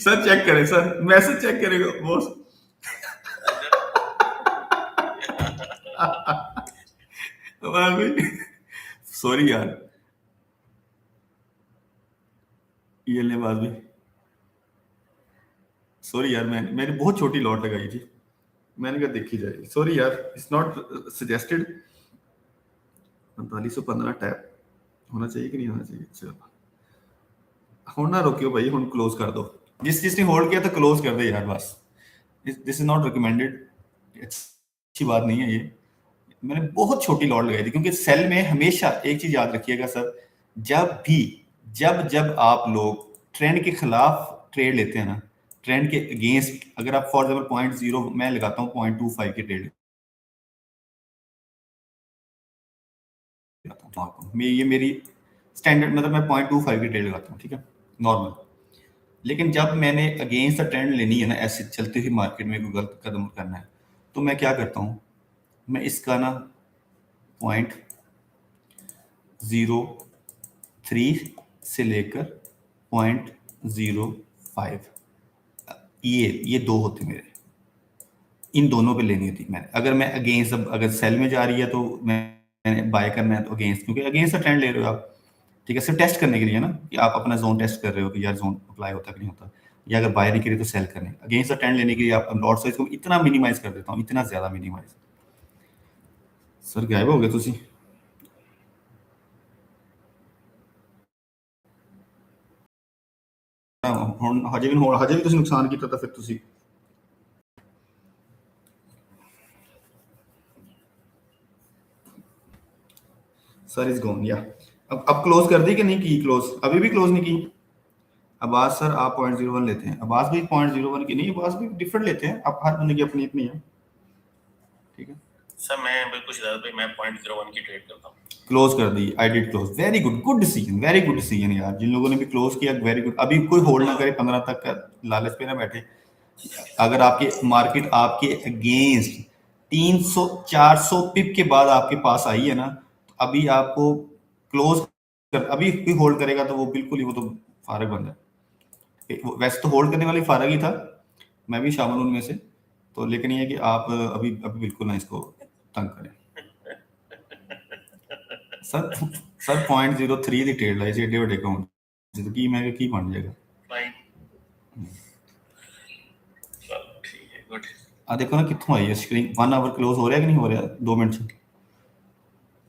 S1: सर चेक करें, सर मैसेज चेक करेगा बॉस। सॉरी यार, ये ले बात भी, सॉरी यार, मैंने बहुत छोटी लॉट लगाई थी, मैंने कहा देखी जाएगी, सॉरी यार, इट्स नॉट सजेस्टेड। 4515 टैप होना चाहिए कि नहीं होना चाहिए? चलो ਹੁਣ ना रोकियो भाई, ਹੁਣ क्लोज कर दो, जिसने होल्ड किया था क्लोज कर दे यार बस। दिस इज नॉट रिकमेंडेड, अच्छी बात नहीं है ये। मैंने बहुत छोटी लॉट लगाई थी, क्योंकि सेल में हमेशा एक चीज याद रखिएगा सर, जब भी जब जब आप लोग ट्रेंड के खिलाफ ट्रेड लेते हैं ना, ट्रेंड के अगेंस्ट, अगर आप फॉर एग्जाम्पल 0.0 मैं लगाता हूँ 0.25 की ट्रेड, ये मेरी स्टैंडर्ड, मतलब मैं 0.25 की ट्रेड लगाता हूँ, ठीक है, नॉर्मल। लेकिन जब मैंने अगेंस्ट द ट्रेंड लेनी है ना, ऐसे चलते हुए मार्केट में कोई गलत कदम करना है, तो मैं क्या करता हूँ, मैं इसका ना 0.03 से लेकर 0.05, ये दो होते मेरे, इन दोनों पे लेनी होती मैंने। अगर मैं अगेंस्ट, अगर सेल में जा रही है तो मैंने बाय करना है तो अगेंस्ट, क्योंकि अगेंस्ट द ट्रेंड ले रहे हो आप, ठीक है, सिर्फ टेस्ट करने के लिए ना, कि आप अपना जोन टेस्ट कर रहे हो कि यार जोन अप्लाई होता कि नहीं होता, या अगर बाय नहीं करी तो सेल करने। अगेंस्ट द ट्रेंड लेने के लिए आप लॉट साइज को इतना मिनिमाइज कर देता हूँ, इतना ज्यादा मिनिमाइज। सर गायब हो गए तुसी? ਹੁਣ ਹਜੇ ਵੀ ਤੁਸੀਂ ਨੁਕਸਾਨ ਕੀਤਾ ਤਾਂ ਫਿਰ ਤੁਸੀਂ। सर इज गॉन या, अब क्लोज कर दी कि नहीं की क्लोज? अभी भी क्लोज नहीं की। अब्बास सर आप 0.01 लेते हैं, अब्बास भी 0.01 की नहीं, अब्बास भी डिफरेंट लेते हैं, आप हर बंदे की अपनी अपनी है, ठीक है।
S2: सर मैं बिल्कुल शहजाद भाई, मैं 0.01 की ट्रेड करता हूँ।
S1: क्लोज कर दी, I did close, very good, good decision, very good decision यार, जिन लोगों ने भी क्लोज किया वेरी गुड। अभी कोई होल्ड ना करे 15 तक का, लालच पे ना बैठे। अगर आपके मार्केट आपके अगेंस्ट 300 400 पिप के बाद आपके पास आई है ना, तो अभी आपको क्लोज कर, अभी कोई होल्ड करेगा तो वो बिल्कुल ही, वो तो फारग बंदा है। वैसे तो होल्ड करने वाली फारग ही था, मैं भी शामिल हूं उनमें से, तो लेकिन ये है कि आप अभी अभी बिल्कुल ना इसको तंग करें। सर सर 0.03 ਦੀ ਟ੍ਰੇਡ ਲਾਈ ਸੀ ਏਡੇ ਵੱਡੇ ਅਕਾਊਂਟ ਜਿੱਦ ਕੀ ਮੈਂ ਕਿਹਾ ਕੀ ਬਣ ਜਾਏਗਾ।
S2: फाइन, चलो ठीक है, गुड।
S1: ਆ ਦੇਖੋ ਨਾ ਕਿੱਥੋਂ ਆਈ ਹੈ ਸਕਰੀਨ, 1 आवर क्लोज हो रहा है कि नहीं हो रहा, 2 मिनट से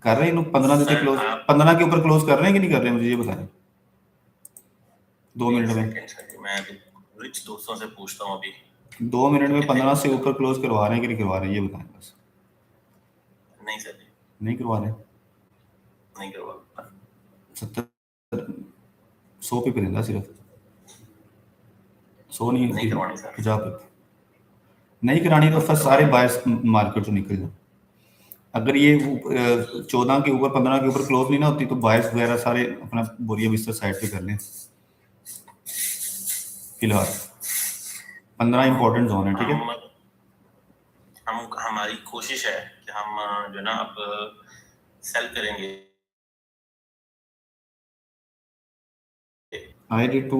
S1: कर रहे हैं लोग, 15 देते
S2: सर
S1: क्लोज,
S2: आप
S1: 15 के ऊपर क्लोज कर रहे हैं कि नहीं कर रहे हैं, मुझे ये बताएं 2
S2: एक
S1: मिनट में।
S2: सेकंड सर, मैं अभी रिच दोस्तों से पूछता हूँ अभी।
S1: 2 मिनट में 15 से ऊपर क्लोज करवा रहे हैं कि नहीं करवा रहे हैं, ये बताएं बस।
S2: नहीं सर जी,
S1: नहीं करवा रहे,
S2: नहीं करवा।
S1: 70 100 पे देता सिर्फ, 100
S2: नहीं
S1: नहीं,
S2: करवानी सर।
S1: 50 पे नहीं करानी, तो फिर सारे बायर्स मार्केट से निकल जाओ। अगर ये 14 के ऊपर 15 के ऊपर क्लोज नहीं ना होती, तो बायर्स वगैरह सारे अपना बोरिया बिस्तर साइड पे कर लें। फिलहाल 15 इंपॉर्टेंट जोन है, ठीक है।
S2: हम हमारी कोशिश है कि हम जो ना अब सेल करेंगे।
S1: ID2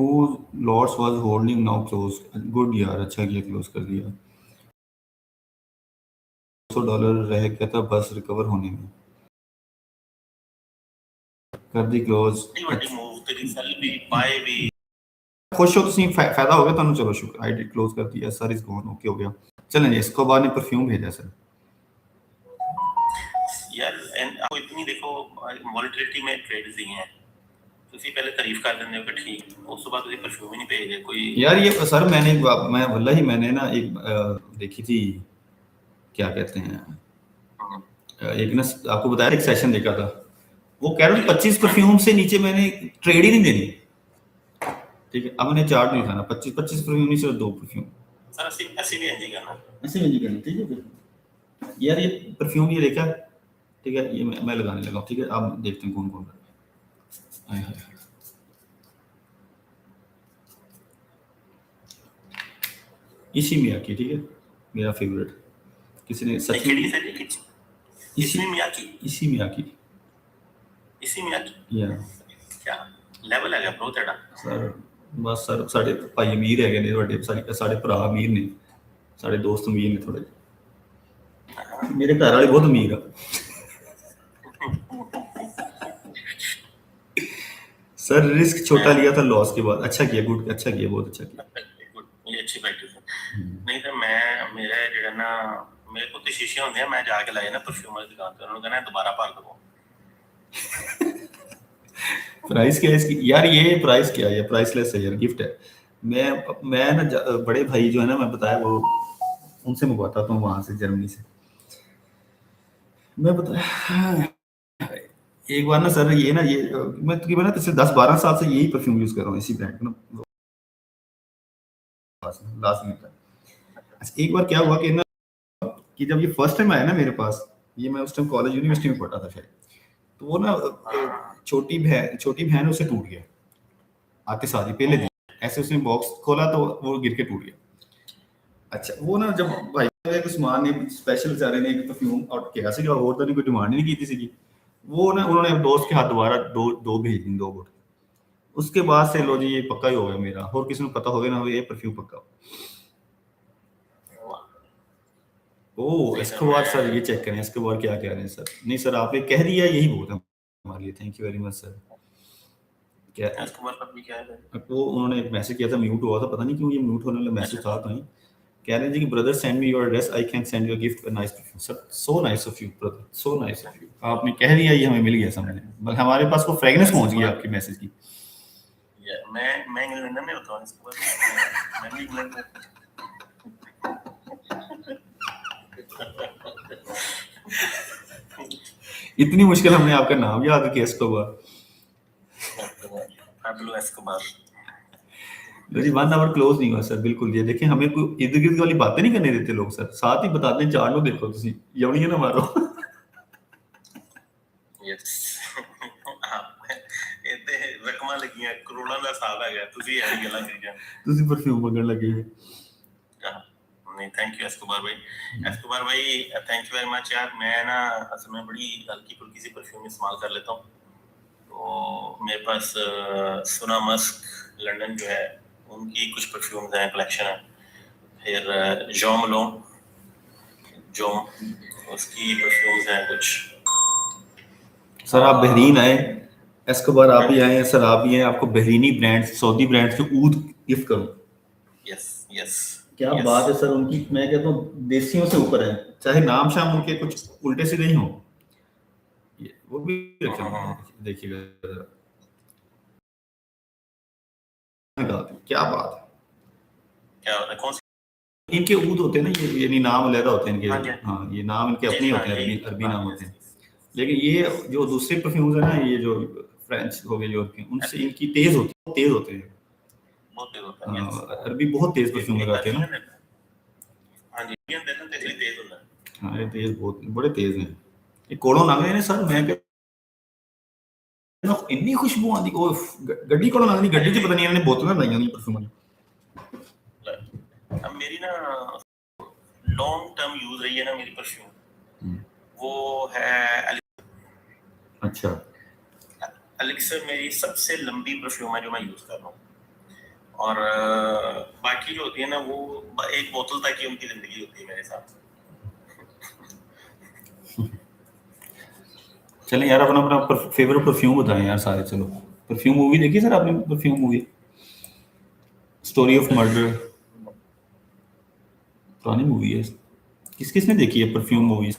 S1: lots was holding, now close, good यार, अच्छा किया क्लोज कर दिया। $100 रह गया था बस रिकवर होने में, कर दी क्लोज।
S2: बड़ी मूव तेरी सेल भी बाय भी।
S1: खुश हो ਤੁਸੀਂ फायदा हो गया ਤੁਹਾਨੂੰ, चलो शुक्र, ID क्लोज कर दिया, सर इज गॉन, ओके हो गया। चलें जी, इसको बाद ने परफ्यूम भेजा सर।
S2: यार एंड आपको इतनी देखो वॉलेटिलिटी में ट्रेड्स ही हैं, ਤੁਸੀਂ ਪਹਿਲੇ ਤਾਰੀਫ ਕਰ ਦਿੰਦੇ ਹੋ कि ठीक, ਉਸ ਤੋਂ ਬਾਅਦ ਤੁਸੀਂ परफ्यूम ही नहीं भेजते कोई।
S1: यार ये सर मैं वल्लाही मैंने ना एक देखी थी, क्या कहते हैं, एक ना आपको बताया, एक सेशन देखा था, वो कह रहा था 25 परफ्यूम से नीचे मैंने ट्रेड ही नहीं देनी, ठीक है। अब मैंने चार्ट नहीं खाना, 25 परफ्यूम नहीं, सिर्फ 2 परफ्यूम।
S2: सर ऐसे भी एंजी करना,
S1: ऐसे में नहीं करना, ठीक है फिर। यार ये परफ्यूम ये देखा, ठीक है, ये मैं लगाने लगा हूँ, ठीक है। आप देखते हैं कौन कौन। इशी मियाकी, ठीक है, मेरा फेवरेट। किसी ने सच
S2: केड़ी
S1: में
S2: से इसी
S1: इशी
S2: मियाकी
S1: इशी मियाकी
S2: इसी मियाकी
S1: या
S2: क्या ਲੈਵਲ ਹੈਗਾ bro ਤੁਹਾਡਾ
S1: ਸਰ ਬਸ ਸਰ ਸਾਡੇ ਭਾਈ ਅਮੀਰ ਹੈਗੇ ਨੇ, ਤੁਹਾਡੇ ਸਾਡੇ ਭਰਾ ਅਮੀਰ ਨੇ, ਸਾਡੇ ਦੋਸਤ ਅਮੀਰ ਨੇ ਥੋੜੇ। ਮੇਰੇ ਘਰ ਵਾਲੇ ਬਹੁਤ ਅਮੀਰ ਆ। सर रिस्क छोटा लिया था लॉस के बाद, अच्छा किया, गुड, अच्छा किया, बहुत अच्छा किया।
S2: गुड ये अच्छी प्रैक्टिस है नहीं तो मैं मेरा ਜਿਹੜਾ ਨਾ ਮੇਰੇ ਕੋਲ ਤੇ ਸ਼ੀਸ਼ੇ ਹੁੰਦੇ ਆ ਮੈਂ ਜਾ ਕੇ ਲਾਏ ਨਾ ਪਰਫਿਊਮ ਵਾਲੀ ਦੁਕਾਨ ਤੇ ਉਹਨਾਂ ਨੂੰ ਕਹਿੰਦਾ ਦੁਬਾਰਾ ਭਰ ਦਵੋ
S1: प्राइस क्या है इसकी यार, ये प्राइस क्या है, ये प्राइसलेस है यार, गिफ्ट है। मैं ना बड़े भाई जो है ना, मैं बताया वो, उनसे मंगवाता हूँ वहां से, जर्मनी से। मैं बताया एक बार ना सर, ये ना ये मैं तकरीबन ना पिछले 10-12 साल से यही परफ्यूम यूज कर रहा हूँ, इसी ब्रांड का ना, लास्ट में था। अच्छा, एक बार क्या हुआ कि ना, कि जब ये फर्स्ट टाइम आया ना मेरे पास, ये मैं उस टाइम कॉलेज यूनिवर्सिटी में पढ़ा था शायद, तो वो ना छोटी बहन उससे टूट गया आते साल ही पहले दिन, ऐसे उसने बॉक्स खोला तो वो गिर के टूट गया। अच्छा, वो ना जब भाई एक उस्मान ने स्पेशल बेचारे ने एक परफ्यूम और किया सी, और तो नहीं कोई डिमांड नहीं की थी, वो ना उन्होंने दोस्त के हाथ दोबारा दो भेज दी, 2 बोतल। उसके बाद से लो जी, ये पक्का ही हो गया मेरा, और किसी को पता हो गया ना, ये परफ्यूम पक्का। ओह, इसके बाद सर ये चेक करें, इसके बाद क्या कह रहे हैं सर? नहीं सर, आपने कह दिया, यही बहुत है हमारे लिए, thank you very much sir. क्या
S2: इसके बाद भी क्या है
S1: तो उन्होंने एक मैसेज किया था, म्यूट हुआ था, पता नहीं क्यों ये म्यूट होने वाला मैसेज था कहीं। कह रहे हैं जी कि brother send me your address, I can send you a gift, nice perfume. Sir so nice of you brother, so nice of you, आपने कह दिया, ये हमें मिल गया समझ में, बल्कि हमारे पास वो फ्रेगनेंस पहुंच गई आपकी मैसेज की।
S2: मैं इंग्लैंड में होता हूँ इसके बाद मैं भी इंग्लैंड में
S1: इतनी मुश्किल हमने आपका नाम याद किया इसको बाद।
S2: Pablo Escobar
S1: ji 1 hour close नहीं हुआ सर, बिल्कुल। ये देखिए, हमें कोई इर्द गिर्द वाली बातें नहीं करने देते लोग सर, साथ ही बताते हैं, जान लो देखो तुसी यवनी ना मारो।
S2: यस ਇੱਥੇ ਰਕਮਾਂ ਲੱਗੀਆਂ ਕਰੋੜਾਂ ਦਾ ਹਿਸਾਬ ਹੈਗਾ ਤੁਸੀਂ ਐਂ ਗੱਲਾਂ ਕਰੀ ਜਾਂਦੇ
S1: ਤੁਸੀਂ परफ्यूम ਮੰਗਣ ਲੱਗੇ ਹੋ।
S2: नहीं थैंक यू एस्कोबार भाई थैंक यू वेरी मच यार। मैं ना असल में बड़ी हल्की फुल्की सी परफ्यूम इस्तेमाल कर लेता हूँ। तो मेरे पास सुना मस्क लंदन जो है उनकी कुछ परफ्यूम्स हैं, कलेक्शन है। फिर जॉ मलोन जो उसकी परफ्यूम्स हैं कुछ।
S1: सर आप बहरीन आए, एस्कोबार आप भी आए हैं सर, आप भी हैं, आपको बहरीनी ब्रांड, सऊदी ब्रांड से ऊद गिफ्ट करूं।
S2: यस यस
S1: क्या बात है सर उनकी, मैं कहता हूँ देसियों से ऊपर है, चाहे नाम शाम उनके कुछ उल्टे सीधे ही हो, वो भी देखिएगा जरा। क्या बात है,
S2: क्या होता है कौन सी
S1: इनके ऊद होते हैं ना, ये नहीं नाम अलग होते हैं
S2: हाँ
S1: इनके,
S2: जी।
S1: हाँ ये नाम इनके अपने होते हैं,
S2: जी,
S1: अरबी नाम
S2: हाँ,
S1: होते हैं। लेकिन ये जो दूसरे परफ्यूम्स है ना, ये जो फ्रेंच हो गए, यूरोपियन, उनसे इनकी तेज होते हैं।
S2: बहुत तेज होता है yes।
S1: अरबी बहुत तेज परफ्यूम लगाते हैं ना।
S2: हाँ जी इंडियन देखो तेज तेज होता है।
S1: हाँ ये तेज, बहुत बड़े तेज हैं ये, कोड़ों लंघ रहे ने सर, मैं कहता ਇੰਨੀ ਖੁਸ਼ਬੂ ਆਉਂਦੀ, ਉਹ ਗੱਡੀ ਕੋਲੋਂ ਲੰਘਦੀ, ਗੱਡੀ 'ਚ ਪਤਾ ਨਹੀਂ ਇਹਨਾਂ ਨੇ ਬੋਤਲਾਂ ਲਾਈਆਂ ਨਹੀਂ परफ्यूम ਦੀ।
S2: अब मेरी ना लॉन्ग टर्म यूज रही है ना मेरी परफ्यूम, वो है
S1: अच्छा,
S2: एलिक्सर मेरी सबसे लंबी परफ्यूम है जो मैं यूज कर रहा हूँ। और बाकी जो होती है ना वो एक बोतल तक ही उनकी जिंदगी होती है मेरे साथ।
S1: चलें यार, अपना अपना फेवरेट परफ्यूम बताएं यार सारे। चलो, परफ्यूम मूवी देखी सर आपने? Perfume movie, story of murder, पुरानी मूवी है, किसने देखी है परफ्यूम मूवीज?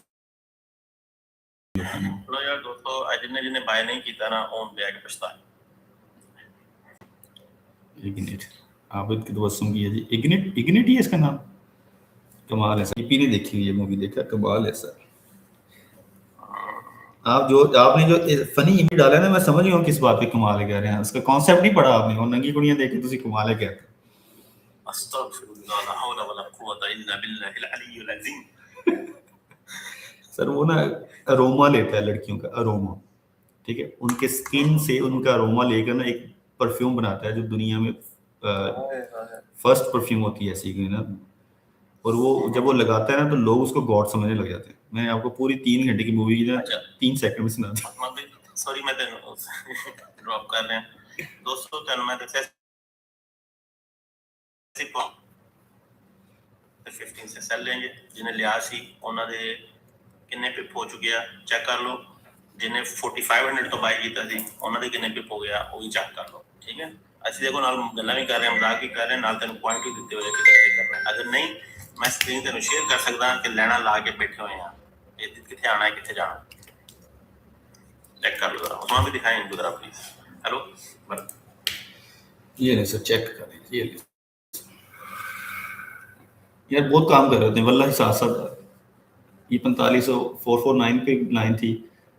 S2: चलो यार दोस्तों, जिन्हें बाय नहीं किया ना ओन पे आके पछताए।
S1: इग्निट, आबिद की तबस्सुम की है जी, इग्निट ही है इसका नाम। कमाल है सर, ईपी ने देखी हुई है मूवी, देखा, कमाल है सर। आप जो आपने जो फनी इमेज डाला है ना, मैं समझ गया हूं किस बात पे कमाल है कह रहे हैं, उसका कॉन्सेप्ट नहीं पढ़ा आपने, और नंगी कुड़ियां देख के तुसी कमाल है कहते।
S2: अस्तगफिरुल्लाह ला हौला वला कुव्वता इल्ला बिल्लाहिल अलिय्युल अज़ीम।
S1: सर वो ना अरोमा लेता है लड़कियों का, अरोमा, ठीक है, उनके स्किन से उनका अरोमा लेकर ना एक परफ्यूम बनाता है, जो दुनिया में फर्स्ट परफ्यूम होती है ऐसी की ना, और वो जब वो लगाता है ना तो लोग उसको गॉड समझने लग जाते हैं। मैंने आपको पूरी 3 घंटे की मूवी की ना
S2: अच्छा
S1: 3 सेकंड में सुना दी।
S2: सॉरी मैं तेन ड्रॉप कर रहे हैं दोस्तों तेन मैं दस्या 15 से सेल लेंगे जिन्हें लिया सी ਉਹਨਾਂ ਦੇ ਕਿੰਨੇ ਪਿਪ ਹੋ ਚੁੱਕੇ ਆ ਚੈੱਕ ਕਰ ਲਓ ਜਿਹਨੇ 4500 ਤੋਂ ਬਾਈ ਕੀਤਾ ਸੀ ਉਹਨਾਂ ਦੇ ਕਿੰਨੇ ਪਿਪ ਹੋ ਗਿਆ ਉਹ ਵੀ ਚੈੱਕ ਕਰ ਲਓ ਠੀਕ ਹੈ ਅਸੀਂ ਦੇਖੋ ਨਾਲ ਗੱਲਾਂ ਵੀ ਕਰ ਰਹੇ ਹਾਂ ਮਜ਼ਾਕ ਵੀ ਕਰ ਰਹੇ ਹਾਂ ਨਾਲ ਤੈਨੂੰ ਪੁਆਇੰਟ ਵੀ ਦਿੱਤੇ ਹੋਏ ਕਿ ਕਿੱਥੇ ਕਰਨਾ ਹੈ। ਅਗਰ ਨਹੀਂ ਮੈਂ ਸਕਰੀਨ ਤੈਨੂੰ ਸ਼ੇਅਰ ਕਰ ਸਕਦਾ ਕਿ ਲੈਣਾ ਲਾ ਕੇ ਬੈਠੇ ਹੋਏ ਆ ਇਹ ਕਿੱਥੇ ਆਣਾ ਹੈ ਕਿੱਥੇ ਜਾਣਾ चेक कर लो जरा उसमें भी दिखाएं इनको जरा प्लीज हेलो
S1: ये नहीं सर चेक करें ये ले। यार बहुत काम कर रहे होते हैं वल्लाह साथ साथ। ये 4549 पे लाइन थी,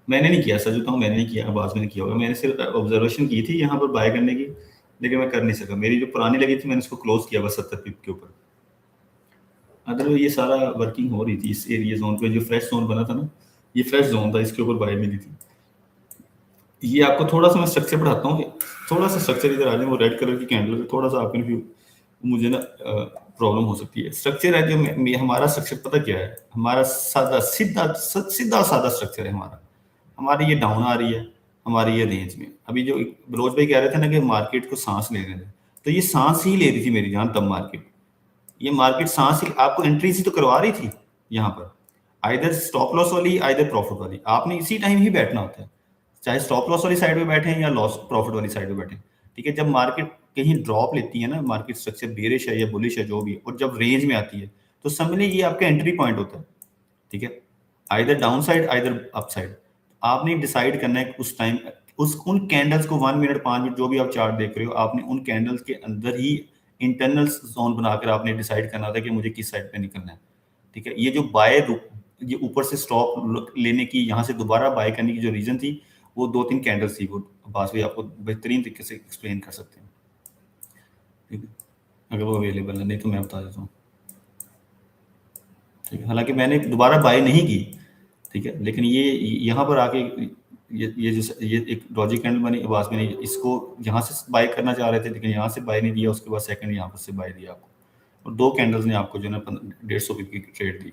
S1: मैंने नहीं किया, सच बताऊं मैंने नहीं किया, आवाज मैंने किया होगा, मैंने सिर्फ ऑब्जर्वेशन की थी यहाँ पर बाय करने की, लेकिन मैं कर नहीं सका। मेरी जो पुरानी लगी थी मैंने उसको क्लोज किया बस 70 पिप के ऊपर। अदरवाइज ये सारा वर्किंग हो रही थी इस एरिया जोन पे। जो फ्रेश जोन बना था ना, ये फ्रेश जोन था, इसके ऊपर बाय मिली थी। ये आपको थोड़ा सा मैं स्ट्रक्चर पढ़ाता हूँ, थोड़ा सा स्ट्रक्चर इधर आ जाए। वो रेड कलर की कैंडल है, थोड़ा सा आप कंफ्यूज, मुझे ना प्रॉब्लम हो सकती है। स्ट्रक्चर है जो हमारा स्ट्रक्चर पता क्या है, हमारा सादा सीधा सीधा सादा स्ट्रक्चर है हमारा। हमारी ये डाउन आ रही है, हमारी ये रेंज में। अभी जो बलोच भाई कह रहे थे ना कि मार्केट को सांस ले रहे थे, तो ये सांस ही ले रही थी मेरी जान तब मार्केट। ये मार्केट सांस ही आपको एंट्री ही तो करवा रही थी यहाँ पर, आइदर स्टॉप लॉस वाली आइदर प्रॉफिट वाली। आपने इसी टाइम ही बैठना होता है, चाहे स्टॉप लॉस वाली साइड में बैठे या लॉस प्रॉफिट वाली साइड में बैठे। ठीक है, जब मार्केट कहीं ड्रॉप लेती है ना, मार्केट स्ट्रक्चर बेरिश है या बुलिश है जो भी, और जब रेंज में आती है तो समझ लीजिए ये आपका एंट्री पॉइंट होता है। ठीक है, either down side either up side. आपने डिसाइड करना है उस टाइम उन कैंडल्स को 1 मिनट 5 मिनट जो भी आप चार्ट देख रहे हो, आपने उन कैंडल्स के अंदर ही इंटरनल जोन बनाकर आपने डिसाइड करना था कि मुझे किस साइड पे निकलना है। ठीक है, ये जो बाय ये ऊपर से स्टॉप लेने की, यहाँ से दोबारा बाय करने की जो रीजन थी, वो 2-3 कैंडल्स थी। वो बात भी आपको बेहतरीन तरीके से एक्सप्लेन कर सकते हैं। ठीक है, अगर वो अवेलेबल है, नहीं तो मैं बता देता हूँ। ठीक है, हालांकि मैंने दोबारा बाय नहीं की। ठीक है, लेकिन ये यहाँ पर आके ये एक डॉजी कैंडल बनी, आवाज में नहीं, इसको यहाँ से बाय करना चाह रहे थे लेकिन यहाँ से बाय नहीं दिया। उसके बाद सेकंड यहाँ पर से बाय दिया आपको, और 2 कैंडल्स ने आपको जो है 150 पिप की ट्रेड दी,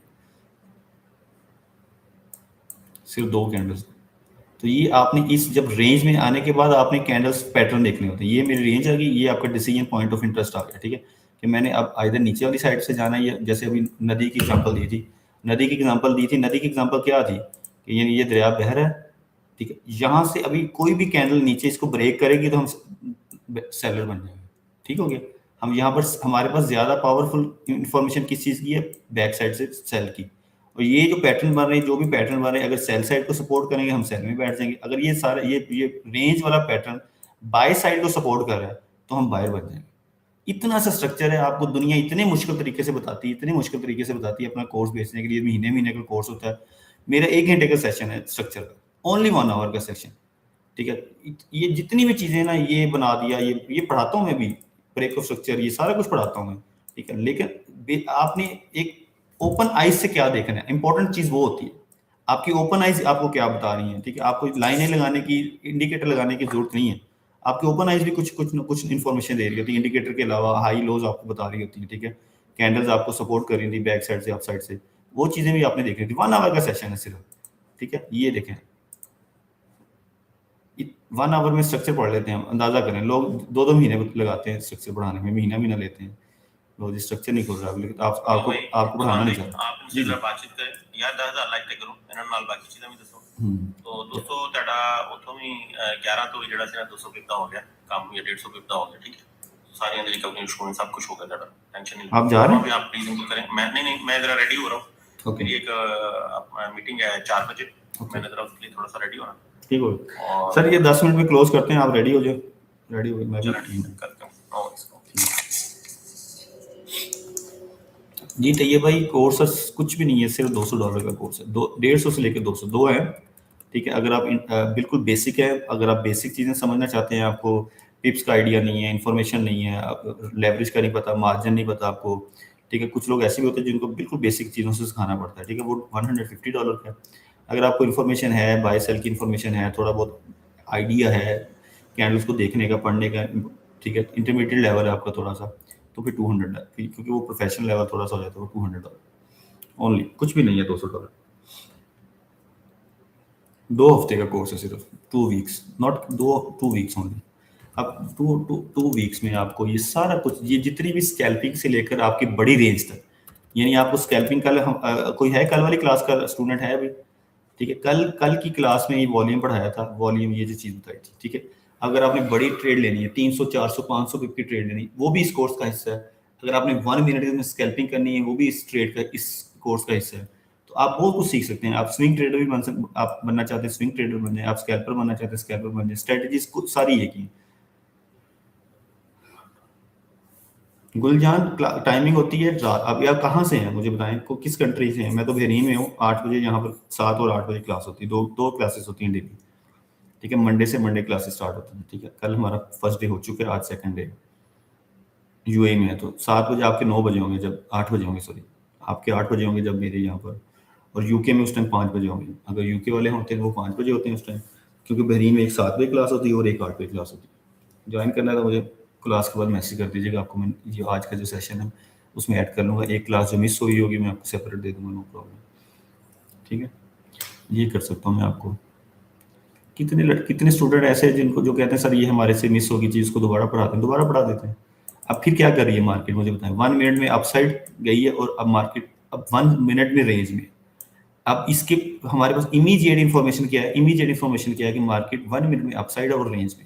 S1: सिर्फ 2 कैंडल्स। तो ये आपने इस जब रेंज में आने के बाद आपने कैंडल्स पैटर्न देखने होते हैं। ये मेरी रेंज आ गई, ये आपका डिसीजन पॉइंट ऑफ इंटरेस्ट आ गया। ठीक है, कि मैंने अब आइधर नीचे वाली साइड से जाना है, या जैसे अभी नदी की एग्जांपल दी थी, नदी की एग्जांपल क्या थी कि ये दरिया बह रहा है। ठीक है, यहाँ से अभी कोई भी कैंडल नीचे इसको ब्रेक करेगी तो हम सेलर बन जाएंगे। ठीक हो गया, हम यहाँ पर हमारे पास ज्यादा पावरफुल इंफॉर्मेशन किस चीज की है, बैक साइड से सेल की। और ये जो पैटर्न बन रहे हैं, जो भी पैटर्न बन रहे हैं, अगर सेल साइड को सपोर्ट करेंगे हम सेल में बैठ जाएंगे। अगर ये सारा ये रेंज वाला पैटर्न बाय साइड को सपोर्ट कर रहा है तो हम बायर बन जाएंगे। इतना सा स्ट्रक्चर है, आपको दुनिया इतने मुश्किल तरीके से बताती है, इतने मुश्किल तरीके से बताती है। अपना कोर्स बेचने के लिए महीने का कोर्स होता है। मेरा 1 घंटे का सेशन है स्ट्रक्चर का, ओनली 1 आवर का सेशन। ठीक है, ये जितनी भी चीजें ना ये बना दिया, ये पढ़ाता हूँ मैं भी, ब्रेक ऑफ स्ट्रक्चर, ये सारा कुछ पढ़ाता हूँ मैं। ठीक है, लेकिन आपने एक ओपन आइज से क्या देखना है, इंपॉर्टेंट चीज वो होती है। आपकी ओपन आइज आपको क्या बता रही है। ठीक है, आपको लाइनें लगाने की, इंडिकेटर लगाने की जरूरत नहीं है। आपकी ओपन आइज भी कुछ इन्फॉर्मेशन दे रही होती है। इंडिकेटर के अलावा हाई लोज आपको बता रही होती है। ठीक है, कैंडल्स आपको सपोर्ट कर रही थी बैक साइड से अप साइड से, वो चीजें भी आपने देखनी थी। 1 आवर का सेशन है सिर्फ। ठीक है, ये देखें 1 आवर में स्ट्रक्चर पढ़ लेते हैं हम, अंदाजा करें। लोग 2-2 महीने लगाते हैं स्ट्रक्चर पढ़ाने में, महीना लेते हैं। लोग स्ट्रक्चर नहीं खोल रहा, लेकिन आपको पढ़ाना नहीं चाहता।
S2: आप इनसे जरा बातचीत करें यार, 10,000 लाइक ਤੇ ਕਰੋ ਇਹਨਾਂ ਨਾਲ ਬਾਕੀ ਚੀਜ਼ਾਂ ਵੀ ਦੱਸੋ। तो दोस्तों ਤੁਹਾਡਾ ਉਥੋਂ ਵੀ 11 ਤੋਂ ਜਿਹੜਾ ਸੀ ਨਾ 200 ਪਿਪ ਦਾ ਹੋ ਗਿਆ ਕੰਮ, ਜਾਂ 150 पिप ਦਾ हो गया। ठीक है, सारी अंदर कंपनी इंश्योरेंस सब कुछ हो गया ਤੁਹਾਡਾ, टेंशन नहीं।
S1: आप जा रहे हैं?
S2: आप प्लीज इनको करें। मैं नहीं मैं जरा रेडी हो रहा हूँ। मेरी एक मीटिंग है 4 बजे, मैंने जरा उसके लिए थोड़ा सा रेडी होना।
S1: ठीक हो सर, ये 10 मिनट में क्लोज करते हैं, आप रेडी हो जाओ। रेडी हो गए, मैं भी
S2: करता हूँ
S1: जी। तो ये भाई कोर्स कुछ भी नहीं है, सिर्फ $200 का कोर्स है। 150 से लेकर 200 2 है। ठीक है, अगर आप बिल्कुल बेसिक है, अगर आप बेसिक चीज़ें समझना चाहते हैं, आपको टिप्स का आइडिया नहीं है, इन्फॉर्मेशन नहीं है, लेवरेज का नहीं पता, मार्जिन नहीं पता आपको। ठीक है, कुछ लोग ऐसे भी होते हैं जिनको बिल्कुल बेसिक चीज़ों से सिखाना पड़ता है। ठीक है, वो $150 का है। अगर आपको इन्फॉर्मेशन है, बाय सेल की इन्फॉर्मेशन है, थोड़ा बहुत आइडिया है कैंडल्स को देखने का, पढ़ने का, ठीक है, इंटरमीडिएट लेवल है आपका थोड़ा सा, तो फिर $200 क्योंकि वो प्रोफेशनल लेवल थोड़ा सा हो जाता है, वो $200 ओनली, कुछ भी नहीं है $200। 2 हफ्ते का कोर्स है सिर्फ, 2 वीक्स, नॉट 2 वीक्स ओनली। अब टू वीक्स में आपको ये सारा कुछ, ये जितनी भी स्कैल्पिंग से लेकर आपकी बड़ी रेंज तक, यानी आपको स्कैल्पिंग कल हम कोई है कल वाली क्लास का स्टूडेंट है अभी? ठीक है, कल कल की क्लास में ये वॉल्यूम पढ़ाया था, वॉल्यूम ये जो चीज़ बताई थी। ठीक है, अगर आपने बड़ी ट्रेड लेनी है 300 400 500 पिप की ट्रेड लेनी, वो भी इस कोर्स का हिस्सा है। अगर आपने 1 मिनट में स्कैल्पिंग करनी है, वो भी इस ट्रेड का, इस कोर्स का हिस्सा है। तो आप बहुत कुछ सीख सकते हैं। आप स्विंग ट्रेडर भी आप बनना चाहते हैं स्विंग ट्रेडर बन जाए, आप स्कैल्पर बनना चाहते हैं स्कैल्पर बन जाए। स्ट्रेटजीज सारी एक ही। गुलजान टाइमिंग होती है रात। अब आप कहाँ से हैं मुझे बताएं, को किस कंट्री से हैं? मैं तो बहरीन में हूँ। 8 बजे यहाँ पर, 7 और 8 बजे क्लास होती है, दो दो क्लासेस होती हैं डेली। ठीक है, मंडे से मंडे क्लासेस स्टार्ट होती हैं। ठीक है, कल हमारा फर्स्ट डे हो चुका है, आज सेकंड डे यूएई में है। तो 7 बजे आपके 9 बजे होंगे, जब 8 बजे होंगे, सॉरी आपके 8 बजे होंगे जब मेरे यहाँ पर। और यूके में उस टाइम 5 बजे होंगे। अगर यूके वाले होते हैं वो 5 बजे होते हैं उस टाइम, क्योंकि बहरीन में एक 7 बजे क्लास होती है और एक 8 बजे क्लास होती है। ज्वाइन करना है तो मुझे क्लास के बाद मैसेज कर दीजिएगा, आपको मैं जो आज का जो सेशन है उसमें ऐड कर लूँगा। एक क्लास जो मिस हुई होगी मैं आपको सेपरेट दे दूँगा, नो प्रॉब्लम। ठीक है, ये कर सकता हूँ मैं आपको। कितने स्टूडेंट ऐसे हैं जिनको जो कहते हैं सर ये हमारे से मिस होगी चीज़ को दोबारा पढ़ाते हैं, दोबारा पढ़ा देते हैं। अब फिर क्या कर रही है मार्केट, मुझे बताएं। 1 मिनट में अपसाइड गई है और अब मार्केट अब 1 मिनट में रेंज में। अब इसके हमारे पास इमीडिएट इन्फॉर्मेशन क्या है? इमीडिएट इन्फॉर्मेशन क्या है कि मार्केट 1 मिनट में अपसाइड और रेंज में।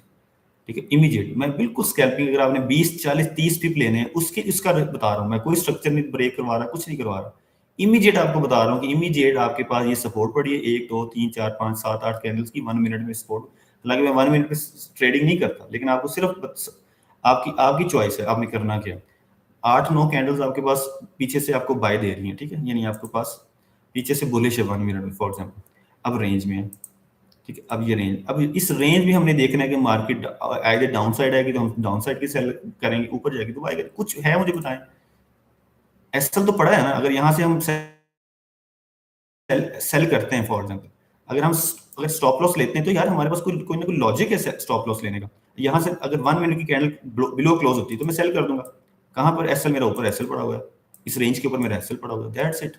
S1: ठीक है, इमीडिएट। मैं बिल्कुल स्कैल्पिंग, अगर आपने 20 40 30 टिप लेने हैं उसके इसका बता रहा हूँ मैं, कोई स्ट्रक्चर नहीं ब्रेक करवा रहा, कुछ नहीं करवा रहा। इमीडिएट आपको बता रहा हूँ कि इमीडिएट आपके पास ये सपोर्ट पड़ी है 1 2 3 4 5 7 8 कैंडल्स की 1 मिनट में सपोर्ट। हालांकि मैं 1 मिनट में ट्रेडिंग नहीं करता, लेकिन आपको सिर्फ आपकी आपकी चॉइस है आपने करना क्या। 8 9 कैंडल्स आपके पास पीछे से आपको बाय दे रही हैं। ठीक है, यानी आपके पास पीछे से बुलिश है 1 मिनट में फॉर एग्जाम्पल, अब रेंज में है। ठीक है, अब ये रेंज, अब इस रेंज में हमने देखना है कि मार्केट आइदर डाउन साइड आएगी तो हम डाउन साइड की सेल करेंगे, ऊपर जाएगी तो बाय करेंगे। कुछ है मुझे बताएं, एसएल तो पड़ा है ना। अगर यहाँ से हम सेल करते हैं फॉर एग्जाम्पल, अगर हम अगर स्टॉप लॉस लेते हैं तो यार हमारे पास कोई ना कोई लॉजिक है स्टॉप लॉस लेने का। यहाँ से अगर 1 मिनट की कैंडल बिलो क्लोज होती है तो मैं सेल कर दूंगा। कहाँ पर एसएल, मेरा ऊपर एसएल पड़ा हुआ है, इस रेंज के ऊपर मेरा एसएल पड़ा हुआ है, दैट्स इट।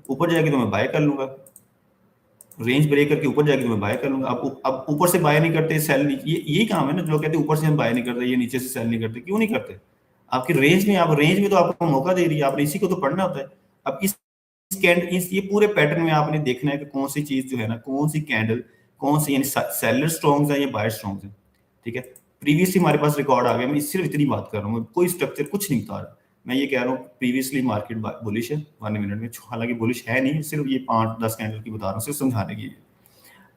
S1: ऊपर जाएगी तो मैं बाय कर लूंगा, रेंज ब्रेक करके ऊपर जाएगी तो मैं बाय कर लूंगा। अब ऊपर से बाय नहीं करते, सेल नहीं, ये यही काम है ना। जो कहते हैं ऊपर से हम बाय नहीं करते, ये नीचे से सेल नहीं करते, क्यों नहीं करते? आपकी रेंज में, आप रेंज में तो आपको मौका दे रही है, आपने इसी को तो पढ़ना होता है। अब इस कैंडल, इस ये पूरे पैटर्न में आपने देखना है कि कौन सी चीज जो है ना, कौन सी कैंडल, कौन सी, यानी सेलर स्ट्रॉन्ग है या बायर स्ट्रॉन्ग है। ठीक है, प्रीवियसली हमारे पास रिकॉर्ड आ गया, मैं सिर्फ इतनी बात कर रहा हूँ, कोई स्ट्रक्चर कुछ नहीं बता रहा। मैं ये कह रहा हूँ प्रीवियसली मार्केट बुलिश है 1 मिनट में, हालांकि बुलिश है नहीं, सिर्फ ये 5-10 कैंडल की बता रहा हूँ, सिर्फ समझाने की।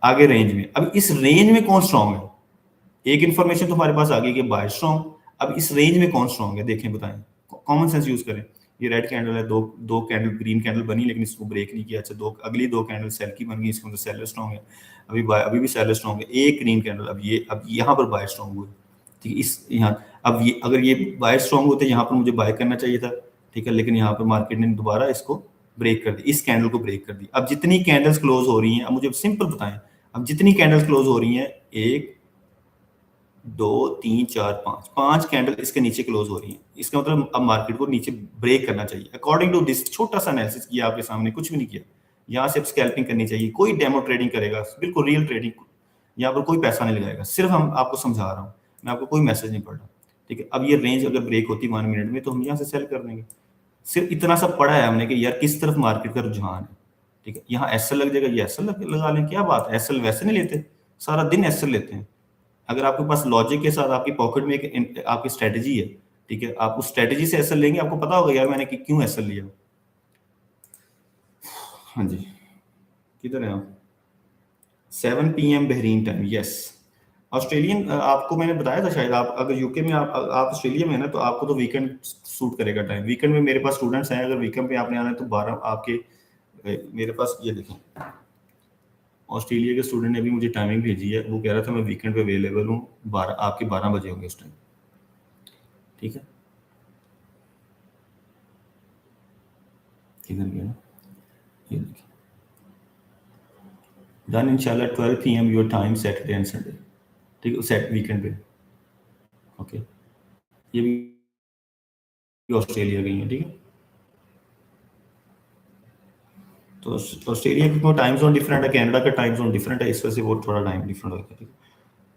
S1: आगे रेंज में, अब इस रेंज में कौन स्ट्रॉन्ग है? एक इन्फॉर्मेशन तो हमारे पास आ गई कि बाय स्ट्रॉन्ग। अब इस रेंज में कौन स्ट्रॉन्ग है देखें, बताएं, कॉमन सेंस यूज करें। ये रेड कैंडल है, दो दो कैंडल ग्रीन कैंडल बनी लेकिन इसको ब्रेक नहीं किया। अच्छा, अगली दो कैंडल सेल की बन गई, इसके अंदर सेलर स्ट्रॉन्ग है, अभी भी सेलर स्ट्रॉन्ग है। एक ग्रीन कैंडल, अब यहाँ पर बाय स्ट्रॉन्ग हुई। ठीक है, इस यहाँ, अब ये अगर ये बाय स्ट्रॉन्ग होते यहाँ पर मुझे बाय करना चाहिए था। ठीक है, लेकिन यहाँ पर मार्केट ने दोबारा इसको ब्रेक कर दी, इस कैंडल को ब्रेक कर दी। अब जितनी कैंडल्स क्लोज हो रही हैं, अब मुझे सिंपल बताएं, अब जितनी कैंडल्स क्लोज हो रही हैं, 1 2 3 4 5 कैंडल इसके नीचे क्लोज हो रही हैं, इसका मतलब अब मार्केट को नीचे ब्रेक करना चाहिए। अकॉर्डिंग टू दिस छोटा सा एनालिसिस किया आपके सामने, कुछ भी नहीं किया। यहाँ से अब स्कैल्पिंग करनी चाहिए, कोई डेमो ट्रेडिंग करेगा, बिल्कुल रियल ट्रेडिंग, यहाँ पर कोई पैसा नहीं लगाएगा, सिर्फ हम आपको समझा रहा हूँ, मैं आपको कोई मैसेज नहीं पढ़ रहा। ठीक है, अब ये रेंज अगर ब्रेक होती 1 मिनट में तो हम यहाँ से सेल कर देंगे। सिर्फ इतना सा पढ़ा है हमने कि यार किस तरफ मार्केट का रुझान है। ठीक है, यहाँ एसएल लग जाएगा, ये एसएल लगा लें, क्या बात है। एसएल वैसे नहीं लेते, सारा दिन एसएल लेते हैं। अगर आपके पास लॉजिक के साथ आपकी पॉकेट में एक आपकी स्ट्रेटजी है, ठीक है, आप उस स्ट्रेटजी से एसएल लेंगे, आपको पता होगा यार मैंने क्यों एसएल लिया। हाँ जी, किधर है आप? 7 PM Bahrain time, yes. Australian, आपको मैंने बताया था शायद, आप अगर यूके में, आप ऑस्ट्रेलिया में है ना, तो आपको तो वीकेंड सूट करेगा टाइम। वीकेंड में मेरे पास स्टूडेंट्स हैं, अगर वीकेंड पे आपने आना है तो 12 आपके, मेरे पास ये देखें, ऑस्ट्रेलिया के स्टूडेंट ने अभी मुझे टाइमिंग भेजी है, वो कह रहा था मैं वीकेंड पे अवेलेबल हूँ, 12 आपके 12 बजे होंगे उस टाइम। ठीक है, किधर गया, ये देखिए, डन इंशाल्लाह 12 PM your time, Saturday and Sunday. ठीक है, सेट वीकेंड पे, ओके। ये भी ऑस्ट्रेलिया गई हैं, ठीक है। तो ऑस्ट्रेलिया की टाइम जोन डिफरेंट है, कनाडा का टाइम जोन डिफरेंट है, इस वजह से वो थोड़ा टाइम डिफरेंट होता है, ठीक है।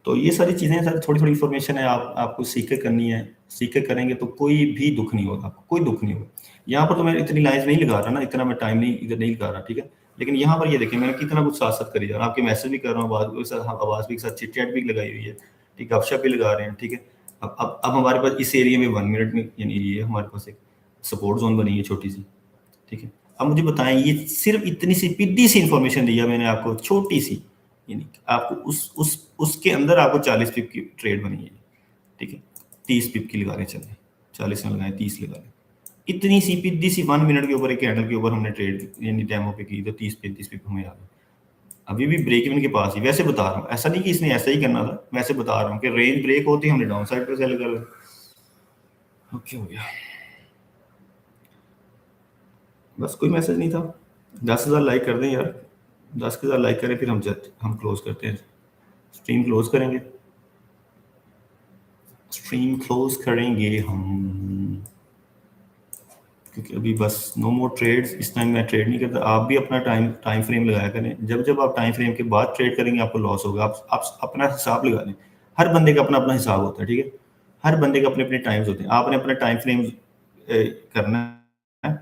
S1: तो ये सारी चीज़ें सर, थोड़ी थोड़ी इन्फॉर्मेशन है, आप आपको सीख के करनी है। सीख के करेंगे तो कोई भी दुख नहीं होगा, आपको कोई दुख नहीं होगा। यहाँ पर तो मैं इतनी लाइन्स नहीं लगा रहा ना, इतना मैं टाइम नहीं इधर नहीं लगा रहा, ठीक है। लेकिन यहाँ पर ये देखिए, मैंने कितना कुछ साथ साथ करी जा रहा हूँ, आपके मैसेज भी कर रहा हूँ, आवाज़ भी के साथ चिट चैट भी लगाई हुई है, ठीक है, गपशप भी लगा रहे हैं, ठीक है। अब हमारे पास इस एरिया में 1 मिनट में, यानी ये हमारे पास एक सपोर्ट जोन बनी है छोटी सी, ठीक है। अब मुझे बताएं, ये सिर्फ इतनी सी पिद्दी सी इन्फॉर्मेशन दी है मैंने आपको, छोटी सी, यानी आपको उस उसके अंदर आपको 40 पिप की ट्रेड बनी है, ठीक है। 30 पिप की लगा लें, चलें 40 में लगाएं, 30 लगा लें। इतनी सी पिद्दी सी 1 मिनट के ऊपर एक कैंडल के ऊपर हमने ट्रेड यानी डेमो पे की, तो 30-35 पिप हमें आ गए। अभी भी ब्रेक इवन के पास ही, वैसे बता रहा हूँ, ऐसा नहीं कि इसने ऐसा ही करना था, वैसे बता रहा हूँ कि रेंज ब्रेक होती हमने डाउन साइड पर सेल कर, ओके हो गया। बस कोई मैसेज नहीं था। 10,000 लाइक कर दें यार, 10,000 लाइक करें, फिर हम क्लोज करते हैं, स्ट्रीम क्लोज करेंगे, स्ट्रीम क्लोज करेंगे हम, क्योंकि अभी बस नो मोर ट्रेड्स। इस टाइम मैं ट्रेड नहीं करता। आप भी अपना टाइम टाइम फ्रेम लगाया करें, जब जब आप टाइम फ्रेम के बाद ट्रेड करेंगे आपको लॉस होगा। आप अपना हिसाब लगा लें, हर बंदे का अपना अपना हिसाब होता है, ठीक है। हर बंदे के अपने अपने टाइम्स होते हैं, आपने अपना टाइम फ्रेम करना है,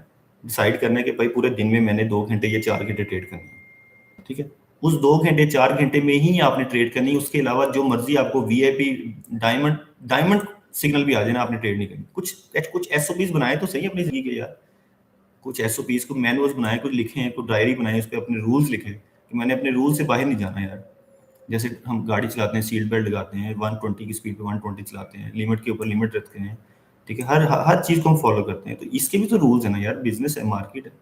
S1: डिसाइड करना है कि भाई पूरे दिन में मैंने 2 घंटे या 4 घंटे ट्रेड करनी है, ठीक है। उस 2 घंटे 4 घंटे में ही आपने ट्रेड करनी है, उसके अलावा जो मर्जी आपको वीआईपी डायमंड डायमंड सिग्नल भी आ जाए ना, आपने ट्रेड नहीं करनी। कुछ एसओपीज बनाए तो सही अपनी जिंदगी के यार, कुछ एसओपीज को मैनुअल्स बनाए, कुछ लिखे हैं, कुछ डायरी बनाए, उस पर अपने रूल्स लिखे कि मैंने अपने रूल से बाहर नहीं जाना यार। जैसे हम गाड़ी चलाते हैं, सीट बेल्ट लगाते हैं, 120 की स्पीड पे 120 चलाते हैं, लिमिट के ऊपर लिमिट रखते हैं, ठीक है। हर हर चीज़ को हम फॉलो करते हैं, तो इसके भी तो रूल्स है ना यार, बिजनेस है, मार्केट है।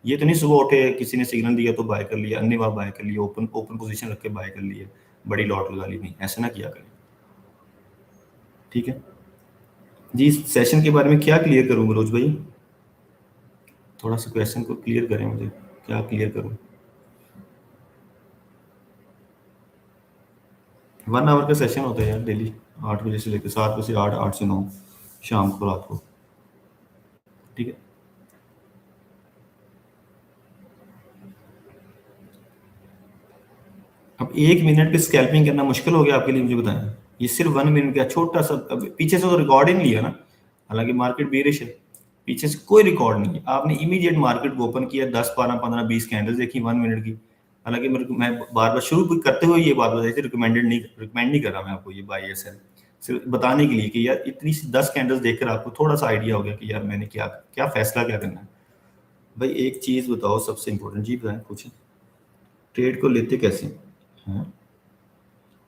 S1: ये तो नहीं सुबह उठे किसी ने सिग्नल दिया तो बाय कर लिया, अन्य बार बाय कर लिया, ओपन ओपन पोजीशन रख के बाय कर लिया, बड़ी लॉट लगा ली, नहीं ऐसा ना किया करें, ठीक है जी। इस सेशन के बारे में क्या क्लियर करूँ मनोज भाई, थोड़ा सा क्वेश्चन को क्लियर करें, मुझे क्या क्लियर करूँ। 1 आवर का सेशन होता है यार डेली, 8 बजे से लेकर 7 बजे से 8, 8 से 9 शाम को, रात को, ठीक है। अब 1 मिनट पे स्कैल्पिंग करना मुश्किल हो गया आपके लिए, मुझे बताएं। ये सिर्फ 1 मिनट का छोटा सा, अब पीछे से तो रिकॉर्ड ही नहीं लिया ना, हालांकि मार्केट बेरिश है, पीछे से कोई रिकॉर्ड नहीं है। आपने इमीडिएट मार्केट को ओपन किया, 10 12 15 20 कैंडल्स देखी 1 मिनट की। हालांकि मैं बार बार शुरू करते हुए ये बात बताई थी, रिकमेंड नहीं कर रहा मैं आपको ये बाय या सेल, सिर्फ बताने के लिए कि यार इतनी सी 10 कैंडल्स देखकर आपको थोड़ा सा आइडिया हो गया कि यार मैंने क्या क्या फैसला क्या करना है। भाई एक चीज बताओ सबसे इंपॉर्टेंट, जी बताएं, पूछें, ट्रेड को लेते कैसे हैं।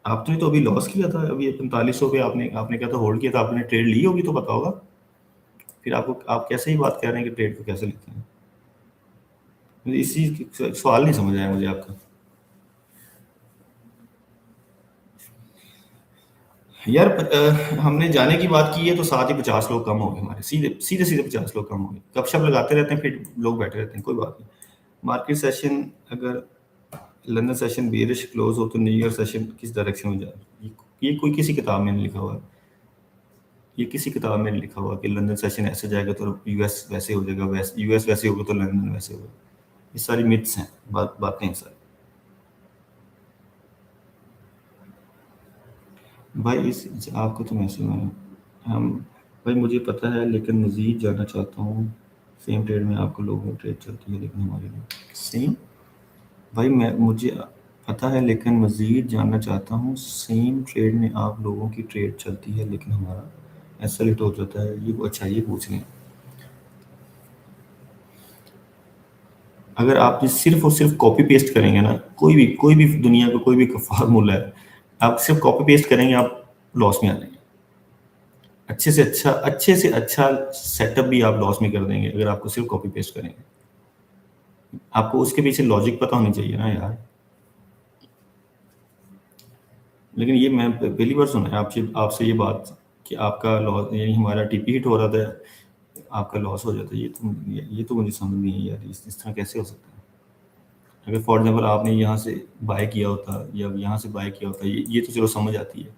S1: आपने तो अभी लॉस किया था, अभी 4500 पे आपने आपने क्या था, होल्ड किया था, आपने ट्रेड ली होगी तो पता होगा। फिर आपको आप कैसे ही बात कर रहे हैं कि ट्रेड को कैसे लेते हैं, मुझे इस चीज सवाल नहीं समझ आया मुझे आपका यार। हमने जाने की बात की है तो साथ ही 50 लोग कम हो गए हमारे, सीधे सीधे सीधे 50 लोग कम हो गए। गपशप लगाते रहते हैं, फिर लोग बैठे रहते हैं, कोई बात नहीं। मार्केट सेशन, अगर लंदन सेशन बेरिश क्लोज हो तो न्यू ईयर सेशन किस डायरेक्शन में जाए, ये कोई किसी किताब में नहीं लिखा हुआ है, ये किसी किताब में नहीं लिखा हुआ कि लंदन सेशन ऐसे जाएगा तो यूएस वैसे हो जाएगा, यूएस वैसे होगा तो लंदन वैसे होगा। ये सारी मिथ्स हैं, बातें हैं सारी। भाई इस आपको तो मैसेज में हम, भाई मुझे पता है लेकिन मज़ीद जानना चाहता हूँ, सेम ट्रेड में आपको लोगों की ट्रेड चलती है लेकिन हमारे में सेम। भाई मैं मुझे पता है लेकिन मज़ीद जानना चाहता हूँ, सेम ट्रेड में आप लोगों की ट्रेड चलती है लेकिन हमारा ऐसा लेट हो जाता है, ये अच्छा ये पूछ रहे हैं। अगर आप सिर्फ और सिर्फ कॉपी पेस्ट करेंगे ना, कोई भी दुनिया का कोई भी फार्मूला है, आप सिर्फ कॉपी पेस्ट करेंगे आप लॉस में आ जाएंगे। अच्छे से अच्छा सेटअप भी आप लॉस में कर देंगे अगर आपको सिर्फ कॉपी पेस्ट करेंगे। आपको उसके पीछे लॉजिक पता होनी चाहिए ना यार। लेकिन ये मैं पहली बार सुना है आपसे आपसे ये बात कि आपका लॉस, यानी हमारा टीपी हिट हो रहा था, आपका लॉस हो जाता है। ये तो मुझे समझ नहीं है यार, इस तरह कैसे हो सकता है। अगर फॉर एग्जाम्पल आपने यहाँ से बाय किया होता या यहाँ से बाय किया होता, ये तो चलो समझ आती है,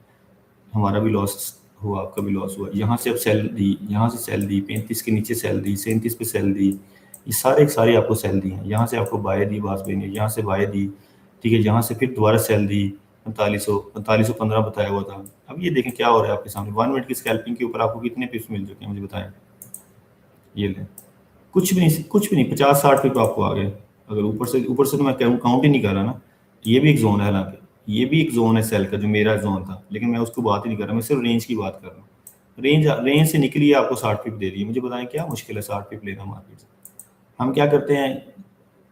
S1: हमारा भी लॉस हुआ, आपका भी लॉस हुआ। यहाँ से अब सेल दी, यहाँ से सेल दी, 35 के नीचे सेल दी, 37 पे सेल दी, ये सारे सारी आपको सेल दी हैं। यहाँ से आपको बाय दी वासबी ने, यहाँ से बाय दी, ठीक है, यहाँ से फिर दोबारा सेल दी 4515 बताया हुआ था। अब ये देखें क्या हो रहा है आपके सामने, 1 मिनट की स्कैल्पिंग के ऊपर आपको कितने पिप्स मिल चुके हैं मुझे बताएं। ये लें, कुछ भी नहीं, कुछ भी नहीं, 50-60 पिप आपको आ गए। अगर ऊपर से तो मैं काउंट ही नहीं कर रहा ना। ये भी एक जोन है, हालांकि ये भी एक जोन है सेल का, जो मेरा जोन था, लेकिन मैं उसको बात ही नहीं कर रहा, मैं सिर्फ रेंज की बात कर रहा हूँ। रेंज से निकली है, आपको 60 पिप दे रही है। मुझे बताएं क्या मुश्किल है 60 पिप लेना मार्केट से। हम क्या करते हैं,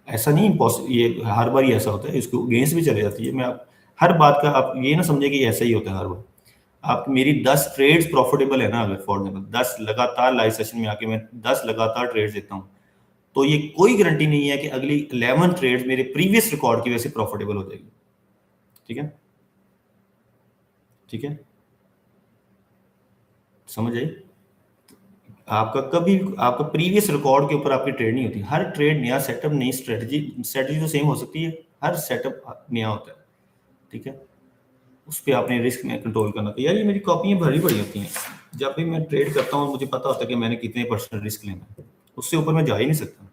S1: ऐसा नहीं ये हर बार ही ऐसा होता है, इसको अगेंस्ट भी चले जाती है। मैं आप हर बात का आप ये ना समझे कि ऐसा ही होता है हर बार। आप मेरी 10 ट्रेड्स प्रॉफिटेबल है ना, अगर फॉर एग्जाम्पल 10 लगातार लाइव सेशन में आके मैं 10 लगातार ट्रेड्स देता हूँ, तो ये कोई गारंटी नहीं है कि अगली 11 ट्रेड्स मेरे प्रीवियस रिकॉर्ड की वजह से प्रॉफिटेबल हो जाएगी। ठीक है, ठीक है, समझ आई? आपका प्रीवियस रिकॉर्ड के ऊपर आपकी ट्रेड नहीं होती। हर ट्रेड नया सेटअप, नई स्ट्रेटजी तो सेम हो सकती है, हर सेटअप नया होता है। ठीक है, उस पर आपने रिस्क में कंट्रोल करना था। यार ये मेरी कॉपियाँ भरी पड़ी होती हैं, जब भी मैं ट्रेड करता हूँ मुझे पता होता है कि मैंने कितने % रिस्क लेना है, उससे ऊपर मैं जा ही नहीं सकता।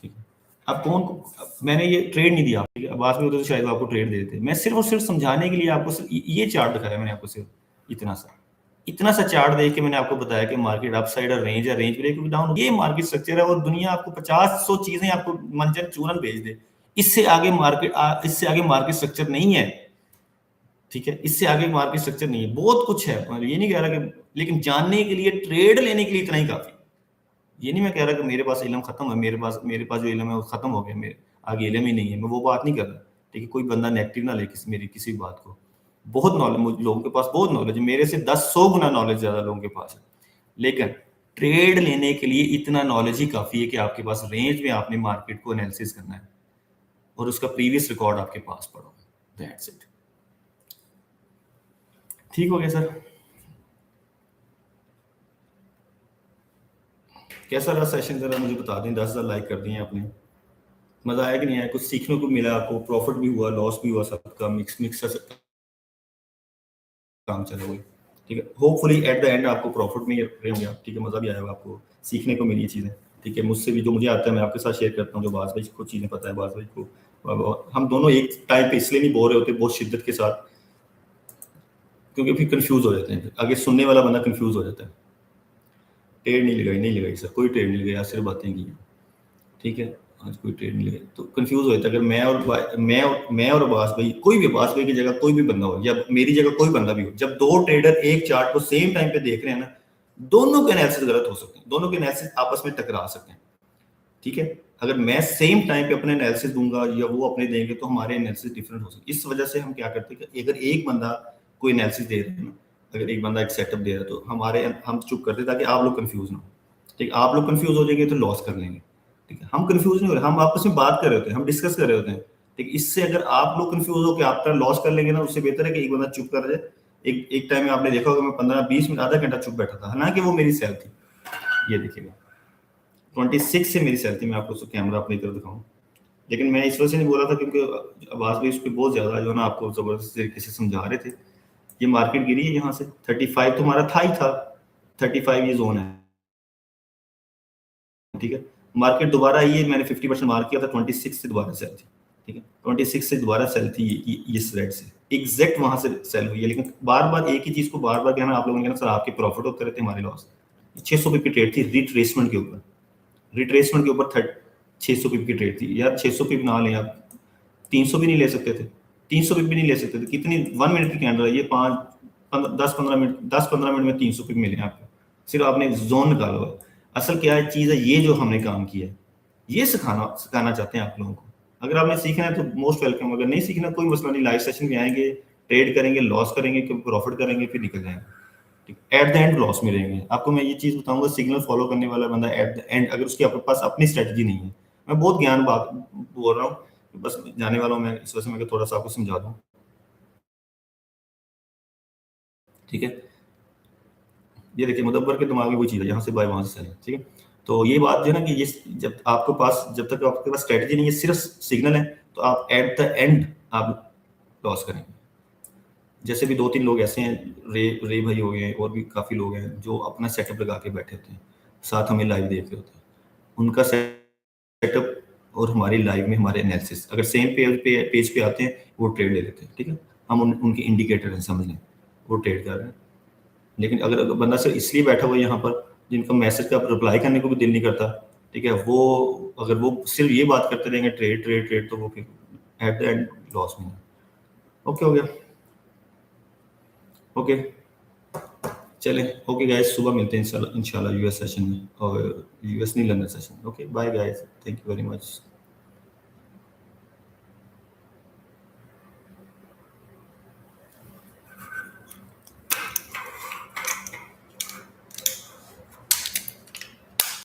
S1: ठीक है, अब मैंने ये ट्रेड नहीं दिया, ठीक है, अब बाद में होते तो शायद आपको ट्रेड दे देते। मैं सिर्फ और सिर्फ समझाने के लिए आपको सिर्फ ये चार्ट दिखाया मैंने आपको, सिर्फ इतना सा चार्ट देख के मैंने आपको बताया कि मार्केट अप साइड और रेंज है, रेंज ब्रेक डाउन, ये मार्केट स्ट्रक्चर है। और दुनिया आपको 50-100 चीजें आपको मंजन चूरन भेज दे, इससे आगे मार्केट स्ट्रक्चर नहीं है। ठीक है, इससे आगे मार्केट स्ट्रक्चर नहीं है, बहुत कुछ है। मैं ये नहीं कह रहा कि, लेकिन जानने के लिए, ट्रेड लेने के लिए इतना ही काफी। ये नहीं मैं कह रहा कि मेरे पास इल्म खत्म है, मेरे पास जो इल्म है वो खत्म हो गया, मेरे आगे इल्म ही नहीं है, मैं वो बात नहीं कर रहा। ठीक है, कोई बंदा नेगेटिव ना ले मेरी किसी बात को। बहुत नॉलेज लोगों के पास, बहुत नॉलेज है, मेरे से 10-100 गुना नॉलेज ज्यादा लोगों के पास है। लेकिन ट्रेड लेने के लिए इतना नॉलेज ही काफी है कि आपके पास रेंज में आपने मार्केट को एनालिसिस करना है और उसका प्रीवियस रिकॉर्ड आपके पास पड़ो। That's it. ठीक हो गया सर? कैसा रहा सेशन, जरा मुझे बता दें। 10,000 लाइक कर दिए आपने। मजा आया कि नहीं आया? कुछ सीखने को मिला आपको? प्रॉफिट भी हुआ, लॉस भी हुआ, सबका मिक्स काम चला हुआ। ठीक है, होपफुली एट द एंड आपको प्रॉफिट में रहे होंगे आप। ठीक है, मजा भी आएगा आपको, सीखने को मिली चीजें। ठीक है, मुझसे भी जो मुझे आता है मैं आपके साथ शेयर करता हूँ। जो बास भाई को चीजें पता है, बास भाई को, हम दोनों एक टाइम पे इसलिए नहीं बोल रहे होते बहुत शिद्दत के साथ, क्योंकि फिर कंफ्यूज हो जाते हैं। आगे सुनने वाला बंदा कंफ्यूज हो जाता है। ट्रेड नहीं लगाई सर, कोई ट्रेड नहीं लगाई, सिर्फ बातें की। ठीक है, आज कोई ट्रेड नहीं लगाई तो कंफ्यूज हो जाता है। अगर मैं और अब्बास भाई, कोई भी अब्बास भाई की जगह कोई भी बंदा हो, या मेरी जगह कोई बंदा भी हो, जब 2 ट्रेडर एक चार्ट को सेम टाइम पे देख रहे हैं ना, दोनों के एनालिसिस गलत हो सकते हैं, दोनों के एनालिसिस आपस में टकरा सकते हैं। ठीक है, अगर मैं सेम टाइम पे अपने एनालिसिस दूंगा या वो अपने देंगे तो हमारे एनालिसिस डिफरेंट हो सकते हैं। इस वजह से हम क्या करते हैं कि अगर एक बंदा कोई एनालिसिस दे रहे हैं ना, अगर एक बंदा एक सेटअप दे रहा है तो हम चुप करते ताकि आप लोग कंफ्यूज ना हो। ठीक, आप लोग कंफ्यूज हो जाएंगे तो लॉस कर लेंगे। ठीक है, हम कंफ्यूज नहीं हो रहे, हम आपस में बात कर रहे होते हैं, हम डिस्कस कर रहे होते हैं। ठीक, इससे अगर आप लोग कंफ्यूज हो कि आपका लॉस कर लेंगे ना, उससे बेहतर है कि एक बंदा चुप कर जाए। एक टाइम में आपने देखा होगा मैं 15-20 मिनट, आधा घंटा चुप बैठा था, हालांकि वो मेरी सेल थी। ये देखिएगा 26 से मेरी सेल थी। मैं आपको कैमरा अपनी तरफ दिखाऊं, लेकिन मैं इस वजह से नहीं बोला था क्योंकि आवाज भी उस पर बहुत ज्यादा जो है ना, आपको जबरदस्त तरीके से समझा रहे थे। ये मार्केट गिरी है यहाँ से 35 तो हमारा था ही था, 35 ये जोन है। ठीक है, मार्केट दोबारा आई है, मैंने 50% मार्क किया था, 26 से दोबारा सेल थी। ठीक है, 26 से दोबारा सेल थी ये स्प्रेड से एग्जैक्ट वहां से सेल हुई है। लेकिन बार बार एक ही चीज को बार बार कहना, आप लोगों ने कहना सर आपके प्रॉफिट होते रहते, हमारे लॉस। 600 पिप की ट्रेड थी रिट्रेसमेंट के ऊपर, 600 पिप की ट्रेड थी। यार 600 पिप ना लें आप, 300 भी नहीं ले सकते थे, 300 पिप भी नहीं ले सकते थे। कितनी 1 मिनट की कैंडल है ये, 10-15 मिनट में 300 पिप मिले आपको, सिर्फ आपने जोन निकाला हुआ। असल क्या है चीज है, ये जो हमने काम किया है ये सिखाना चाहते हैं आप लोगों को। अगर आपने सीखना है तो मोस्ट वेलकम, अगर नहीं सीखना कोई मसला नहीं, लाइव सेशन में आएंगे, ट्रेड करेंगे, लॉस करेंगे, प्रॉफिट करेंगे, फिर निकल जाएंगे। एट द एंड लॉस में रहेंगे। आपको मैं ये चीज बताऊंगा, सिग्नल फॉलो करने वाला बंदा एट द एंड, अगर उसके आपके पास अपनी स्ट्रेटजी नहीं है, मैं बहुत ज्ञान बात बोल रहा हूँ, बस जाने वाला हूँ मैं, इस वजह से मैं थोड़ा सा आपको समझा दूँ। ठीक है, ये देखिए मुदब्बर के दिमाग में कोई चीज़ है, यहाँ से बाय वहाँ से सेल। ठीक है, तो ये बात जो है ना कि ये जब तक आपके पास स्ट्रेटजी नहीं है, सिर्फ सिग्नल है, तो आप एट द एंड आप लॉस करेंगे। जैसे भी 2-3 लोग ऐसे हैं, रे भाई हो गए, और भी काफ़ी लोग हैं जो अपना सेटअप लगा के बैठे होते हैं, साथ हमें लाइव देख रहे होते हैं। उनका सेटअप और हमारी लाइव में हमारे एनालिसिस अगर सेम पेज पे आते हैं, वो ट्रेड ले लेते हैं, ठीक है? हम उनके इंडिकेटर हैं, समझ लें, वो ट्रेड कर रहे हैं। लेकिन अगर बंदा सिर्फ इसलिए बैठा हुआ है यहाँ पर, जिनका मैसेज का रिप्लाई करने को भी दिल नहीं करता, ठीक है, वो अगर वो सिर्फ ये बात करते रहेंगे ट्रेड ट्रेड ट्रेड, तो वो फिर एट द एंड लॉस में है। ओके हो गया? ओके, चलें, ओके गाइस, सुबह मिलते हैं इंशाल्लाह यूएस सेशन में, और यूएस नहीं, London session. Okay, bye guys, thank you very much.